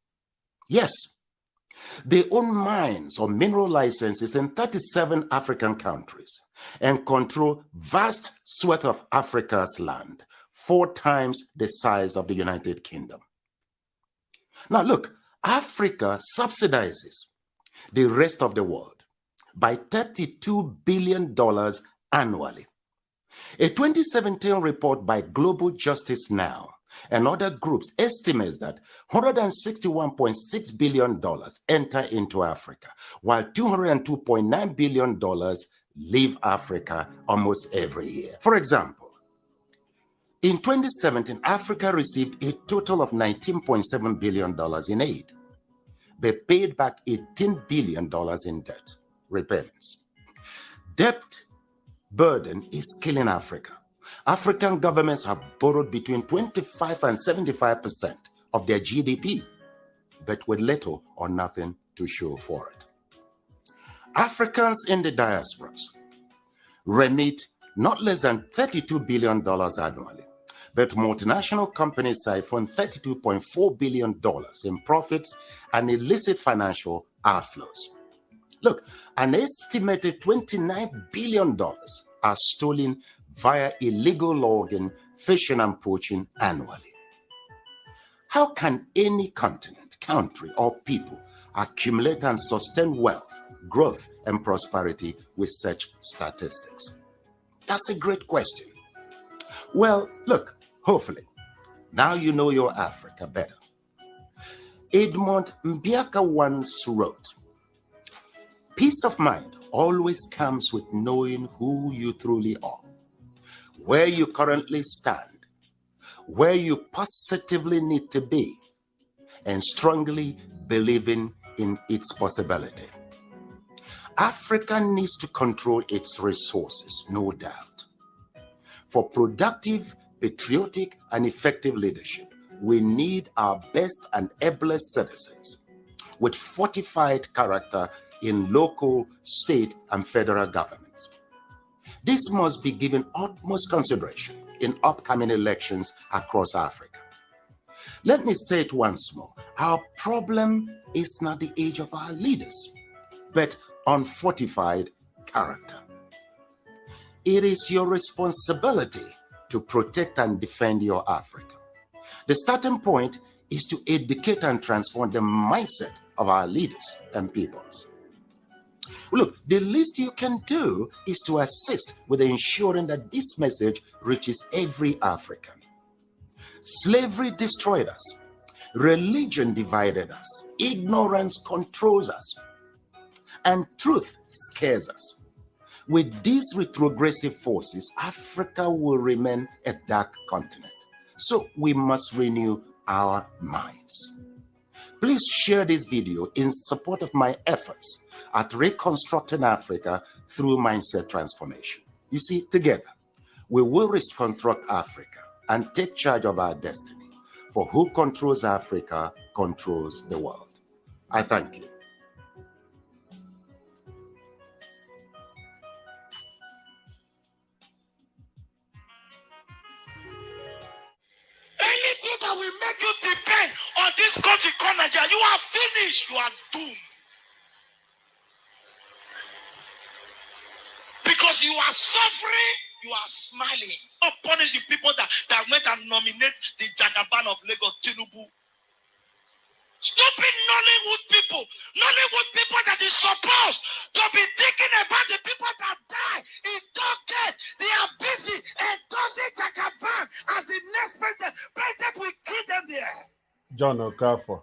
Yes, they own mines or mineral licenses in 37 African countries and control vast swaths of Africa's land, 4 times the size of the United Kingdom. Now look, Africa subsidizes the rest of the world by $32 billion annually. A 2017 report by Global Justice Now and other groups estimates that $161.6 billion enter into Africa, while $202.9 billion leave Africa almost every year. For example, in 2017, Africa received a total of $19.7 billion in aid. They paid back $18 billion in debt repayments. Debt burden is killing Africa. African governments have borrowed between 25 and 75% of their GDP, but with little or nothing to show for it. Africans in the diasporas remit not less than $32 billion annually, but multinational companies siphon $32.4 billion in profits and illicit financial outflows. Look, an estimated $29 billion are stolen via illegal logging, fishing, and poaching annually. How can any continent, country, or people accumulate and sustain wealth, growth, and prosperity with such statistics? That's a great question. Well, look, hopefully, now you know your Africa better. Edmund Mbiaka once wrote, "Peace of mind always comes with knowing who you truly are, where you currently stand, where you positively need to be, and strongly believing in its possibility." Africa needs to control its resources, no doubt. For productive, patriotic, and effective leadership, we need our best and ablest citizens with fortified character in local, state, and federal governments. This must be given utmost consideration in upcoming elections across Africa. Let me say it once more. Our problem is not the age of our leaders, but unfortified character. It is your responsibility to protect and defend your Africa. The starting point is to educate and transform the mindset of our leaders and peoples. Look, the least you can do is to assist with ensuring that this message reaches every African. Slavery destroyed us. Religion divided us. Ignorance controls us. And truth scares us. With these retrogressive forces, Africa will remain a dark continent. So we must renew our minds. Please share this video in support of my efforts at reconstructing Africa through mindset transformation. You see, together, we will reconstruct Africa and take charge of our destiny. For who controls Africa controls the world. I thank you. Anything that will make you depend on this country called Nigeria, you are finished. You are doomed. Because you are suffering, you are smiling. Don't punish the people that went and nominate the Jagaban of Lagos, Tinubu. Stupid Nollywood people that is supposed to be thinking about the people that die in Turkey. They are busy endorsing Jagaban as the next president. President will kill them there. John Okafor,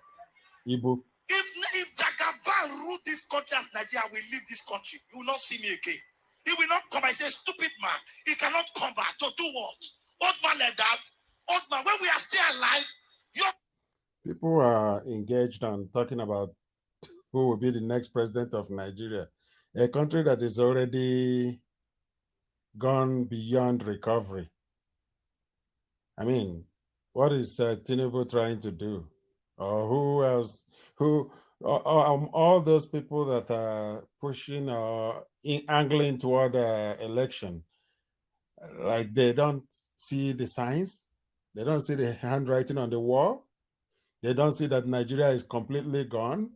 Ibu. If Jagaban rule this country as Nigeria, will leave this country. You will not see me again. He will not come and say, stupid man. He cannot come back to do what? Old man like that. Old man, when we are still alive, people are engaged on talking about who will be the next president of Nigeria, a country that is already gone beyond recovery. I mean, what is Tinubu trying to do? Or who else? All those people that are pushing or angling toward election, like they don't see the signs, they don't see the handwriting on the wall, they don't see that Nigeria is completely gone.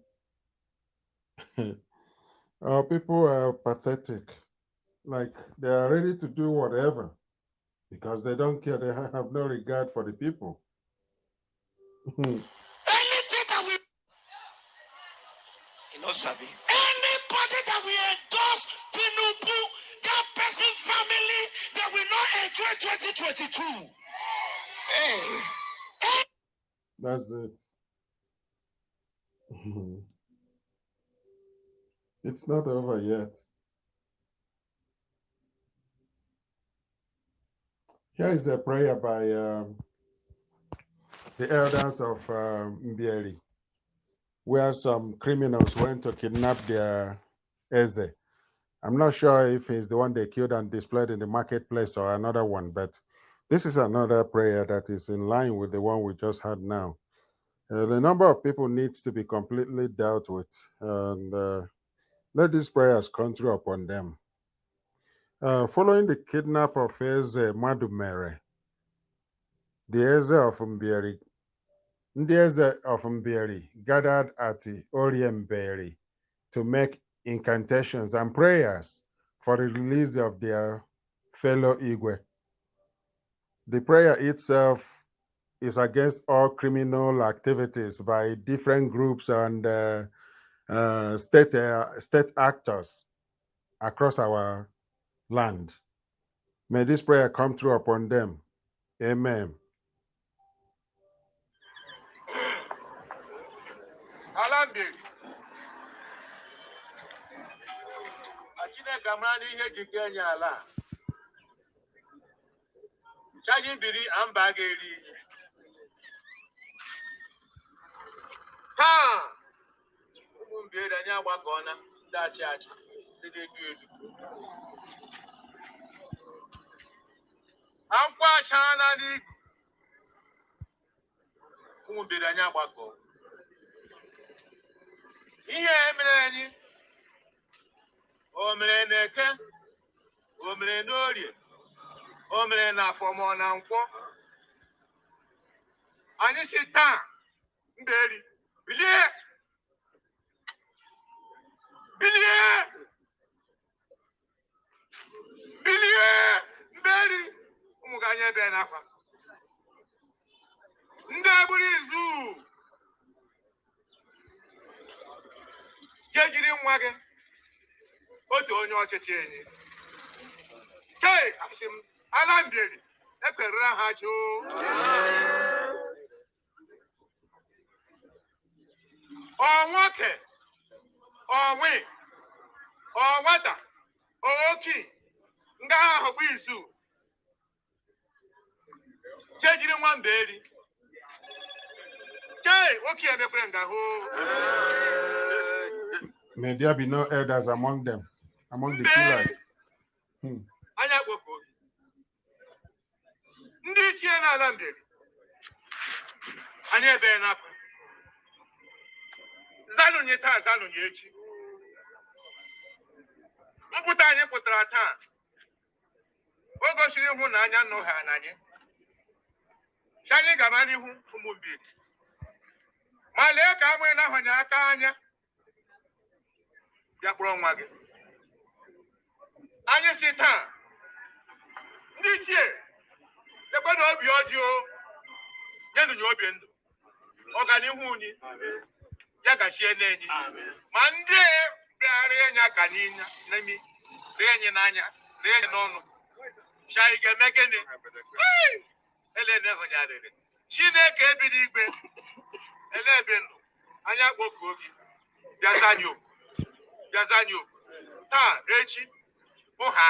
People are pathetic, like they are ready to do whatever because they don't care, they have no regard for the people. anything that we, Sabi, anybody that we endorse Tinubu, that person family, that will not enjoy 2022. That's it. It's not over yet. Here is a prayer by the elders of Mbieri, where some criminals went to kidnap their Eze. I'm not sure if he's the one they killed and displayed in the marketplace or another one, but this is another prayer that is in line with the one we just had now. The number of people needs to be completely dealt with, and let these prayers come through upon them. Following the kidnap of Eze Madumere, the Eze of Mbieri, the Eze of Mbieri gathered at the Oriemberi to make incantations and prayers for the release of their fellow Igwe. The prayer itself is against all criminal activities by different groups and state actors across our land. May this prayer come true upon them. Amen. Ihe emere anyị omere n'eke, omere n'orie, omere n'afọ ma ọ na nkwọ. Anyị si taa mberi bilie bilie bilie mberi ụmụ gị anya ebe n'akwa ndị agbụrụ izu jee jiri nwa gị otu onye ọchịchị enyi kei asị m ala mberi ekwerere ha choo ọ nwoke ọ nwe ọ nwata ọ oki nga ahụ bụ izu jee jiri nwa mberi chei oki emekwere nga hụ. May there be no elders among them, among the killers. Anya kpoko ndị ichie n'ala mberi anyị ebe n'akwa zanụnye taa zanụnye echi mpụta anyị pụtara taa o gosiri ịhụnanya nụ ha n'anyị si anyị gaba n'ihu ụmụ mbiri ma lee ka amụghị na-ahụnye aka anya bịa kpọrọ nwa gị anyị si taa ndị ichie ekwedo obi ọjọọ nyenụnye obi ndụ ọganihu unyi ya gachie n'enyi ma ndị bịara enye aka n'imi rie enyi n'anya rie enyi n'ọnụ chai ga-eme gịnị ele na-ehụnyarịrị Chineke ebido igwe ele ebe ndụ anya kpokuo gị bịazanye okwu taa echi ụha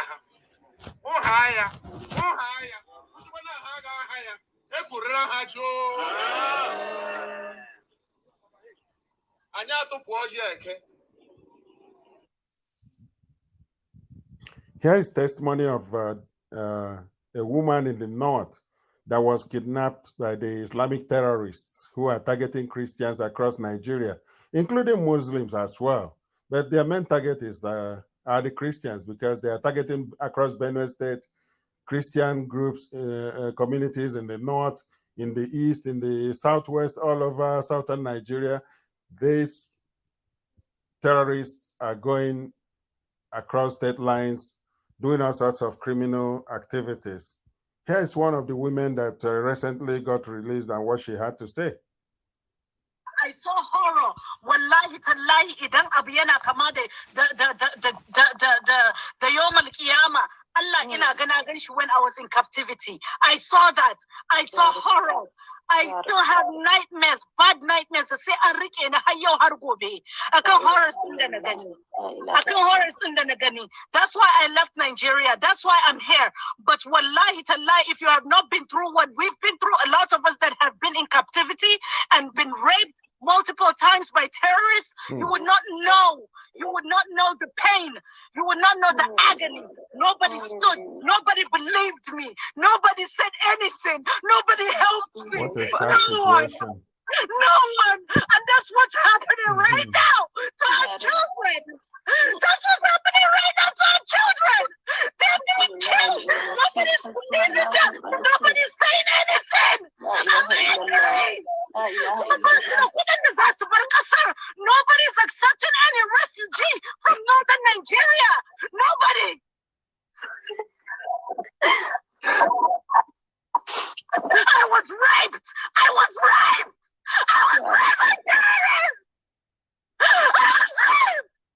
ya ụzụgbana ha ga-aha ya ekwurịra ha choo anyị atụpụ ọjị eke. Here is testimony of a woman in the north that was kidnapped by the Islamic terrorists who are targeting Christians across Nigeria, including Muslims as well. But their main target is are the Christians because they are targeting across Benue State, Christian groups, communities in the north, in the east, in the southwest, all over southern Nigeria. These terrorists are going across state lines, doing all sorts of criminal activities. Here is one of the women that recently got released and what she had to say. I saw horror. Wallahi tallahi idan abu yana kama da yawm al-qiyama. Allah ina gana gan shi when I was in captivity. I saw that. I saw horror. I still have nightmares, bad nightmares. Sai an rike ni har yau har gobe. Akan horrors din da na gani. That's why I left Nigeria. That's why I'm here. But wallahi tallahi, if you have not been through what we've been through, a lot of us that have been in captivity and been raped multiple times by terrorists, you would not know. You would not know the pain. You would not know the agony. Nobody stood. Nobody believed me. Nobody said anything. Nobody helped me. What a sad situation. No one. And that's what's happening right now to our children. That's what's happening right now to our children. They're being killed. Nobody's believing them. Nobody's saying anything. Nobody's accepting any refugee from northern Nigeria. Nobody. I was raped. I was raped by terrorists.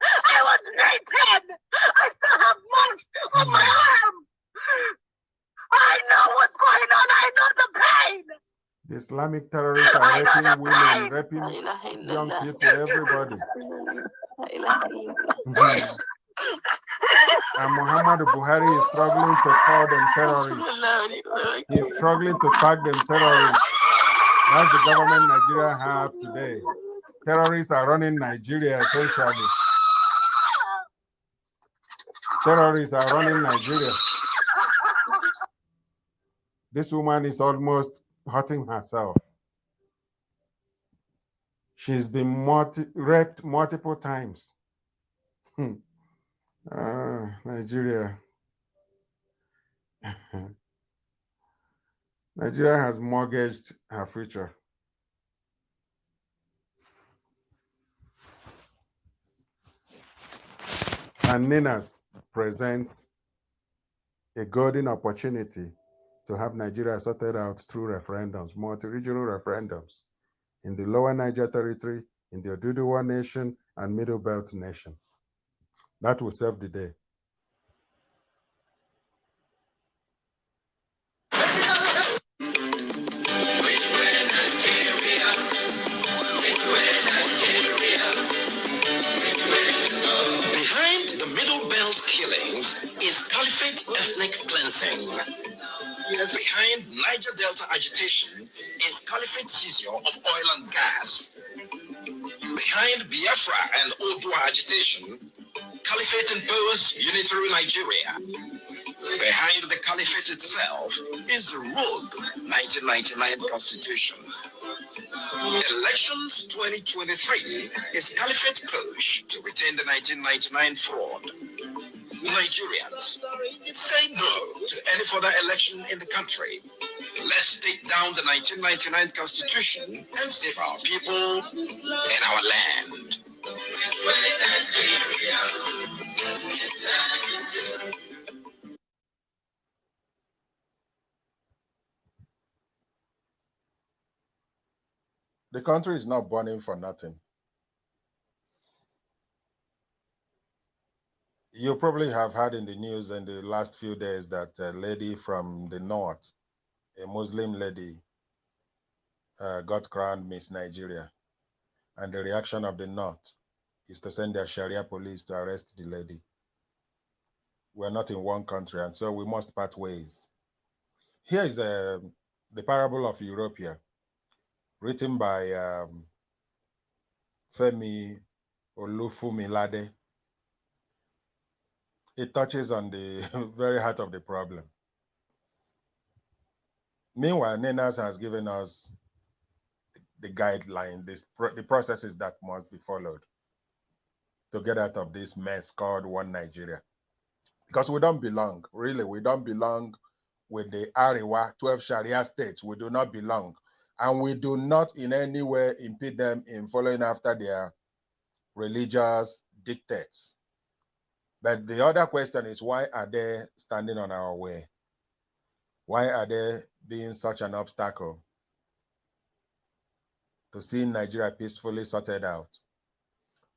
I was naked. I still have marks on my arm. I know what's going on. I know the pain. The Islamic terrorists are raping women, raping young people, everybody. And Muhammad Buhari is struggling to call them terrorists. He's struggling to tag them terrorists. That's the government Nigeria have today. Terrorists are running Nigeria essentially. Terrorists are running Nigeria. This woman is almost hurting herself. She's been raped multiple times. Nigeria. Nigeria has mortgaged her future. And NINAS presents a golden opportunity to have Nigeria sorted out through referendums, multi-regional referendums, in the Lower Niger Territory, in the Oduduwa Nation, and Middle Belt Nation. That will save the day. Behind the Middle Belt killings is Caliphate ethnic cleansing. Behind Niger Delta agitation is Caliphate seizure of oil and gas. Behind Biafra and Odua agitation, Caliphate imposed unitary Nigeria. Behind the Caliphate itself is the rogue 1999 Constitution. Elections 2023 is Caliphate push to retain the 1999 fraud. Nigerians, say no to any further election in the country. Let's take down the 1999 Constitution and save our people and our land. The country is not burning for nothing. You probably have heard in the news in the last few days that a lady from the north, a Muslim lady, got crowned Miss Nigeria. And the reaction of the north is to send their Sharia police to arrest the lady. We're not in one country, and so we must part ways. Here is the parable of Europia, written by Femi Olufumilade. It touches on the very heart of the problem. Meanwhile, NINAS has given us the guideline, the processes that must be followed to get out of this mess called One Nigeria. Because we don't belong, really, we don't belong with the Ariwa 12 Sharia states. We do not belong. And we do not in any way impede them in following after their religious dictates. But the other question is, why are they standing on our way? Why are they being such an obstacle to seeing Nigeria peacefully sorted out?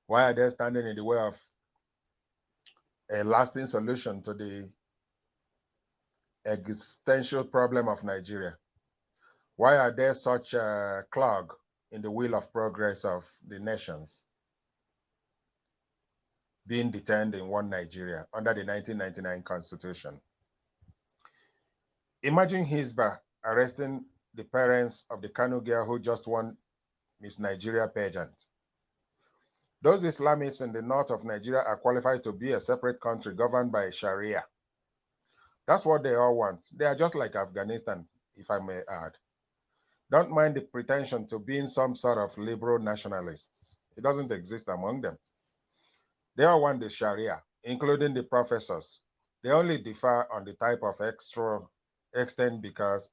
Why are they standing in the way of a lasting solution to the existential problem of Nigeria? Why are there such a clog in the wheel of progress of the nations being detained in one Nigeria under the 1999 Constitution? Imagine Hisbah arresting the parents of the Kanu girl who just won Miss Nigeria pageant. Those Islamists in the north of Nigeria are qualified to be a separate country governed by Sharia. That's what they all want. They are just like Afghanistan, if I may add. Don't mind the pretension to being some sort of liberal nationalists. It doesn't exist among them. They all want the Sharia, including the professors. They only differ on the type of extent because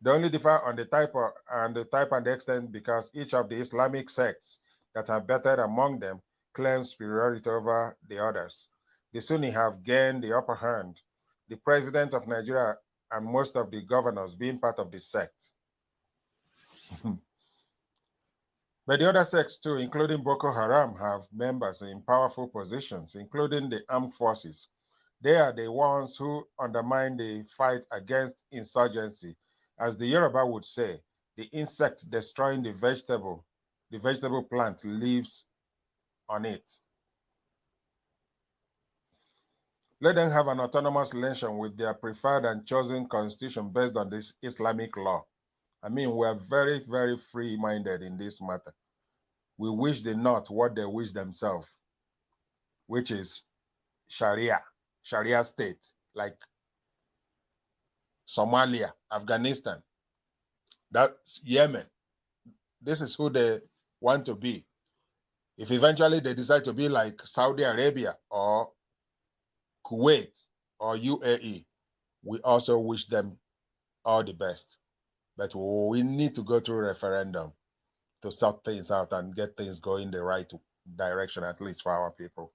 and the extent because each of the Islamic sects that are better among them claims superiority over the others. The Sunni have gained the upper hand, the president of Nigeria and most of the governors being part of the sect. But the other sects too, including Boko Haram, have members in powerful positions, including the armed forces. They are the ones who undermine the fight against insurgency. As the Yoruba would say, the insect destroying the vegetable plant lives on it. Let them have an autonomous nation with their preferred and chosen constitution based on this Islamic law. I mean, we're very, very free-minded in this matter. We wish the North what they wish themselves, which is Sharia state, like Somalia, Afghanistan, that's Yemen. This is who they want to be. If eventually they decide to be like Saudi Arabia or Kuwait or UAE, we also wish them all the best. But we need to go through referendum to sort things out and get things going the right direction, at least for our people.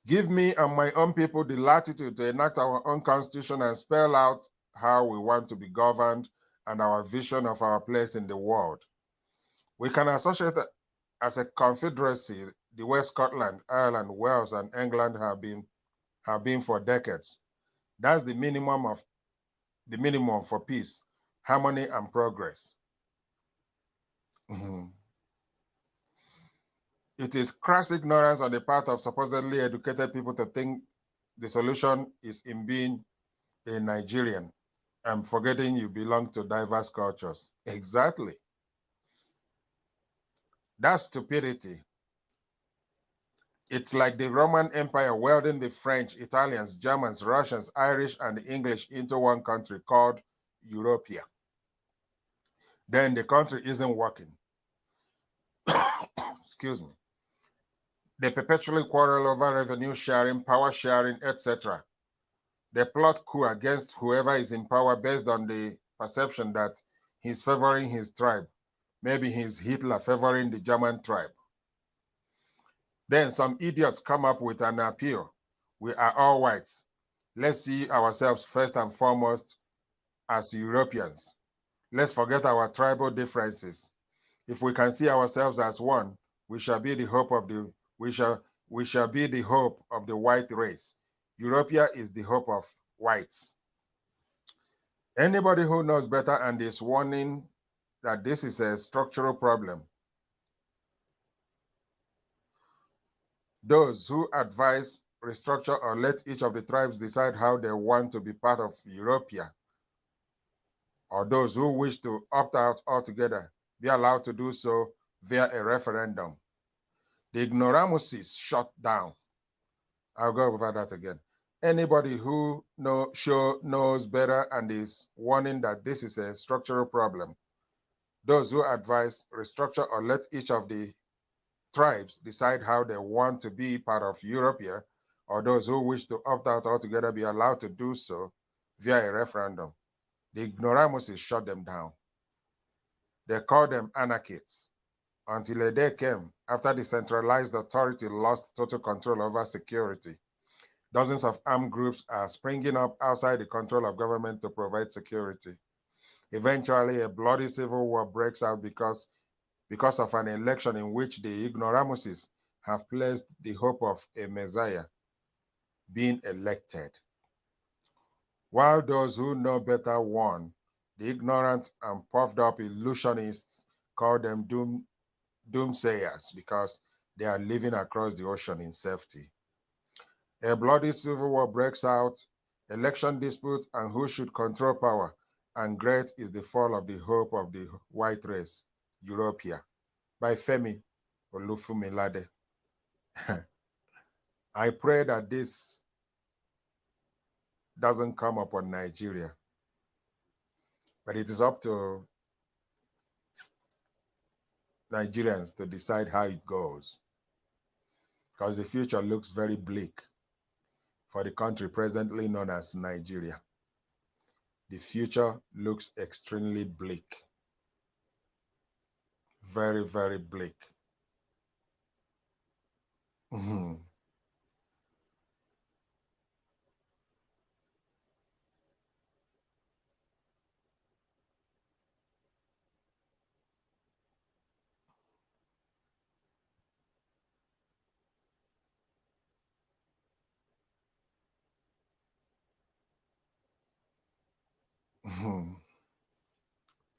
Give me and my own people the latitude to enact our own constitution and spell out how we want to be governed and our vision of our place in the world. We can associate as a confederacy the way Scotland, Ireland, Wales, and England have been for decades. That's the minimum for peace, harmony, and progress. It is crass ignorance on the part of supposedly educated people to think the solution is in being a Nigerian and forgetting you belong to diverse cultures. Exactly. That's stupidity. It's like the Roman Empire welding the French, Italians, Germans, Russians, Irish, and English into one country called Europea. Then the country isn't working. Excuse me. They perpetually quarrel over revenue sharing, power sharing, etc. They plot coup against whoever is in power based on the perception that he's favoring his tribe. Maybe he's Hitler favoring the German tribe. Then some idiots come up with an appeal. We are all whites. Let's see ourselves first and foremost as Europeans. Let's forget our tribal differences. If we can see ourselves as one, we shall be the hope of the white race. Europea is the hope of whites. Anybody who knows better and is warning that this is a structural problem, those who advise restructure or let each of the tribes decide how they want to be part of Europea, or those who wish to opt out altogether, be allowed to do so via a referendum. The ignoramuses shut down. I'll go over that again. Anybody who knows better and is warning that this is a structural problem, those who advise restructure or let each of the tribes decide how they want to be part of Europea, or those who wish to opt out altogether be allowed to do so via a referendum. The ignoramuses shut them down. They called them anarchists until a day came after the centralized authority lost total control over security. Dozens of armed groups are springing up outside the control of government to provide security. Eventually, a bloody civil war breaks out because of an election in which the ignoramuses have placed the hope of a messiah being elected. While those who know better won, the ignorant and puffed up illusionists call them doomsayers because they are living across the ocean in safety. A bloody civil war breaks out, election dispute, and who should control power, and great is the fall of the hope of the white race, Europea, by Femi Olufumilade. I pray that this doesn't come upon Nigeria, but it is up to Nigerians to decide how it goes, because the future looks very bleak for the country presently known as Nigeria. The future looks extremely bleak. Very, very bleak.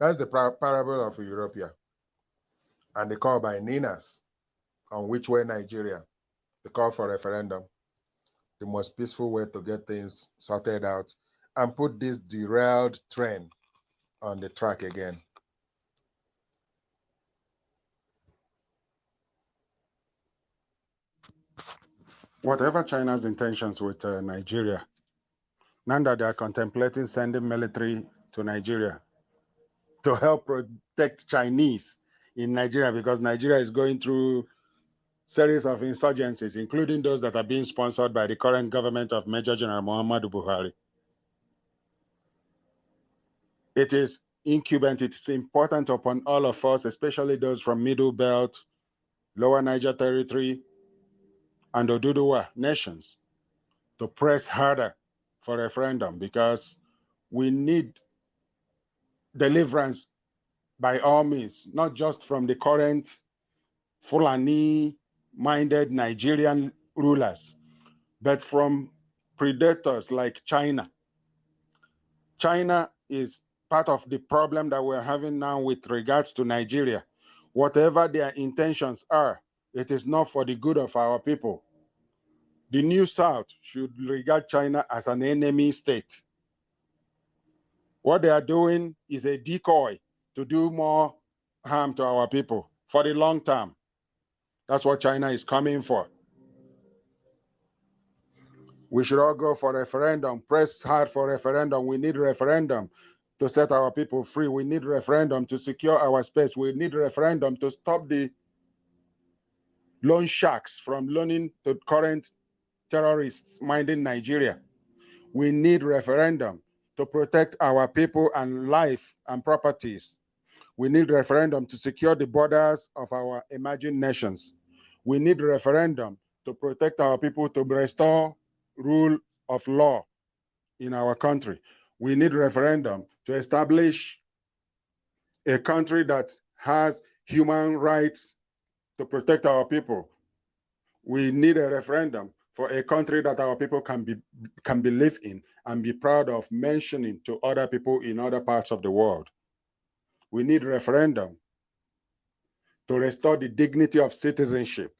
That's the parable of Europea and the call by Ninas on which way Nigeria, the call for referendum, the most peaceful way to get things sorted out and put this derailed train on the track again. Whatever China's intentions with Nigeria, now that they are contemplating sending military to Nigeria to help protect Chinese in Nigeria, because Nigeria is going through series of insurgencies, including those that are being sponsored by the current government of Major General Muhammadu Buhari. It is incumbent, it's important upon all of us, especially those from Middle Belt, Lower Niger Territory, and Oduduwa nations, to press harder for referendum, because we need deliverance by all means, not just from the current Fulani-minded Nigerian rulers, but from predators like China. China is part of the problem that we're having now with regards to Nigeria. Whatever their intentions are, it is not for the good of our people. The New South should regard China as an enemy state. What they are doing is a decoy to do more harm to our people for the long term. That's what China is coming for. We should all go for referendum, press hard for referendum. We need referendum to set our people free. We need referendum to secure our space. We need referendum to stop the loan sharks from loaning to current terrorists minding Nigeria. We need referendum to protect our people and life and properties. We need referendum to secure the borders of our emerging nations. We need referendum to protect our people, to restore rule of law in our country. We need referendum to establish a country that has human rights to protect our people. We need a referendum for a country that our people can live in and be proud of mentioning to other people in other parts of the world. We need referendum to restore the dignity of citizenship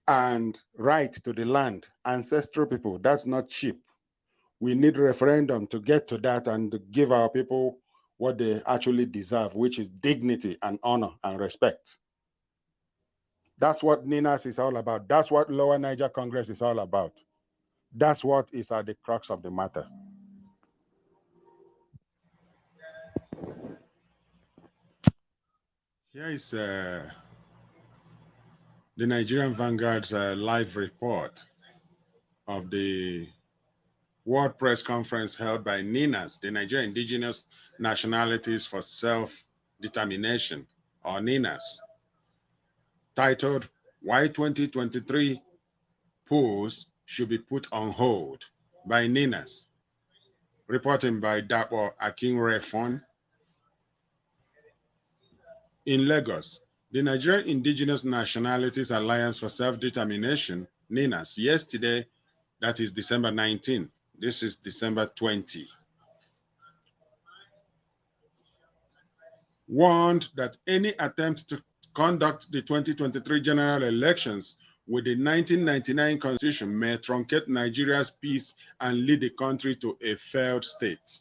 and right to the land, ancestral people. That's not cheap. We need referendum to get to that and to give our people what they actually deserve, which is dignity and honor and respect. That's what NINAS is all about. That's what Lower Niger Congress is all about. That's what is at the crux of the matter. Here is the Nigerian Vanguard's live report of the World Press Conference held by NINAS, the Nigerian Indigenous Nationalities for Self-Determination, or NINAS, titled Why 2023 Polls Should Be Put on Hold by NINAS, reporting by Dapo Akinrefon. In Lagos, the Nigerian Indigenous Nationalities Alliance for Self-Determination, NINAS, yesterday, that is December 19, this is December 20, warned that any attempt to conduct the 2023 general elections with the 1999 Constitution may truncate Nigeria's peace and lead the country to a failed state.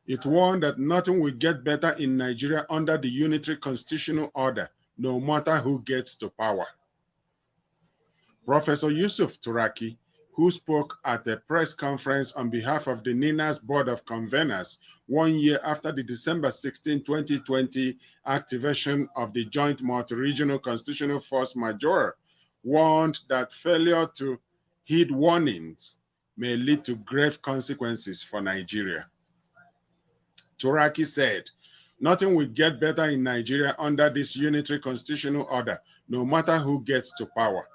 It warned that nothing will get better in Nigeria under the unitary constitutional order, no matter who gets to power. Professor Yusuf Turaki, who spoke at a press conference on behalf of the NINAS Board of Conveners 1 year after the December 16, 2020 activation of the Joint Multi-Regional Constitutional Force Majeure, warned that failure to heed warnings may lead to grave consequences for Nigeria. Turaki said, nothing will get better in Nigeria under this unitary constitutional order, no matter who gets to power.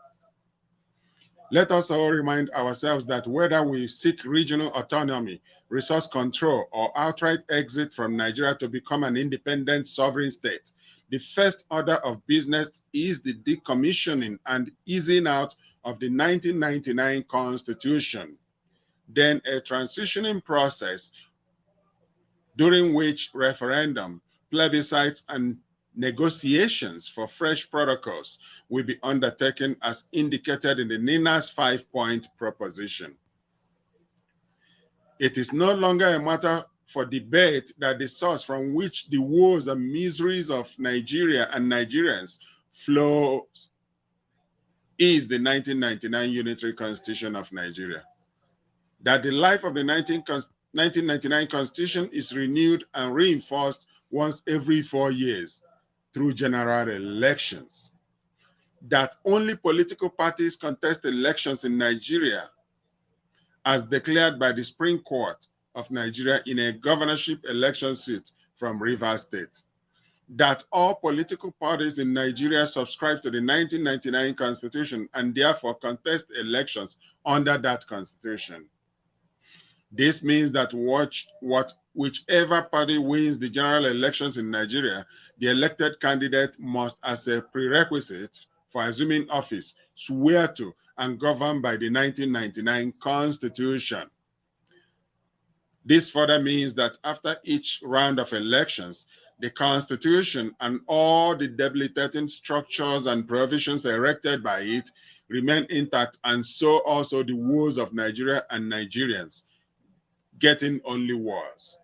Let us all remind ourselves that whether we seek regional autonomy, resource control, or outright exit from Nigeria to become an independent sovereign state, the first order of business is the decommissioning and easing out of the 1999 Constitution. Then a transitioning process during which referendum, plebiscites, and negotiations for fresh protocols will be undertaken as indicated in the NINAS 5-point proposition. It is no longer a matter for debate that the source from which the woes and miseries of Nigeria and Nigerians flows is the 1999 Unitary Constitution of Nigeria. That the life of the 1999 Constitution is renewed and reinforced once every 4 years. through general elections, that only political parties contest elections in Nigeria as declared by the Supreme Court of Nigeria in a governorship election seat from Rivers State, that all political parties in Nigeria subscribe to the 1999 Constitution and therefore contest elections under that Constitution. This means that whichever party wins the general elections in Nigeria, the elected candidate must, as a prerequisite for assuming office, swear to and govern by the 1999 Constitution. This further means that after each round of elections, the Constitution and all the debilitating structures and provisions erected by it remain intact, and so also the woes of Nigeria and Nigerians, getting only worse.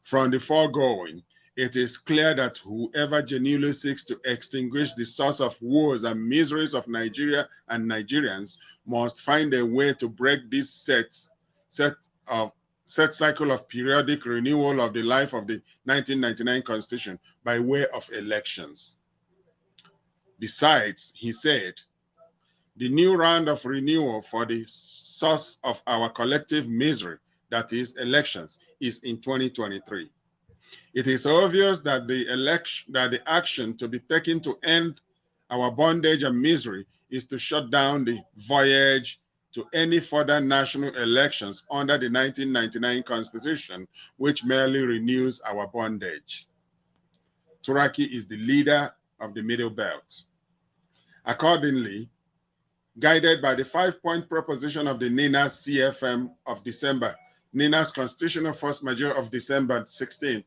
From the foregoing, it is clear that whoever genuinely seeks to extinguish the source of woes and miseries of Nigeria and Nigerians must find a way to break this set cycle of periodic renewal of the life of the 1999 Constitution by way of elections. Besides, he said, the new round of renewal for the source of our collective misery, that is elections, is in 2023. It is obvious that the action to be taken to end our bondage and misery is to shut down the voyage to any further national elections under the 1999 Constitution, which merely renews our bondage. Turaki is the leader of the Middle Belt. Accordingly, guided by the 5-point proposition of the NINAS CFM of December, NINAS Constitutional Force Majeure of December 16,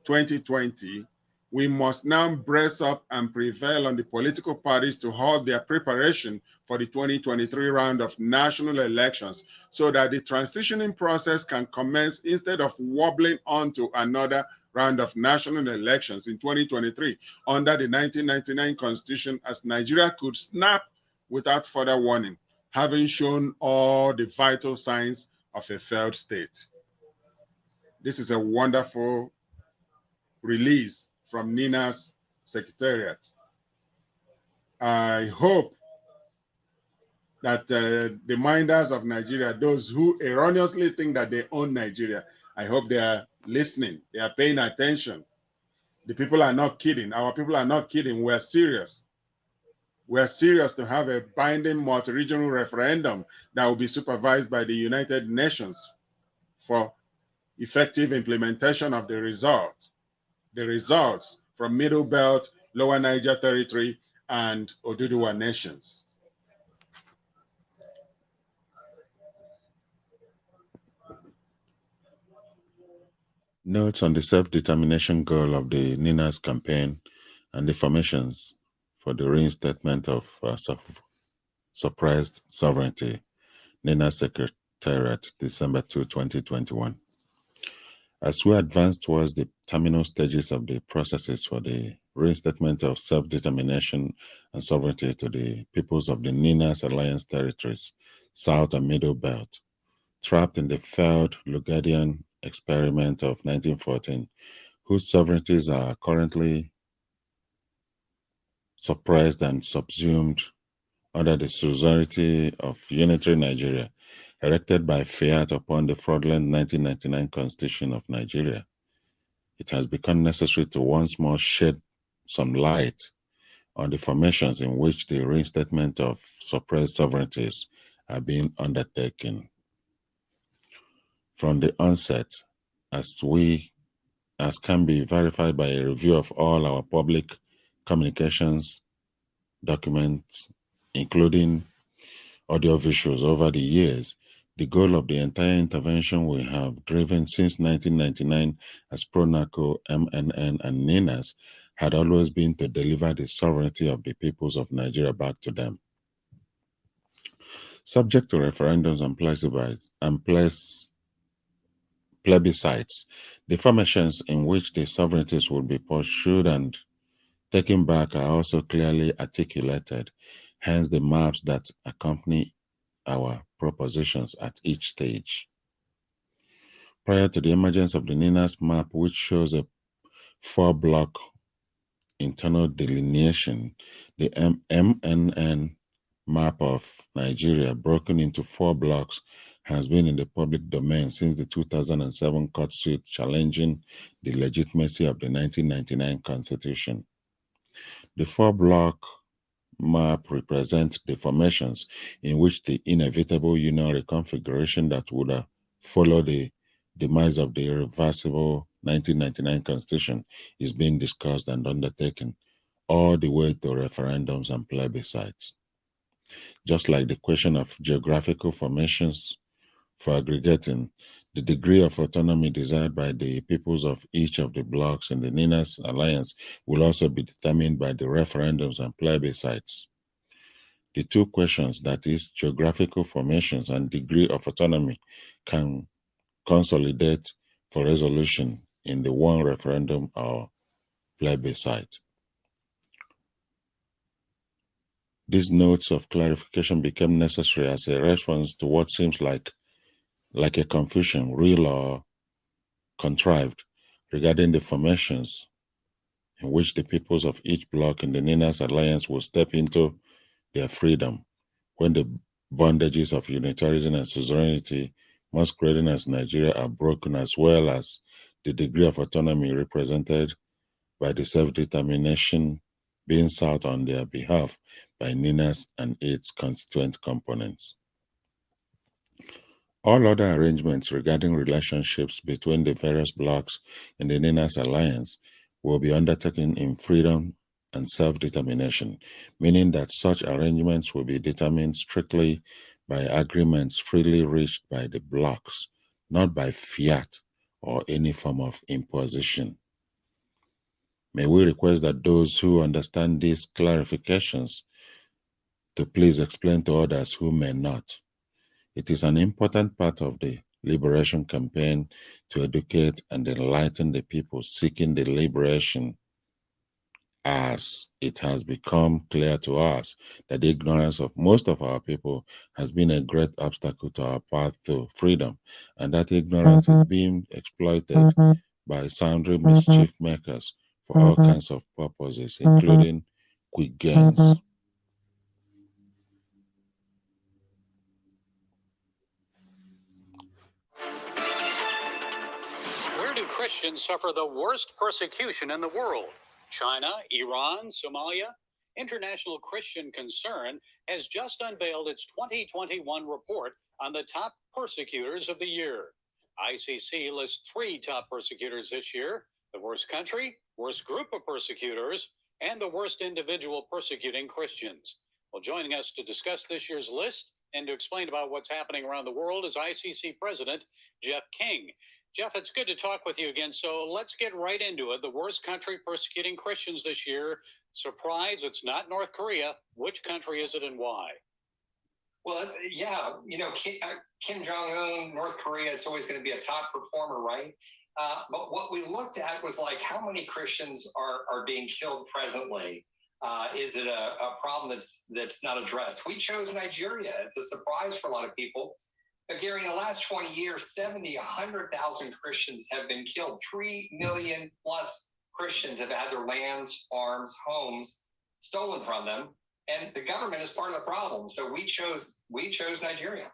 2020, we must now brace up and prevail on the political parties to halt their preparation for the 2023 round of national elections so that the transitioning process can commence instead of wobbling on to another round of national elections in 2023 under the 1999 Constitution, as Nigeria could snap without further warning, having shown all the vital signs of a failed state. This is a wonderful release from Nina's secretariat. I hope that the minders of Nigeria, those who erroneously think that they own Nigeria, I hope they are listening, they are paying attention. The people are not kidding. Our people are not kidding. We're serious. We're serious to have a binding multi-regional referendum that will be supervised by the United Nations for effective implementation of the results from Middle Belt, Lower Niger Territory, and Oduduwa nations. Notes on the self-determination goal of the NINAS campaign and the formations for the reinstatement of suppressed sovereignty, NINAS Secretariat, December 2, 2021. As we advance towards the terminal stages of the processes for the reinstatement of self-determination and sovereignty to the peoples of the NINAS Alliance territories, South and Middle Belt, trapped in the failed Lugadian experiment of 1914, whose sovereignties are currently suppressed and subsumed under the suzerainty of unitary Nigeria, erected by fiat upon the fraudulent 1999 Constitution of Nigeria. It has become necessary to once more shed some light on the formations in which the reinstatement of suppressed sovereignties are being undertaken. From the onset, as can be verified by a review of all our public communications documents, including audiovisuals over the years, the goal of the entire intervention we have driven since 1999 as PRONACO, MNN, and NINAS had always been to deliver the sovereignty of the peoples of Nigeria back to them. Subject to referendums and plebiscites, the formations in which the sovereignties will be pursued and taken back are also clearly articulated, hence the maps that accompany our propositions at each stage. Prior to the emergence of the NINAS map, which shows a 4-block internal delineation, the MNN map of Nigeria, broken into 4 blocks, has been in the public domain since the 2007 court suit challenging the legitimacy of the 1999 Constitution. The 4-block map represents the formations in which the inevitable union reconfiguration that would follow the demise of the irreversible 1999 Constitution is being discussed and undertaken, all the way to referendums and plebiscites. Just like the question of geographical formations for aggregating, the degree of autonomy desired by the peoples of each of the blocs in the NINAS alliance will also be determined by the referendums and plebiscites. The two questions, that is, geographical formations and degree of autonomy, can consolidate for resolution in the one referendum or plebiscite. These notes of clarification became necessary as a response to what seems like a confusion, real or contrived, regarding the formations in which the peoples of each bloc in the NINAS alliance will step into their freedom when the bondages of unitarism and suzerainty, masquerading as Nigeria, are broken, as well as the degree of autonomy represented by the self-determination being sought on their behalf by NINAS and its constituent components. All other arrangements regarding relationships between the various blocs in the NINAS alliance will be undertaken in freedom and self-determination, meaning that such arrangements will be determined strictly by agreements freely reached by the blocs, not by fiat or any form of imposition. May we request that those who understand these clarifications to please explain to others who may not. It is an important part of the liberation campaign to educate and enlighten the people seeking the liberation, as it has become clear to us that the ignorance of most of our people has been a great obstacle to our path to freedom, and that ignorance is being exploited by sundry mischief makers for all kinds of purposes, including quick gains. Where do Christians suffer the worst persecution in the world? China, Iran, Somalia? International Christian Concern has just unveiled its 2021 report on the top persecutors of the year. ICC lists 3 top persecutors this year: the worst country, worst group of persecutors, and the worst individual persecuting Christians. Well, joining us to discuss this year's list and to explain about what's happening around the world is ICC President Jeff King. Jeff, it's good to talk with you again. So let's get right into it. The worst country persecuting Christians this year. Surprise, it's not North Korea. Which country is it and why? Well, yeah, Kim Jong-un, North Korea, it's always going to be a top performer, right? But what we looked at was like how many Christians are being killed presently. Is it a problem that's not addressed? We chose Nigeria. It's a surprise for a lot of people. But Gary, in the last 20 years, 100,000 Christians have been killed. 3 million plus Christians have had their lands, farms, homes stolen from them. And the government is part of the problem. So we chose Nigeria.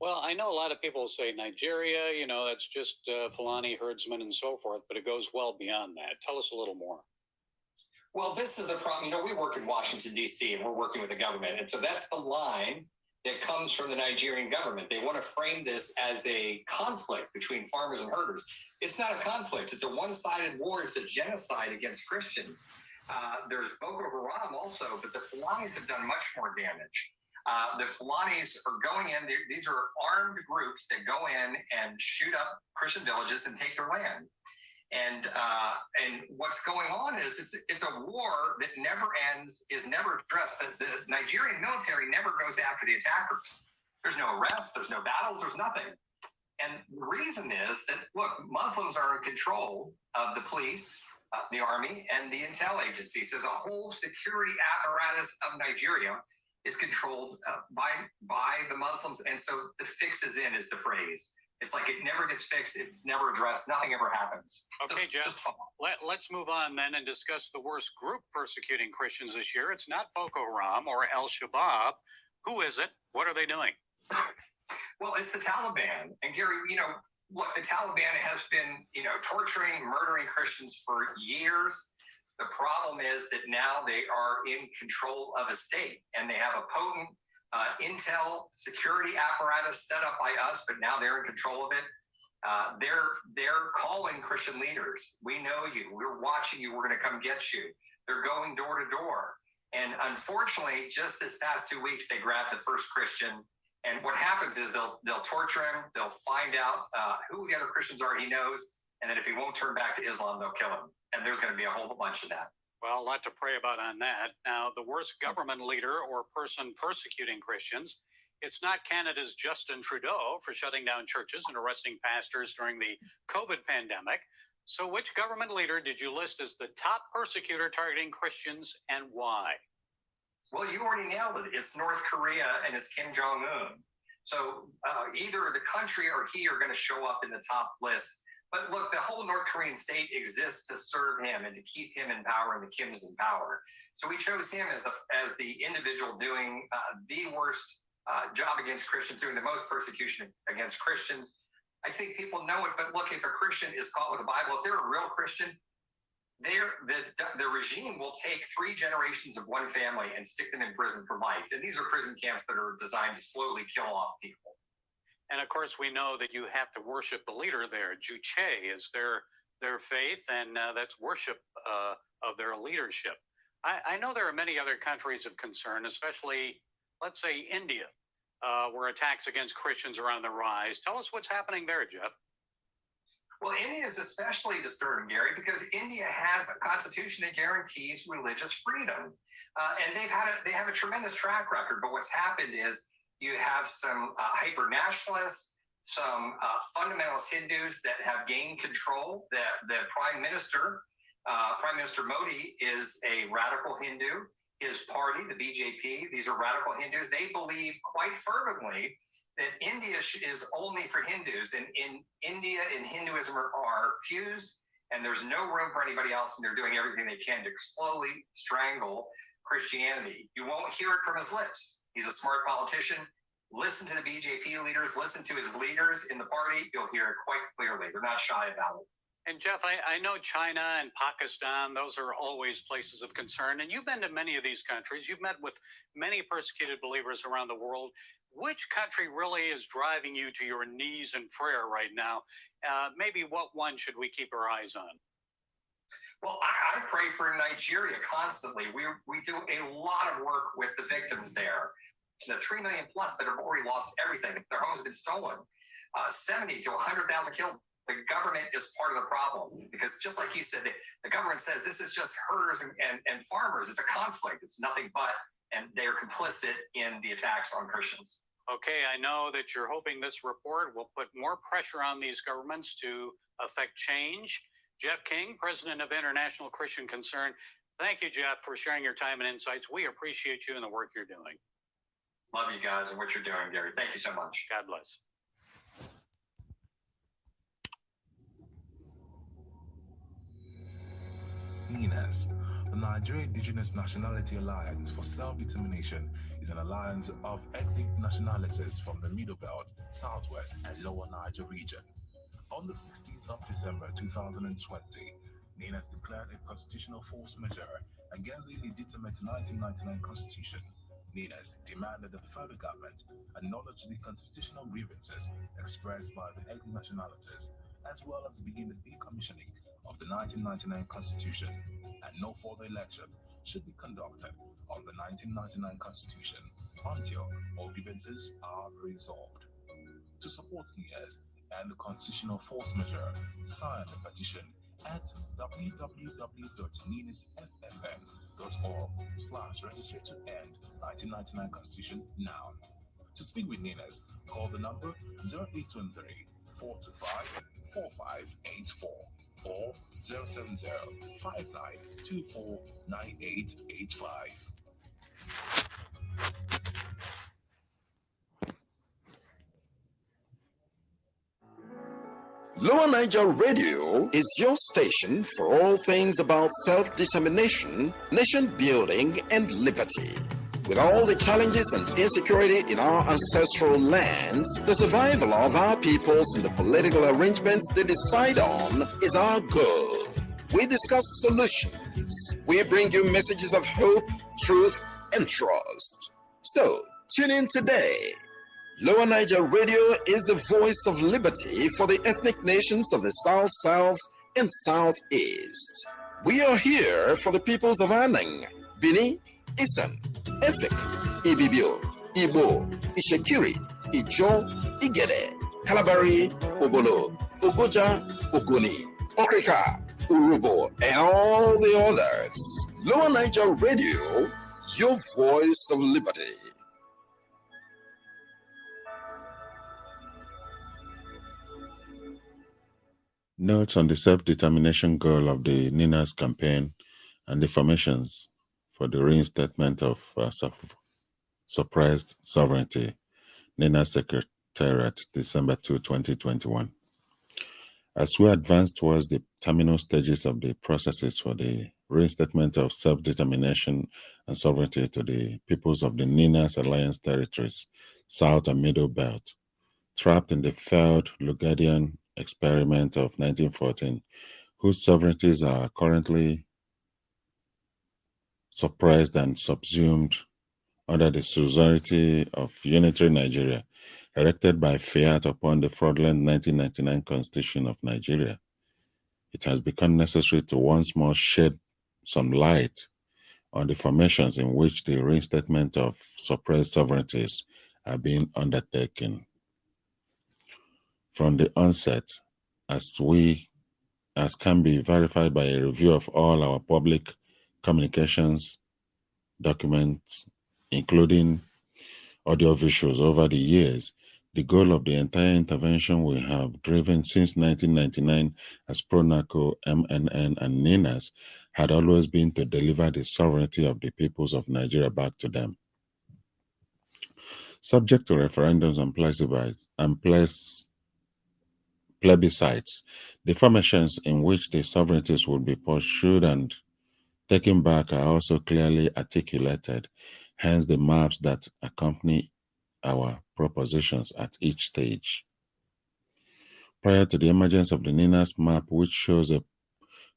Well, I know a lot of people say Nigeria, that's just Fulani herdsmen and so forth, but it goes well beyond that. Tell us a little more. Well, this is the problem. We work in Washington, D.C., and we're working with the government. And so that's the line that comes from the Nigerian government. They want to frame this as a conflict between farmers and herders. It's not a conflict. It's a one-sided war. It's a genocide against Christians. There's Boko Haram also, but the Fulanis have done much more damage. The Fulanis are going in. These are armed groups that go in and shoot up Christian villages and take their land. And what's going on is it's a war that never ends, is never addressed. The Nigerian military never goes after the attackers. There's no arrests, there's no battles, there's nothing. And the reason is that, look, Muslims are in control of the police, the army, and the intel agencies. So the whole security apparatus of Nigeria is controlled by the Muslims. And so the fix is in, is the phrase. It's like it never gets fixed. It's never addressed. Nothing ever happens. Okay, Jeff, let's move on then and discuss the worst group persecuting Christians this year. It's not Boko Haram or Al-Shabaab. Who is it? What are they doing? Well, it's the Taliban. And Gary, look, the Taliban has been, torturing, murdering Christians for years. The problem is that now they are in control of a state, and they have a potent intel security apparatus set up by us, but now they're in control of it. They're calling Christian leaders. We know you. We're watching you. We're going to come get you. They're going door to door. And unfortunately, just this past 2 weeks, they grabbed the first Christian. And what happens is they'll torture him. They'll find out who the other Christians are he knows. And then if he won't turn back to Islam, they'll kill him. And there's going to be a whole bunch of that. Well, a lot to pray about on that. Now, the worst government leader or person persecuting Christians, it's not Canada's Justin Trudeau for shutting down churches and arresting pastors during the COVID pandemic. So which government leader did you list as the top persecutor targeting Christians, and why? Well, you already nailed it. It's North Korea and it's Kim Jong-un. So either the country or he are going to show up in the top list. But look, the whole North Korean state exists to serve him and to keep him in power and the Kims in power. So we chose him as the individual doing the worst job against Christians, doing the most persecution against Christians. I think people know it, but look, if a Christian is caught with the Bible, if they're a real Christian, the regime will take 3 generations of one family and stick them in prison for life. And these are prison camps that are designed to slowly kill off people. And of course, we know that you have to worship the leader there. Juche is their faith, and that's worship of their leadership. I know there are many other countries of concern, especially, let's say, India, where attacks against Christians are on the rise. Tell us what's happening there, Jeff. Well, India is especially disturbing, Gary, because India has a constitution that guarantees religious freedom, and they have a tremendous track record. But what's happened is you have some hyper-nationalists, some fundamentalist Hindus that have gained control. The Prime Minister Modi, is a radical Hindu. His party, the BJP, these are radical Hindus. They believe quite fervently that India is only for Hindus, and in India and Hinduism are fused, and there's no room for anybody else, and they're doing everything they can to slowly strangle Christianity. You won't hear it from his lips. He's a smart politician. Listen to the BJP leaders, listen to his leaders in the party. You'll hear it quite clearly. They're not shy about it. And Jeff, I know China and Pakistan, those are always places of concern. And you've been to many of these countries. You've met with many persecuted believers around the world. Which country really is driving you to your knees in prayer right now? Maybe what one should we keep our eyes on? Well, I pray for Nigeria constantly. We do a lot of work with the victims there. The 3 million plus that have already lost everything. Their homes have been stolen. 70 to 100,000 killed. The government is part of the problem, because just like you said, the government says this is just herders and farmers. It's a conflict. It's nothing but, and they are complicit in the attacks on Christians. Okay, I know that you're hoping this report will put more pressure on these governments to affect change. Jeff King, president of International Christian Concern. Thank you, Jeff, for sharing your time and insights. We appreciate you and the work you're doing. Love you guys and what you're doing, Gary. Thank you so much. God bless. NINAS, the Nigerian Indigenous Nationality Alliance for Self-Determination, is an alliance of ethnic nationalities from the Middle Belt, Southwest, and Lower Niger region. On the 16th of December 2020, NINAS declared a constitutional force majeure against the illegitimate 1999 Constitution. NINAS demanded that the federal government acknowledge the constitutional grievances expressed by the ethnic nationalities, as well as begin the decommissioning of the 1999 Constitution, and no further election should be conducted on the 1999 Constitution until all grievances are resolved. To support NINAS and the constitutional force majeure, sign the petition at www.ninasffm.org/register to end 1999 Constitution now. To speak with NINAS, call the number 0823 425 4584 or 070 5924 9885. Lower Niger Radio is your station for all things about self-determination, nation building, and liberty. With all the challenges and insecurity in our ancestral lands, the survival of our peoples and the political arrangements they decide on is our goal. We discuss solutions. We bring you messages of hope, truth, and trust. So, tune in today. Lower Niger Radio is the voice of liberty for the ethnic nations of the South, South, and Southeast. We are here for the peoples of Anang, Bini, Isan, Efik, Ibibio, Igbo, Ishekiri, Ijo, Igede, Kalabari, Obolo, Ogoja, Ogoni, Okrika, Urubo, and all the others. Lower Niger Radio, your voice of liberty. Notes on the self-determination goal of the NINAS campaign and the formations for the reinstatement of suppressed sovereignty, NINAS Secretariat, December 2, 2021. As we advance towards the terminal stages of the processes for the reinstatement of self-determination and sovereignty to the peoples of the NINAS Alliance territories, South and Middle Belt, trapped in the failed Lugadian experiment of 1914, whose sovereignties are currently suppressed and subsumed under the suzerainty of unitary Nigeria, erected by fiat upon the fraudulent 1999 Constitution of Nigeria. It has become necessary to once more shed some light on the formations in which the reinstatement of suppressed sovereignties are being undertaken. From the onset, as can be verified by a review of all our public communications documents, including audiovisuals over the years, the goal of the entire intervention we have driven since 1999 as PRONACO, MNN, and NINAS had always been to deliver the sovereignty of the peoples of Nigeria back to them. Subject to referendums and plebiscites, the formations in which the sovereignties would be pursued and taken back are also clearly articulated, hence the maps that accompany our propositions at each stage. Prior to the emergence of the NINAS map, which shows a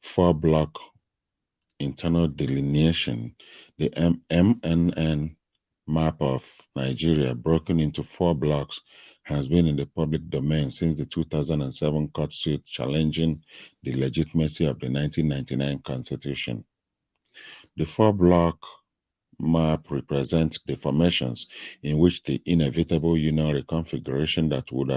4-block internal delineation, the MNN map of Nigeria, broken into 4 blocks, has been in the public domain since the 2007 court suit challenging the legitimacy of the 1999 Constitution. The 4-block map represents the formations in which the inevitable union reconfiguration that would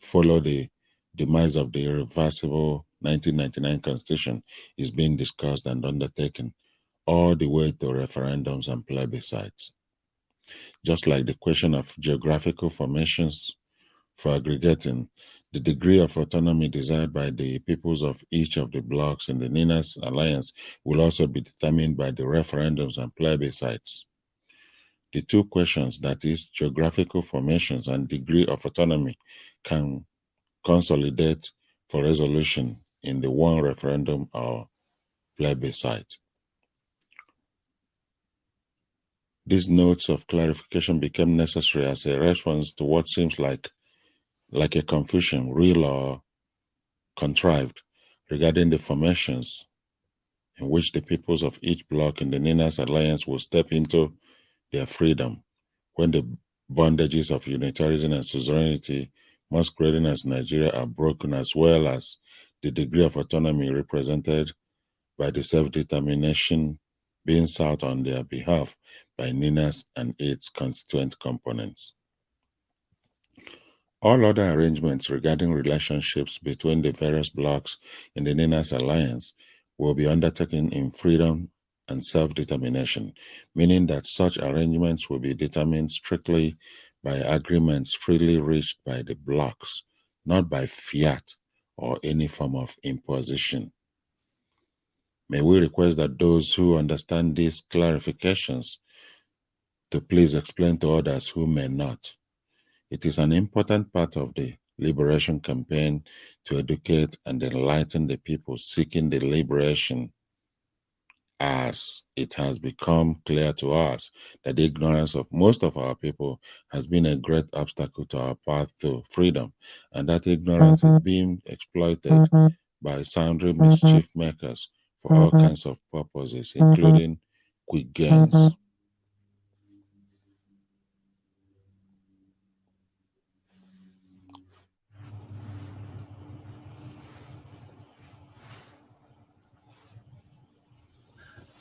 follow the demise of the irreversible 1999 Constitution is being discussed and undertaken, all the way to referendums and plebiscites. Just like the question of geographical formations for aggregating, the degree of autonomy desired by the peoples of each of the blocks in the NINAS Alliance will also be determined by the referendums and plebiscites. The two questions, that is, geographical formations and degree of autonomy, can consolidate for resolution in the one referendum or plebiscite. These notes of clarification became necessary as a response to what seems like a confusion, real or contrived, regarding the formations in which the peoples of each bloc in the NINAS Alliance will step into their freedom when the bondages of unitarism and suzerainty, masquerading as Nigeria, are broken, as well as the degree of autonomy represented by the self-determination being sought on their behalf by NINAS and its constituent components. All other arrangements regarding relationships between the various blocs in the NINAS Alliance will be undertaken in freedom and self-determination, meaning that such arrangements will be determined strictly by agreements freely reached by the blocs, not by fiat or any form of imposition. May we request that those who understand these clarifications to please explain to others who may not. It is an important part of the liberation campaign to educate and enlighten the people seeking the liberation, as it has become clear to us that the ignorance of most of our people has been a great obstacle to our path to freedom, and that ignorance is being exploited by sundry mischief makers for all kinds of purposes, including quick gains.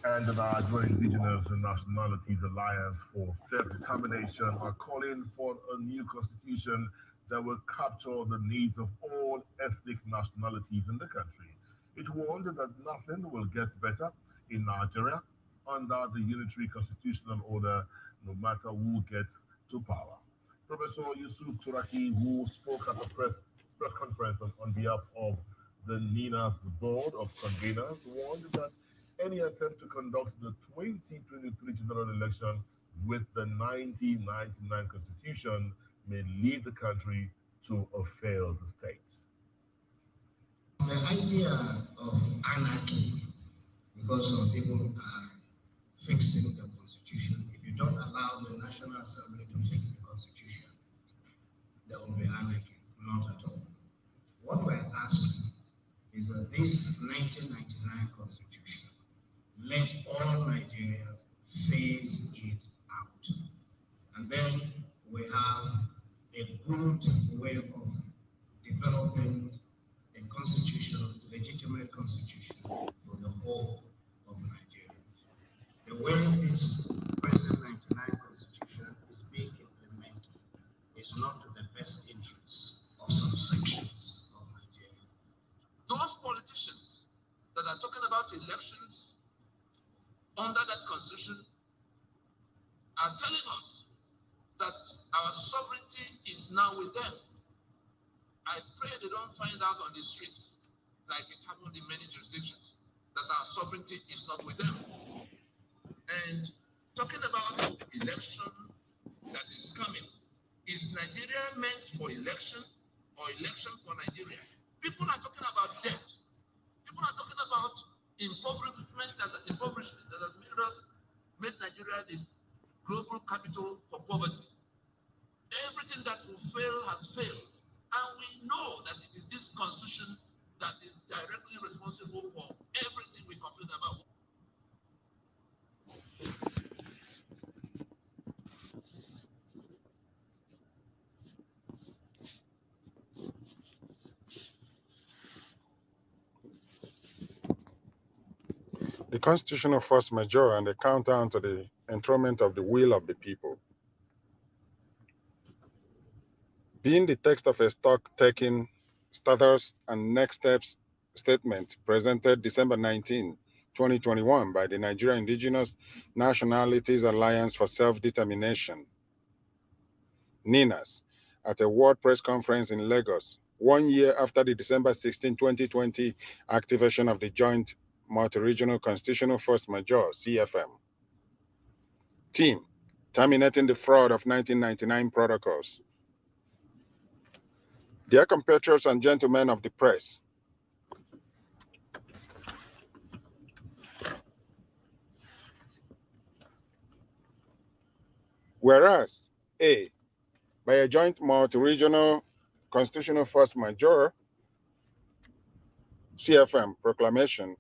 And the Nigerian Indigenous and Nationalities Alliance for Self-Determination are calling for a new constitution that will capture the needs of all ethnic nationalities in the country. It warned that nothing will get better in Nigeria under the unitary constitutional order, no matter who gets to power. Professor Yusuf Turaki, who spoke at the press conference on behalf of the NINA's Board of Conveners, warned that any attempt to conduct the 2023 general election with the 1999 constitution may lead the country to a failed state. The idea of anarchy, because some people are fixing the constitution, if you don't allow the National Assembly to fix the constitution, there will be anarchy, not at all. What we're asking is that this 1999 constitution, let all Nigerians phase it out. And then we have a good way of developing a constitution, legitimate constitution for the whole of Nigeria. The way this present 99 constitution is being implemented is not to the best interests of some sections of Nigeria. Those politicians that are talking about elections under that constitution are telling us that our sovereignty is now with them. I pray they don't find out on the streets, like it happened in many jurisdictions, that our sovereignty is not with them. And talking about election that is coming, is Nigeria meant for election or election for Nigeria? People are talking about debt. People are talking about impoverishment that has made Nigeria the global capital for poverty. Everything that will fail has failed. And we know that it is this constitution that is directly responsible for everything we complain about. The constitutional force majeure and the countdown to the enthronement of the will of the people. Being the text of a stock-taking status and next steps statement presented December 19, 2021 by the Nigerian Indigenous Nationalities Alliance for Self-Determination, NINAS, at a World Press Conference in Lagos, 1 year after the December 16, 2020 activation of the Joint Multi-Regional Constitutional Force Majeure, CFM. Team, terminating the fraud of 1999 protocols. Dear compatriots and gentlemen of the press, whereas A, by a joint multi-regional constitutional force majeure, CFM proclamation,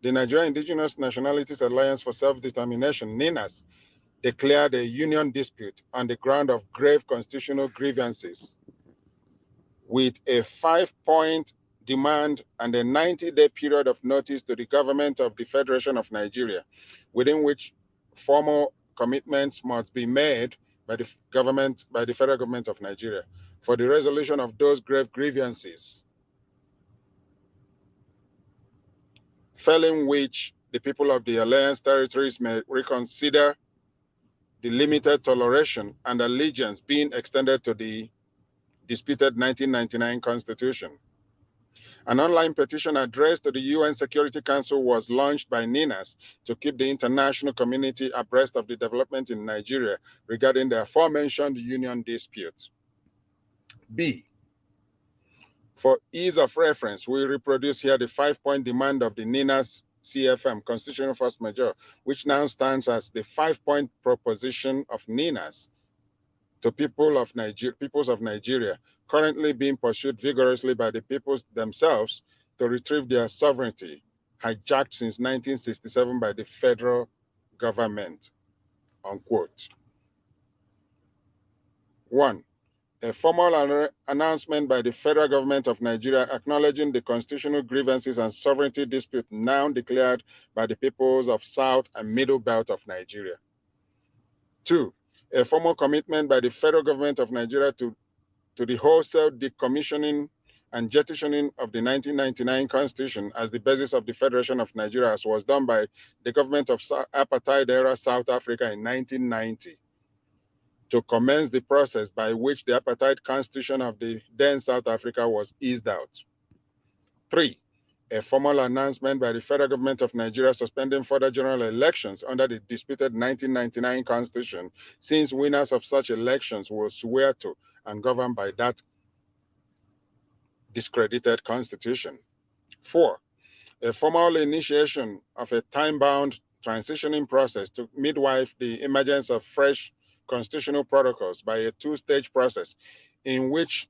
the Nigerian Indigenous Nationalities Alliance for Self-Determination, NINAS, declared a union dispute on the ground of grave constitutional grievances with a 5-point demand and a 90-day period of notice to the government of the Federation of Nigeria, within which formal commitments must be made by the federal government of Nigeria for the resolution of those grave grievances, failing which the people of the Alliance territories may reconsider the limited toleration and allegiance being extended to the disputed 1999 Constitution. An online petition addressed to the UN Security Council was launched by NINAS to keep the international community abreast of the development in Nigeria regarding the aforementioned union dispute. B, For ease of reference, we reproduce here the 5-point demand of the NINAS CFM, Constitutional Force Majeure, which now stands as the 5-point proposition of NINAS to peoples of Nigeria, currently being pursued vigorously by the peoples themselves to retrieve their sovereignty, hijacked since 1967 by the federal government, unquote. 1. A formal announcement by the federal government of Nigeria acknowledging the constitutional grievances and sovereignty dispute now declared by the peoples of South and Middle Belt of Nigeria. 2. A formal commitment by the federal government of Nigeria to the wholesale decommissioning and jettisoning of the 1999 Constitution as the basis of the Federation of Nigeria, as was done by the government of apartheid-era South Africa in 1990, to commence the process by which the apartheid constitution of the then South Africa was eased out. 3. A formal announcement by the federal government of Nigeria suspending further general elections under the disputed 1999 Constitution, since winners of such elections will swear to and govern by that discredited constitution. 4. A formal initiation of a time-bound transitioning process to midwife the emergence of fresh constitutional protocols by a two-stage process in which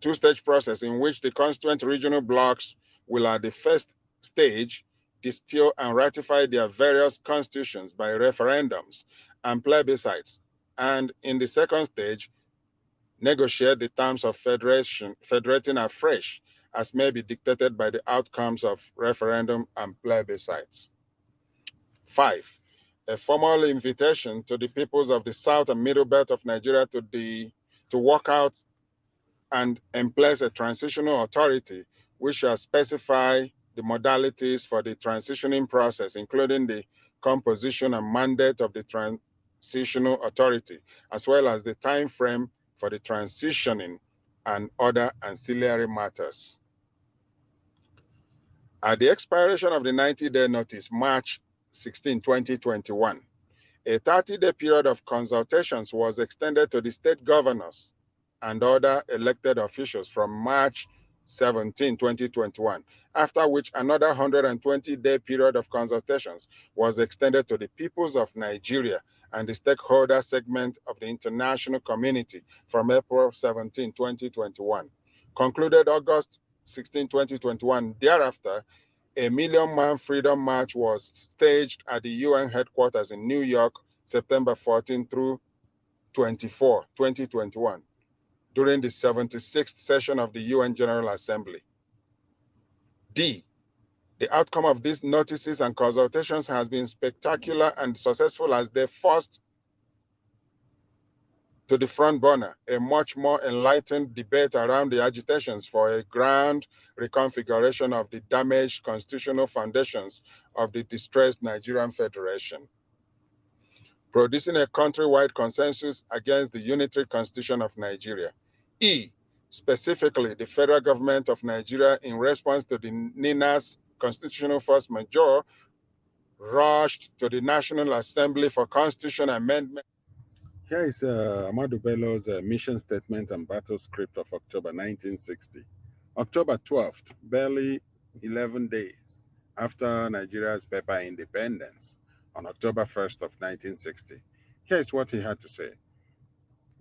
the constituent regional blocks will at the first stage distill and ratify their various constitutions by referendums and plebiscites, and in the second stage negotiate the terms of federating afresh as may be dictated by the outcomes of referendum and plebiscites. 5. A formal invitation to the peoples of the South and Middle Belt of Nigeria to work out and emplace a transitional authority which shall specify the modalities for the transitioning process, including the composition and mandate of the transitional authority, as well as the time frame for the transitioning and other ancillary matters. At the expiration of the 90-day notice, March 16, 2021, a 30-day period of consultations was extended to the state governors and other elected officials from March 17, 2021, after which another 120-day period of consultations was extended to the peoples of Nigeria and the stakeholder segment of the international community from April 17, 2021. Concluded August 16, 2021. Thereafter, a million-man freedom march was staged at the UN headquarters in New York, September 14 through 24, 2021, during the 76th session of the UN General Assembly. D. The outcome of these notices and consultations has been spectacular and successful as they forced to the front burner a much more enlightened debate around the agitations for a grand reconfiguration of the damaged constitutional foundations of the distressed Nigerian Federation, producing a countrywide consensus against the unitary constitution of Nigeria. E. Specifically, the federal government of Nigeria, in response to the NINAS Constitutional Force Majeure, rushed to the National Assembly for constitution amendment. Here is Ahmadu Bello's mission statement and battle script of October 1960. October 12th, barely 11 days after Nigeria's paper independence, on October 1st of 1960. Here is what he had to say.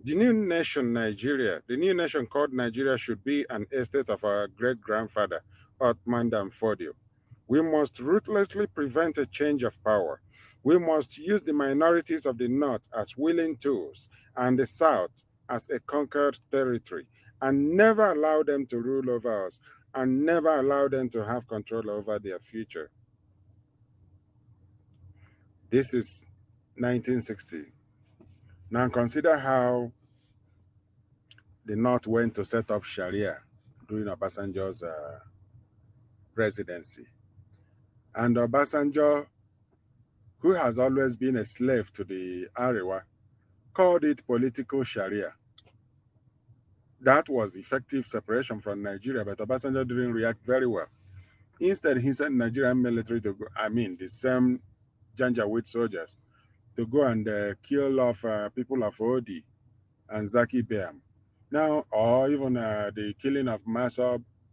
The new nation called Nigeria should be an estate of our great-grandfather, Othman Dan Fodio. We must ruthlessly prevent a change of power. We must use the minorities of the North as willing tools and the South as a conquered territory, and never allow them to rule over us, and never allow them to have control over their future. This is 1960. Now consider how the North went to set up Sharia during Obasanjo's presidency. And Obasanjo, who has always been a slave to the Arewa, called it political Sharia. That was effective separation from Nigeria, but Obasanjo didn't react very well. Instead, he sent Nigerian military to go, the same Janjaweed soldiers, to go and kill off people of Odi and Zaki Biam, Now, or even the killing of mass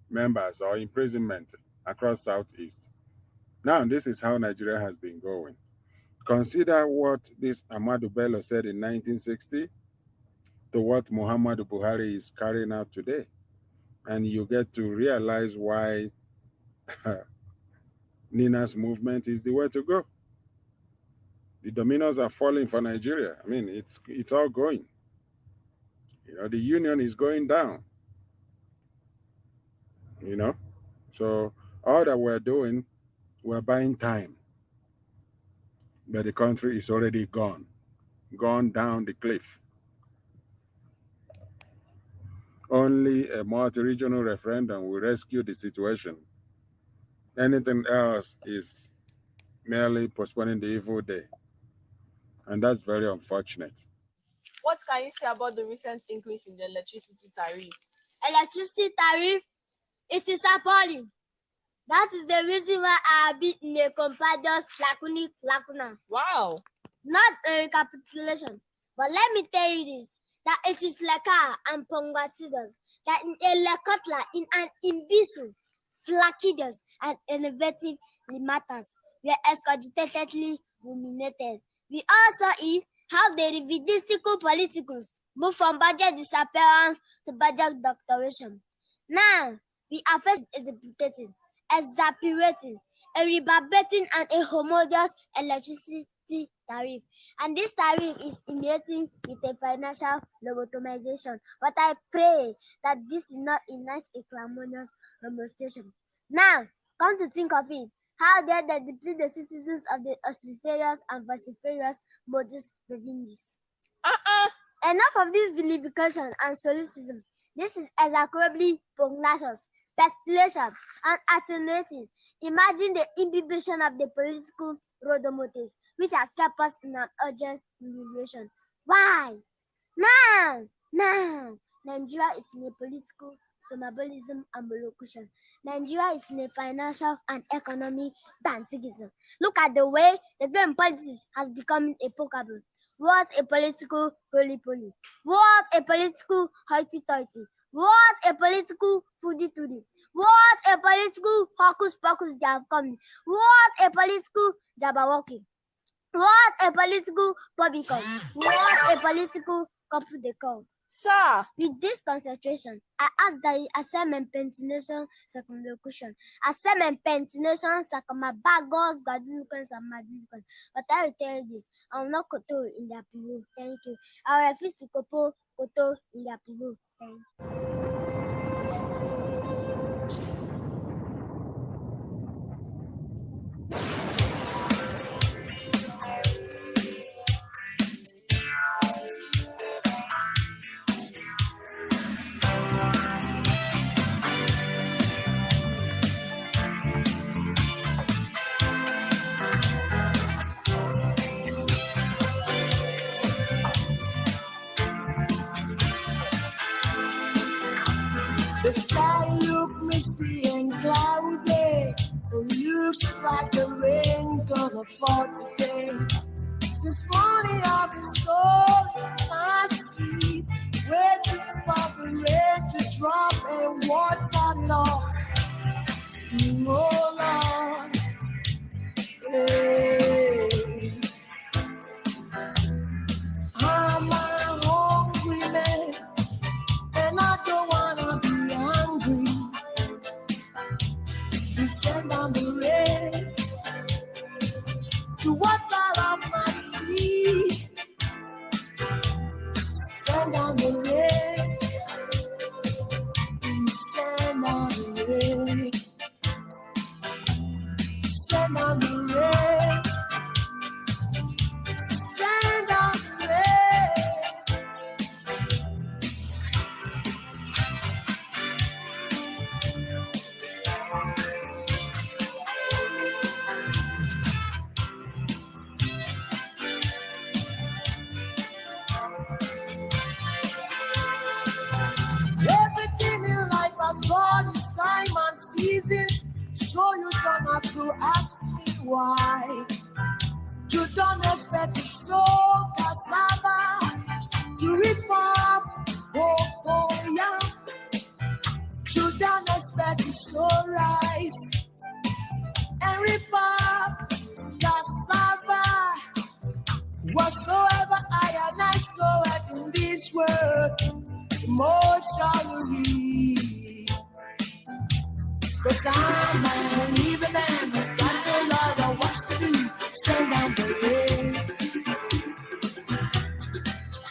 members or imprisonment across Southeast. Now, this is how Nigeria has been going. Consider what this Ahmadu Bello said in 1960 to what Muhammadu Buhari is carrying out today. And you get to realize why Nina's movement is the way to go. The dominoes are falling for Nigeria. I mean, it's all going. You know, the union is going down. You know, so all that we're doing, we're buying time. But the country is already gone down the cliff. Only a multi-regional referendum will rescue the situation. Anything else is merely postponing the evil day. And that's very unfortunate. What can you say about the recent increase in the electricity tariff? Electricity tariff, it is appalling. That is the reason why I have been in a companions lacuna. Wow. Not a recapitulation. But let me tell you this, that it is Leka and Pongwatidos, that in a Lekotla, in an imbecile, flacidious, and innovative matters, we are excogitatedly ruminated. We also eat how the revidistical politicals move from budget disappearance to budget doctoration. Now, we are first deputating, exasperating, a rebarbating, and a homogeneous electricity tariff. And this tariff is imitating with a financial lobotomization. But I pray that this is not a nice acrimonious demonstration. Now, come to think of it, how dare they deplete the citizens of the ossiferous and vociferous modus vivendi? Enough of this vilification and solecism. This is execrably pugnacious, pestilential, and attenuating. Imagine the imbibition of the political rodomotives, which has kept us in an urgent humiliation. Why? Now, Nigeria is in a political somnambulism and molocution. Nigeria is in a financial and economic dantigism. Look at the way the game politics has become a vocabulary. What a political poly-poly. What a political hoity-toity. What a political foodie-toody. What a political hocus-pocus they have come. What a political jabberwocky. What a political publicum. What a political couple de call. Sir, with this concentration, I ask that you accept my pentination circumlocution. Accept my pentination circumabagos, gadulucans, and madulucans. But I will tell you this, I will not koto in their pivo. Thank you. I will refuse to koto in their pivo. Thank you. The sky looks misty and cloudy. It looks like the rain gonna fall today. This morning I've been so in my sleep, waiting for the rain to drop and water it all. Oh Lord, hey. I'm a hungry man, and I don't wanna be hungry. You send down the rain to water up my sea. Send down the rain. You send down the rain. Send down the rain. Send down the rain. Everything in life has got its time and seasons, so you don't have to ask me why. You don't expect to sow cassava, to reap up cocoa. so rice, every part, cassava, whatsoever I sow in this world, more shall we. 'Cause I'm a living man, got a lot of work to do, send down the rain.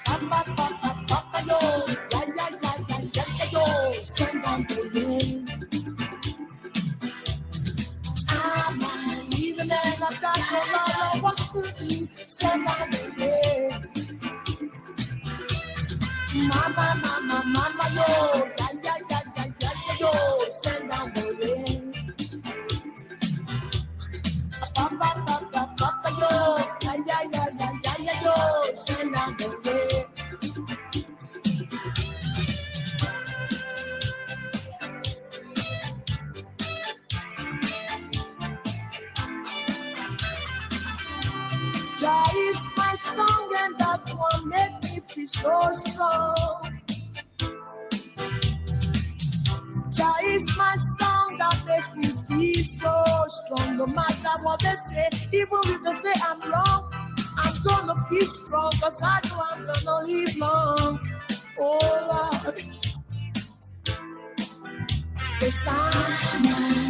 Papa, papa, papa, yo, ya, yo, send down the rain. I'm a living man, I've got a lot of work to do, send down the rain. Mama, mama, mama, yo, ya, yo, send down the rain. Papa, papa, papa, yo, ya, yo, send down the rain. Jah is my song and that one make me feel so strong. Jah is my song that makes me feel so strong. No matter what they say, even if they say I'm wrong, I'm gonna feel strong, 'cause I know I'm gonna live long. Oh Lord, yes, I'm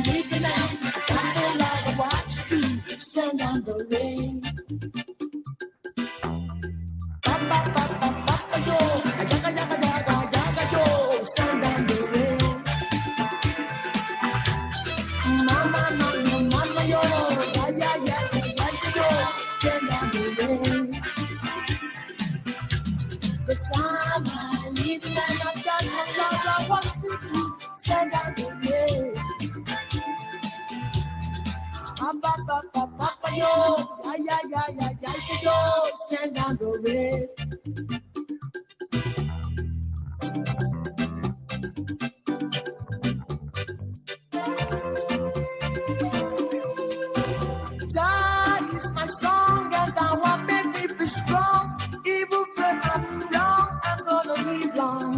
living out. I got a lot of what to do. Send down the rain. Papa, papa, papa, yo, yaga, yo, send down the rain. Mama, mama, mama, yo, ya, yo, send down the rain. 'Cause I'm a living and I've got a lot of work to do. Send down the rain. Papa, papa, papa, yo, ya, yo, send down the rain. That is my song and that will make me feel strong. Even when I'm wrong, I'm gonna live long.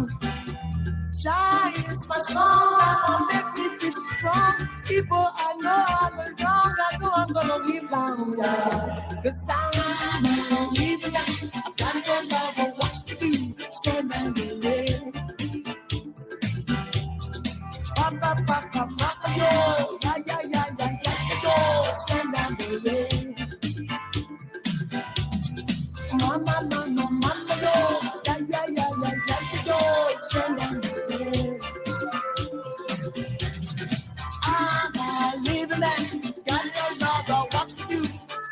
That is my song that will make me feel strong. Even I know I'm wrong, I know I'm gonna live long. Yeah. 'Cause I'm living long. I've got a lot of what to do. Send down the rain. Papa, papa, papa, yo, ya, yo, send down the rain. Mama, mama, mama, yo, ya, yo, send down the rain. I'm a living man, got a lot of what to do.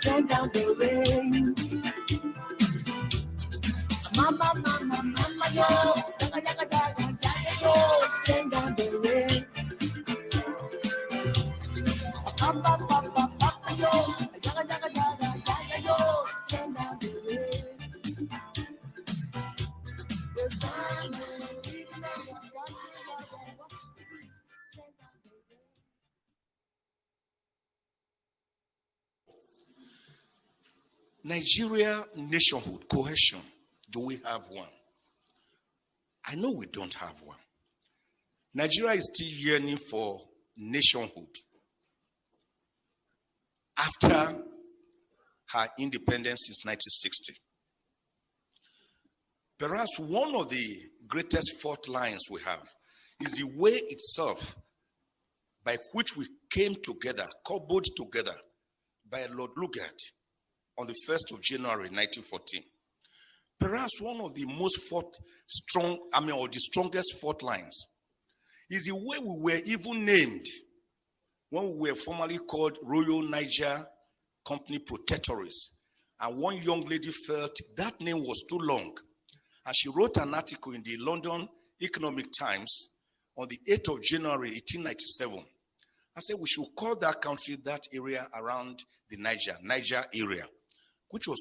Send down the rain. Mama, mama, mama, yo, ya, yo, send down the rain. Papa, papa, papa, yo, ya, yo, send down the rain. Yes, I'm a living man, got a lot of what to do. Send down the rain. Nigeria nationhood, cohesion, do we have one? I know we don't have one. Nigeria is still yearning for nationhood after her independence since 1960. Perhaps one of the greatest fault lines we have is the way itself by which we came together, cobbled together by Lord Lugard on the 1st of January 1914. Perhaps one of the most or the strongest fault lines is the way we were even named when we were formerly called Royal Niger Company Protectorates. And one young lady felt that name was too long. And she wrote an article in the London Economic Times on the 8th of January 1897. I said we should call that country, that area around the Niger area, which was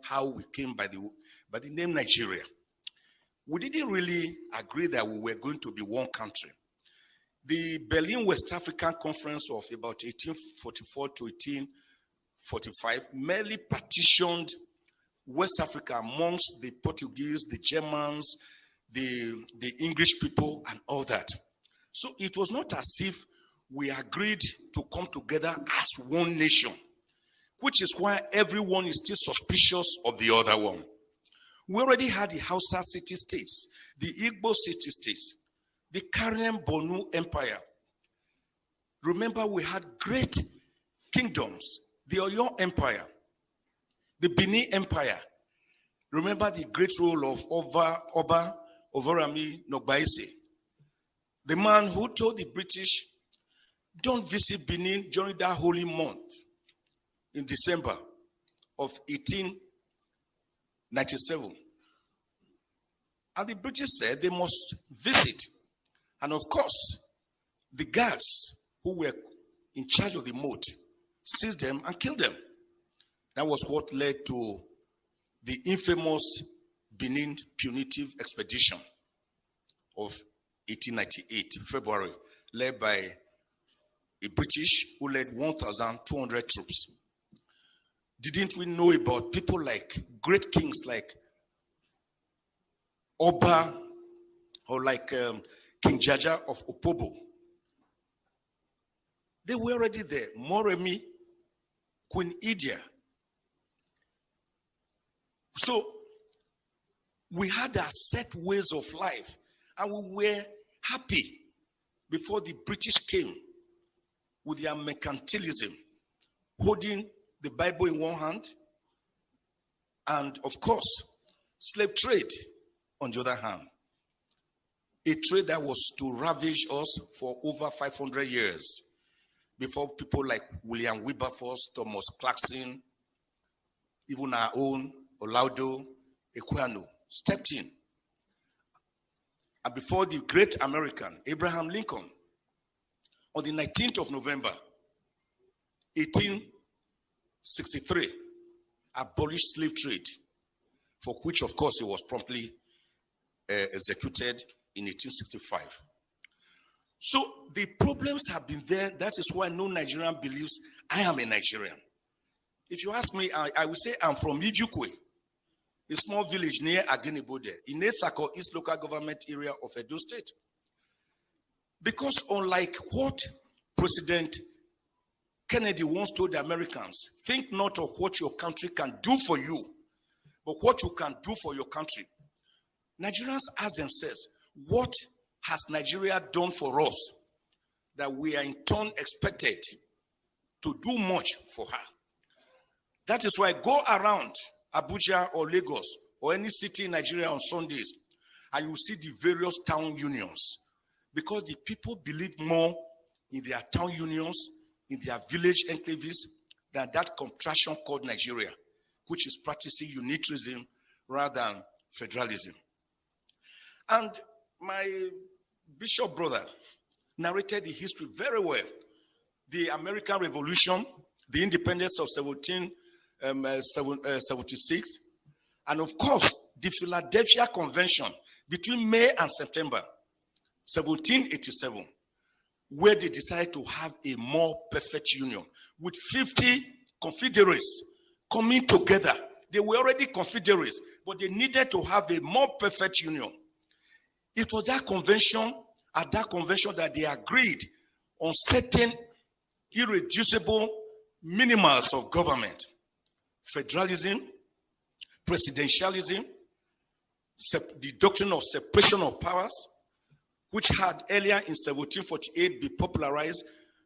how we came by the name Nigeria. We didn't really agree that we were going to be one country. The Berlin West African Conference of about 1844 to 1845 merely partitioned West Africa amongst the Portuguese, the Germans, the English people, and all that. So it was not as if we agreed to come together as one nation, which is why everyone is still suspicious of the other one. We already had the Hausa city-states, the Igbo city-states, the Karen Bonu Empire. Remember, we had great kingdoms, the Oyo Empire, the Benin Empire. Remember the great role of Oba Ovorami Nogbaise, the man who told the British, don't visit Benin during that holy month in December of 1897. And the British said they must visit. And of course, the guards who were in charge of the moat seized them and killed them. That was what led to the infamous Benin punitive expedition of 1898, February, led by a British who led 1,200 troops. Didn't we know about people like great kings like Oba or like King Jaja of Opobo? They were already there. Moremi, Queen Idia. So we had our set ways of life, and we were happy before the British came with their mercantilism, holding the Bible in one hand, and of course, slave trade on the other hand. A trade that was to ravage us for over 500 years before people like William Wilberforce, Thomas Clarkson, even our own Olaudo Equiano stepped in. And before the great American, Abraham Lincoln, on the 19th of November, 1863, abolished slave trade, for which, of course, he was promptly executed in 1865. So the problems have been there. That is why no Nigerian believes I am a Nigerian. If you ask me, I will say I'm from Ijukwe, a small village near Agenibode, in Esako, East Local Government Area of Edo State. Because unlike what President Kennedy once told the Americans, think not of what your country can do for you, but what you can do for your country. Nigerians ask themselves, what has Nigeria done for us that we are in turn expected to do much for her? That is why go around Abuja or Lagos or any city in Nigeria on Sundays and you see the various town unions, because the people believe more in their town unions, in their village enclaves, than that contraction called Nigeria, which is practicing unitarism rather than federalism. And my bishop brother narrated the history very well. The American Revolution, the independence of 1776, and of course, the Philadelphia Convention between May and September 1787, where they decided to have a more perfect union with 50 confederates coming together. They were already confederates, but they needed to have a more perfect union. It was that convention, at that convention, that they agreed on certain irreducible minimums of government: federalism, presidentialism, the doctrine of separation of powers, which had earlier in 1748 been popularized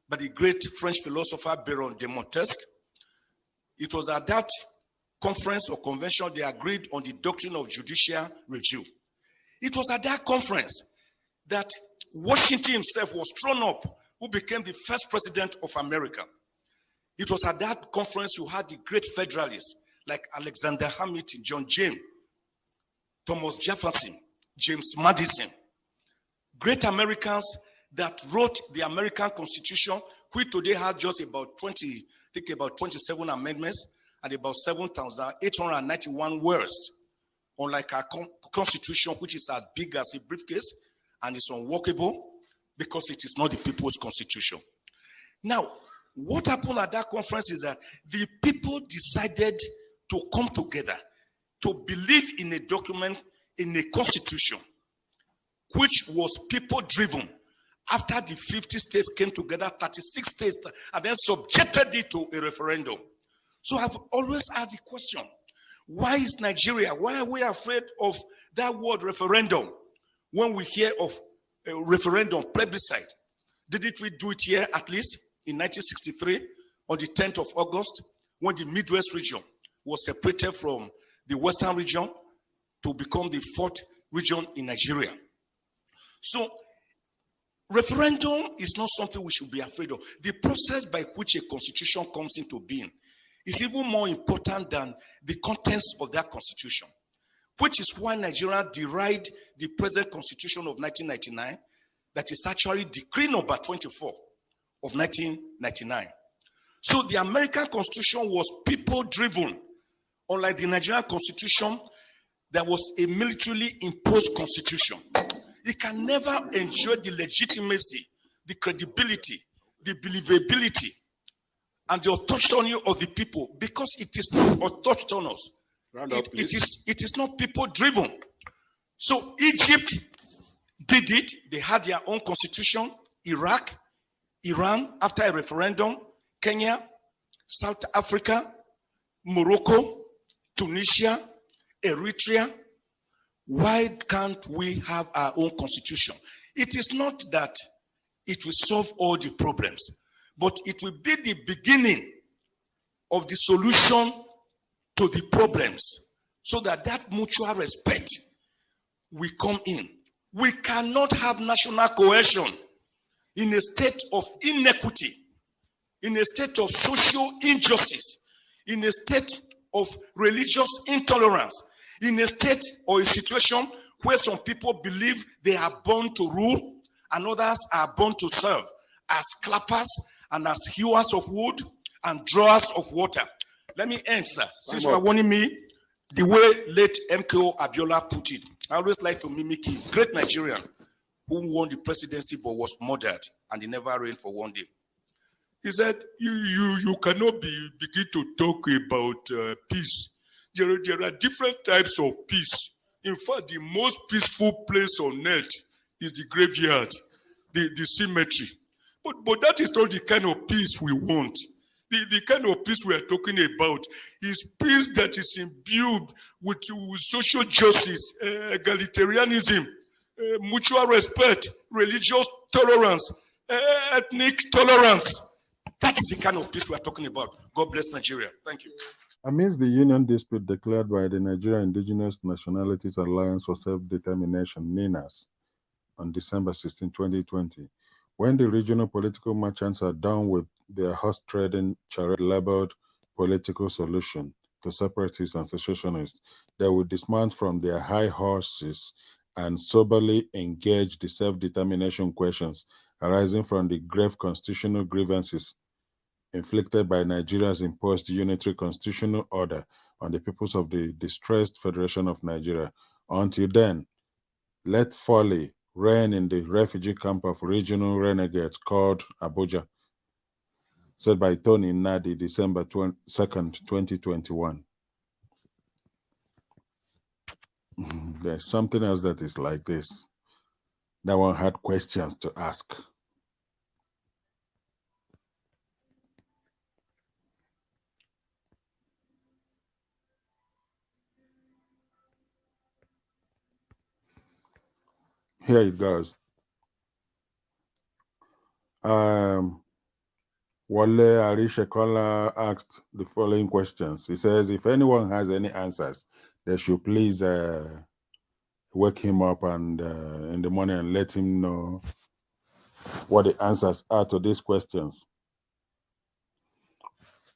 by the great French philosopher Baron de Montesquieu. It was at that conference or convention they agreed on the doctrine of judicial review. It was at that conference that Washington himself was thrown up, who became the first president of America. It was at that conference you had the great federalists like Alexander Hamilton, John James, Thomas Jefferson, James Madison, great Americans that wrote the American Constitution, which today has just about 27 amendments and about 7,891 words, unlike our Constitution, which is as big as a briefcase and is unworkable because it is not the people's constitution. Now, what happened at that conference is that the people decided to come together to believe in a document, in a constitution, which was people-driven After the 50 states came together, 36 states, and then subjected it to a referendum. So I've always asked the question, why is Nigeria, why are we afraid of that word referendum when we hear of a referendum, plebiscite? Didn't we do it here at least in 1963 on the 10th of August when the Midwest region was separated from the Western region to become the fourth region in Nigeria? So referendum is not something we should be afraid of. The process by which a constitution comes into being is even more important than the contents of that constitution, which is why Nigeria derived the present constitution of 1999, that is actually decree number 24 of 1999. So the American constitution was people-driven, unlike the Nigerian constitution that was a militarily imposed constitution. It can never enjoy the legitimacy, the credibility, the believability, and the autonomy of the people because it is not autonomous. It is not people-driven. So Egypt did it. They had their own constitution. Iraq, Iran, after a referendum, Kenya, South Africa, Morocco, Tunisia, Eritrea. Why can't we have our own constitution? It is not that it will solve all the problems, but it will be the beginning of the solution to the problems so that mutual respect will come in. We cannot have national cohesion in a state of inequity, in a state of social injustice, in a state of religious intolerance, in a state or a situation where some people believe they are born to rule and others are born to serve as clappers and as hewers of wood and drawers of water. Let me end, sir. Since you are warning me, the way late MKO Abiola put it, I always like to mimic him. Great Nigerian who won the presidency but was murdered and he never reigned for one day. He said, you cannot begin to talk about peace. There are different types of peace. In fact, the most peaceful place on earth is the graveyard, the cemetery. But that is not the kind of peace we want. The kind of peace we are talking about is peace that is imbued with social justice, egalitarianism, mutual respect, religious tolerance, ethnic tolerance. That is the kind of peace we are talking about. God bless Nigeria. Thank you. Amidst the union dispute declared by the Nigeria Indigenous Nationalities Alliance for Self-Determination, NINAS, on December 16, 2020, when the regional political merchants are done with their horse-trading charade labeled political solution to separatists and secessionists, they will dismount from their high horses and soberly engage the self-determination questions arising from the grave constitutional grievances inflicted by Nigeria's imposed unitary constitutional order on the peoples of the distressed Federation of Nigeria. Until then, let folly reign in the refugee camp of regional renegades called Abuja, said by Tony Nadi, December 2nd, 2021. There's something else that is like this. That one had questions to ask. Here it goes. Wale Arishekola asked the following questions. He says, if anyone has any answers, they should please wake him up and in the morning and let him know what the answers are to these questions.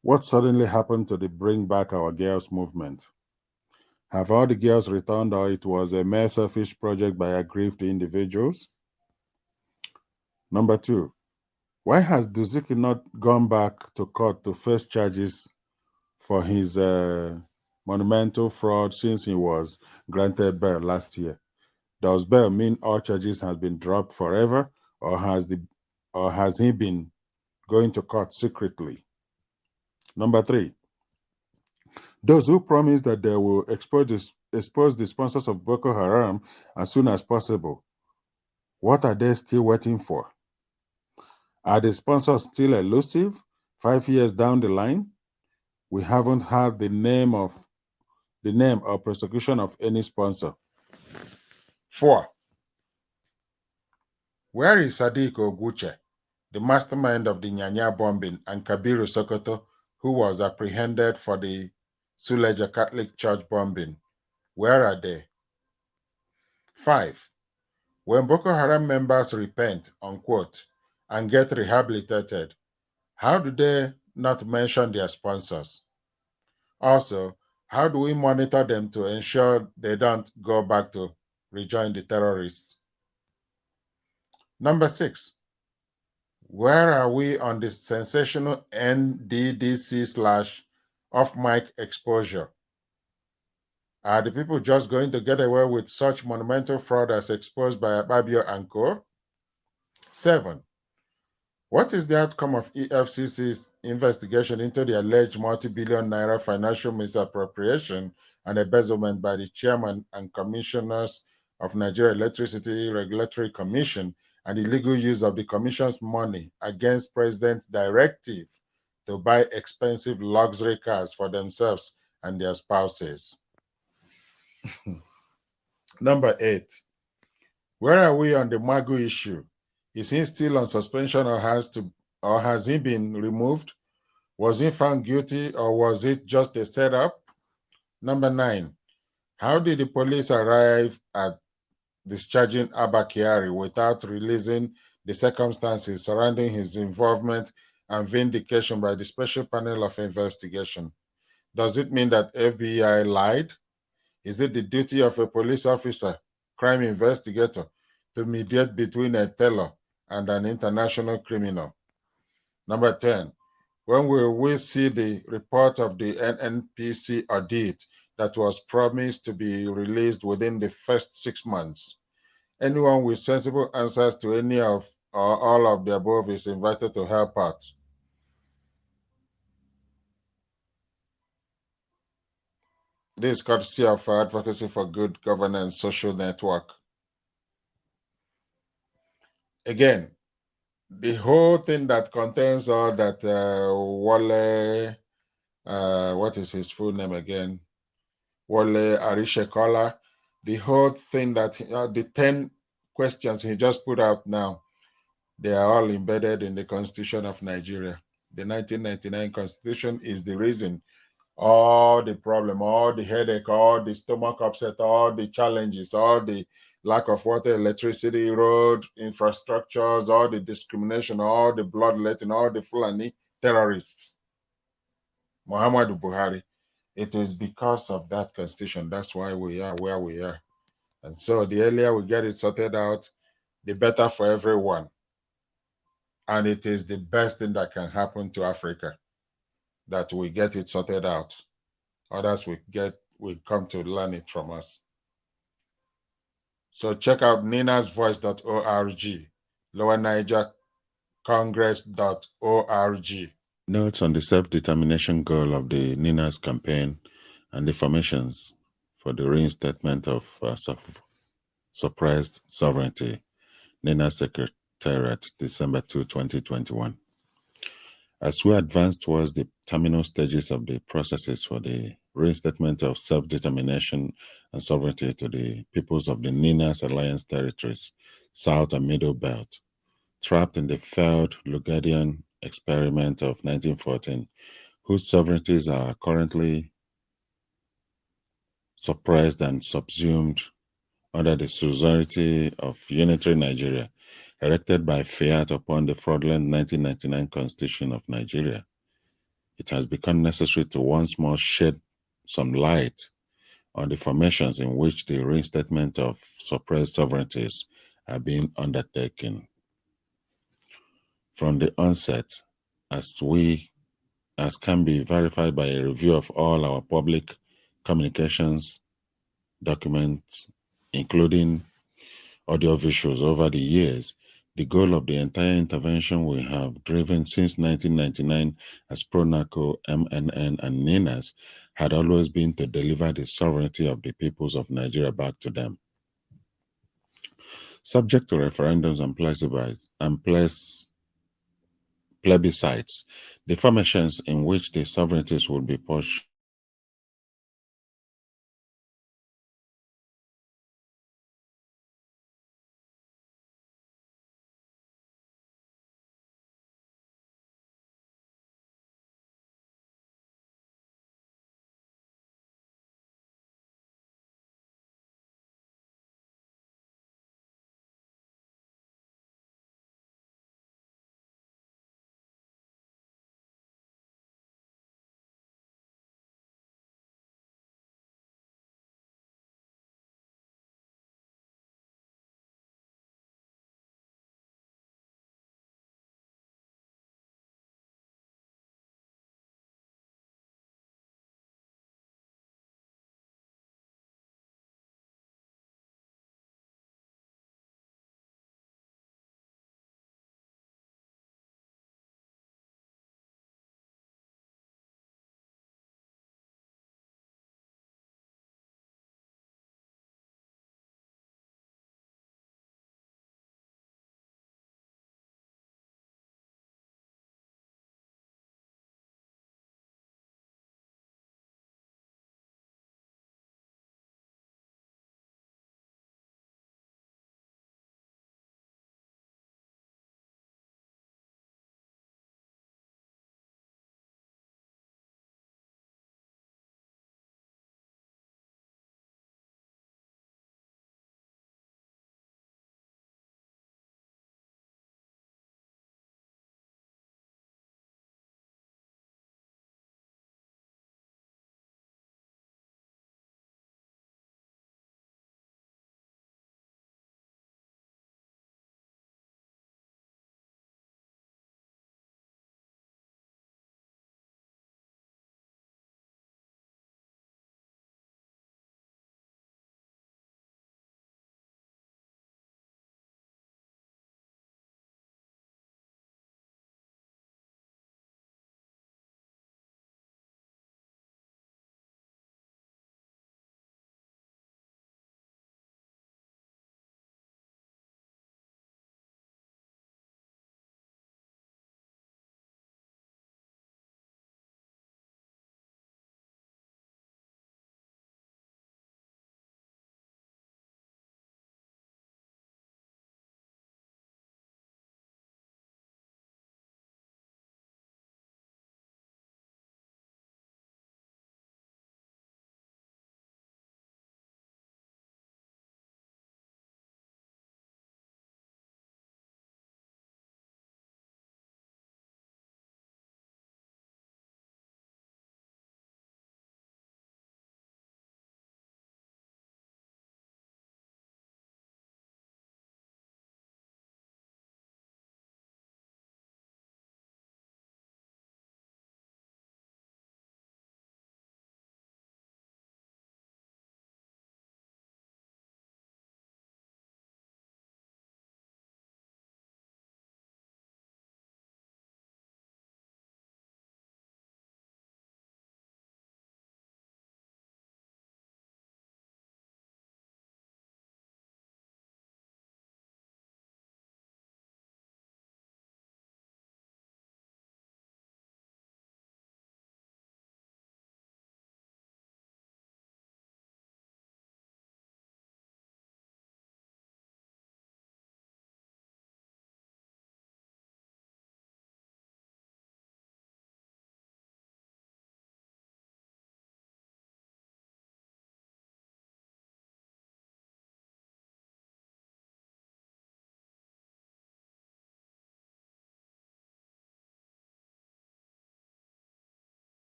What suddenly happened to the Bring Back Our Girls movement? Have all the girls returned, or it was a mere selfish project by aggrieved individuals? Number 2, why has Duziki not gone back to court to face charges for his monumental fraud since he was granted bail last year? Does bail mean all charges have been dropped forever, or has he been going to court secretly? Number 3, those who promise that they will expose the sponsors of Boko Haram as soon as possible, What are they still waiting for? Are the sponsors still elusive 5 years down the line? We haven't had the name or prosecution of any sponsor. 4. Where is Sadiq Oguche, the mastermind of the Nyanya bombing, and Kabiru Sokoto, who was apprehended for the Suleja Catholic Church bombing? Where are they? 5. When Boko Haram members repent, unquote, and get rehabilitated, how do they not mention their sponsors? Also, how do we monitor them to ensure they don't go back to rejoin the terrorists? Number 6, where are we on the sensational NDDC/off-mic exposure? Are the people just going to get away with such monumental fraud as exposed by Ababio and Co? 7. What is the outcome of EFCC's investigation into the alleged multi-billion naira financial misappropriation and embezzlement by the chairman and commissioners of Nigeria Electricity Regulatory Commission and illegal use of the commission's money against President's directive to buy expensive luxury cars for themselves and their spouses? Number 8. Where are we on the Magu issue? Is he still on suspension or has he been removed? Was he found guilty or was it just a setup? Number 9. How did the police arrive at discharging Abba Kyari without releasing the circumstances surrounding his involvement and vindication by the Special Panel of Investigation? Does it mean that FBI lied? Is it the duty of a police officer, crime investigator, to mediate between a teller and an international criminal? Number 10, when will we see the report of the NNPC audit that was promised to be released within the first 6 months? Anyone with sensible answers to any of or all of the above is invited to help out. This is courtesy of Advocacy for Good Governance Social Network. Again, the whole thing that contains all that Wale, what is his full name again? Wale Arishekola, the whole thing that the 10 questions he just put out now, they are all embedded in the Constitution of Nigeria. The 1999 Constitution is the reason all the problem, all the headache, all the stomach upset, all the challenges, all the lack of water, electricity, road, infrastructures, all the discrimination, all the bloodletting, all the Fulani terrorists. Muhammadu Buhari. It is because of that constitution. That's why we are where we are. And so the earlier we get it sorted out, the better for everyone. And it is the best thing that can happen to Africa, that we get it sorted out. Others will come to learn it from us. So check out ninasvoice.org, Lower Niger Congress.org. Notes on the self-determination goal of the Nina's campaign and the formations for the reinstatement of suppressed sovereignty. Nina Secretariat, December 2, 2021. As we advance towards the terminal stages of the processes for the reinstatement of self-determination and sovereignty to the peoples of the Ninas Alliance territories, South and Middle Belt, trapped in the failed Lugadian experiment of 1914, whose sovereignties are currently suppressed and subsumed under the suzerainty of unitary Nigeria, erected by fiat upon the fraudulent 1999 Constitution of Nigeria. It has become necessary to once more shed some light on the formations in which the reinstatement of suppressed sovereignties are being undertaken. From the onset, as can be verified by a review of all our public communications documents, including audiovisuals over the years, the goal of the entire intervention we have driven since 1999 as PRONACO, MNN, and NINAS had always been to deliver the sovereignty of the peoples of Nigeria back to them. subject to referendums and plebiscites, the formations in which the sovereignties would be pushed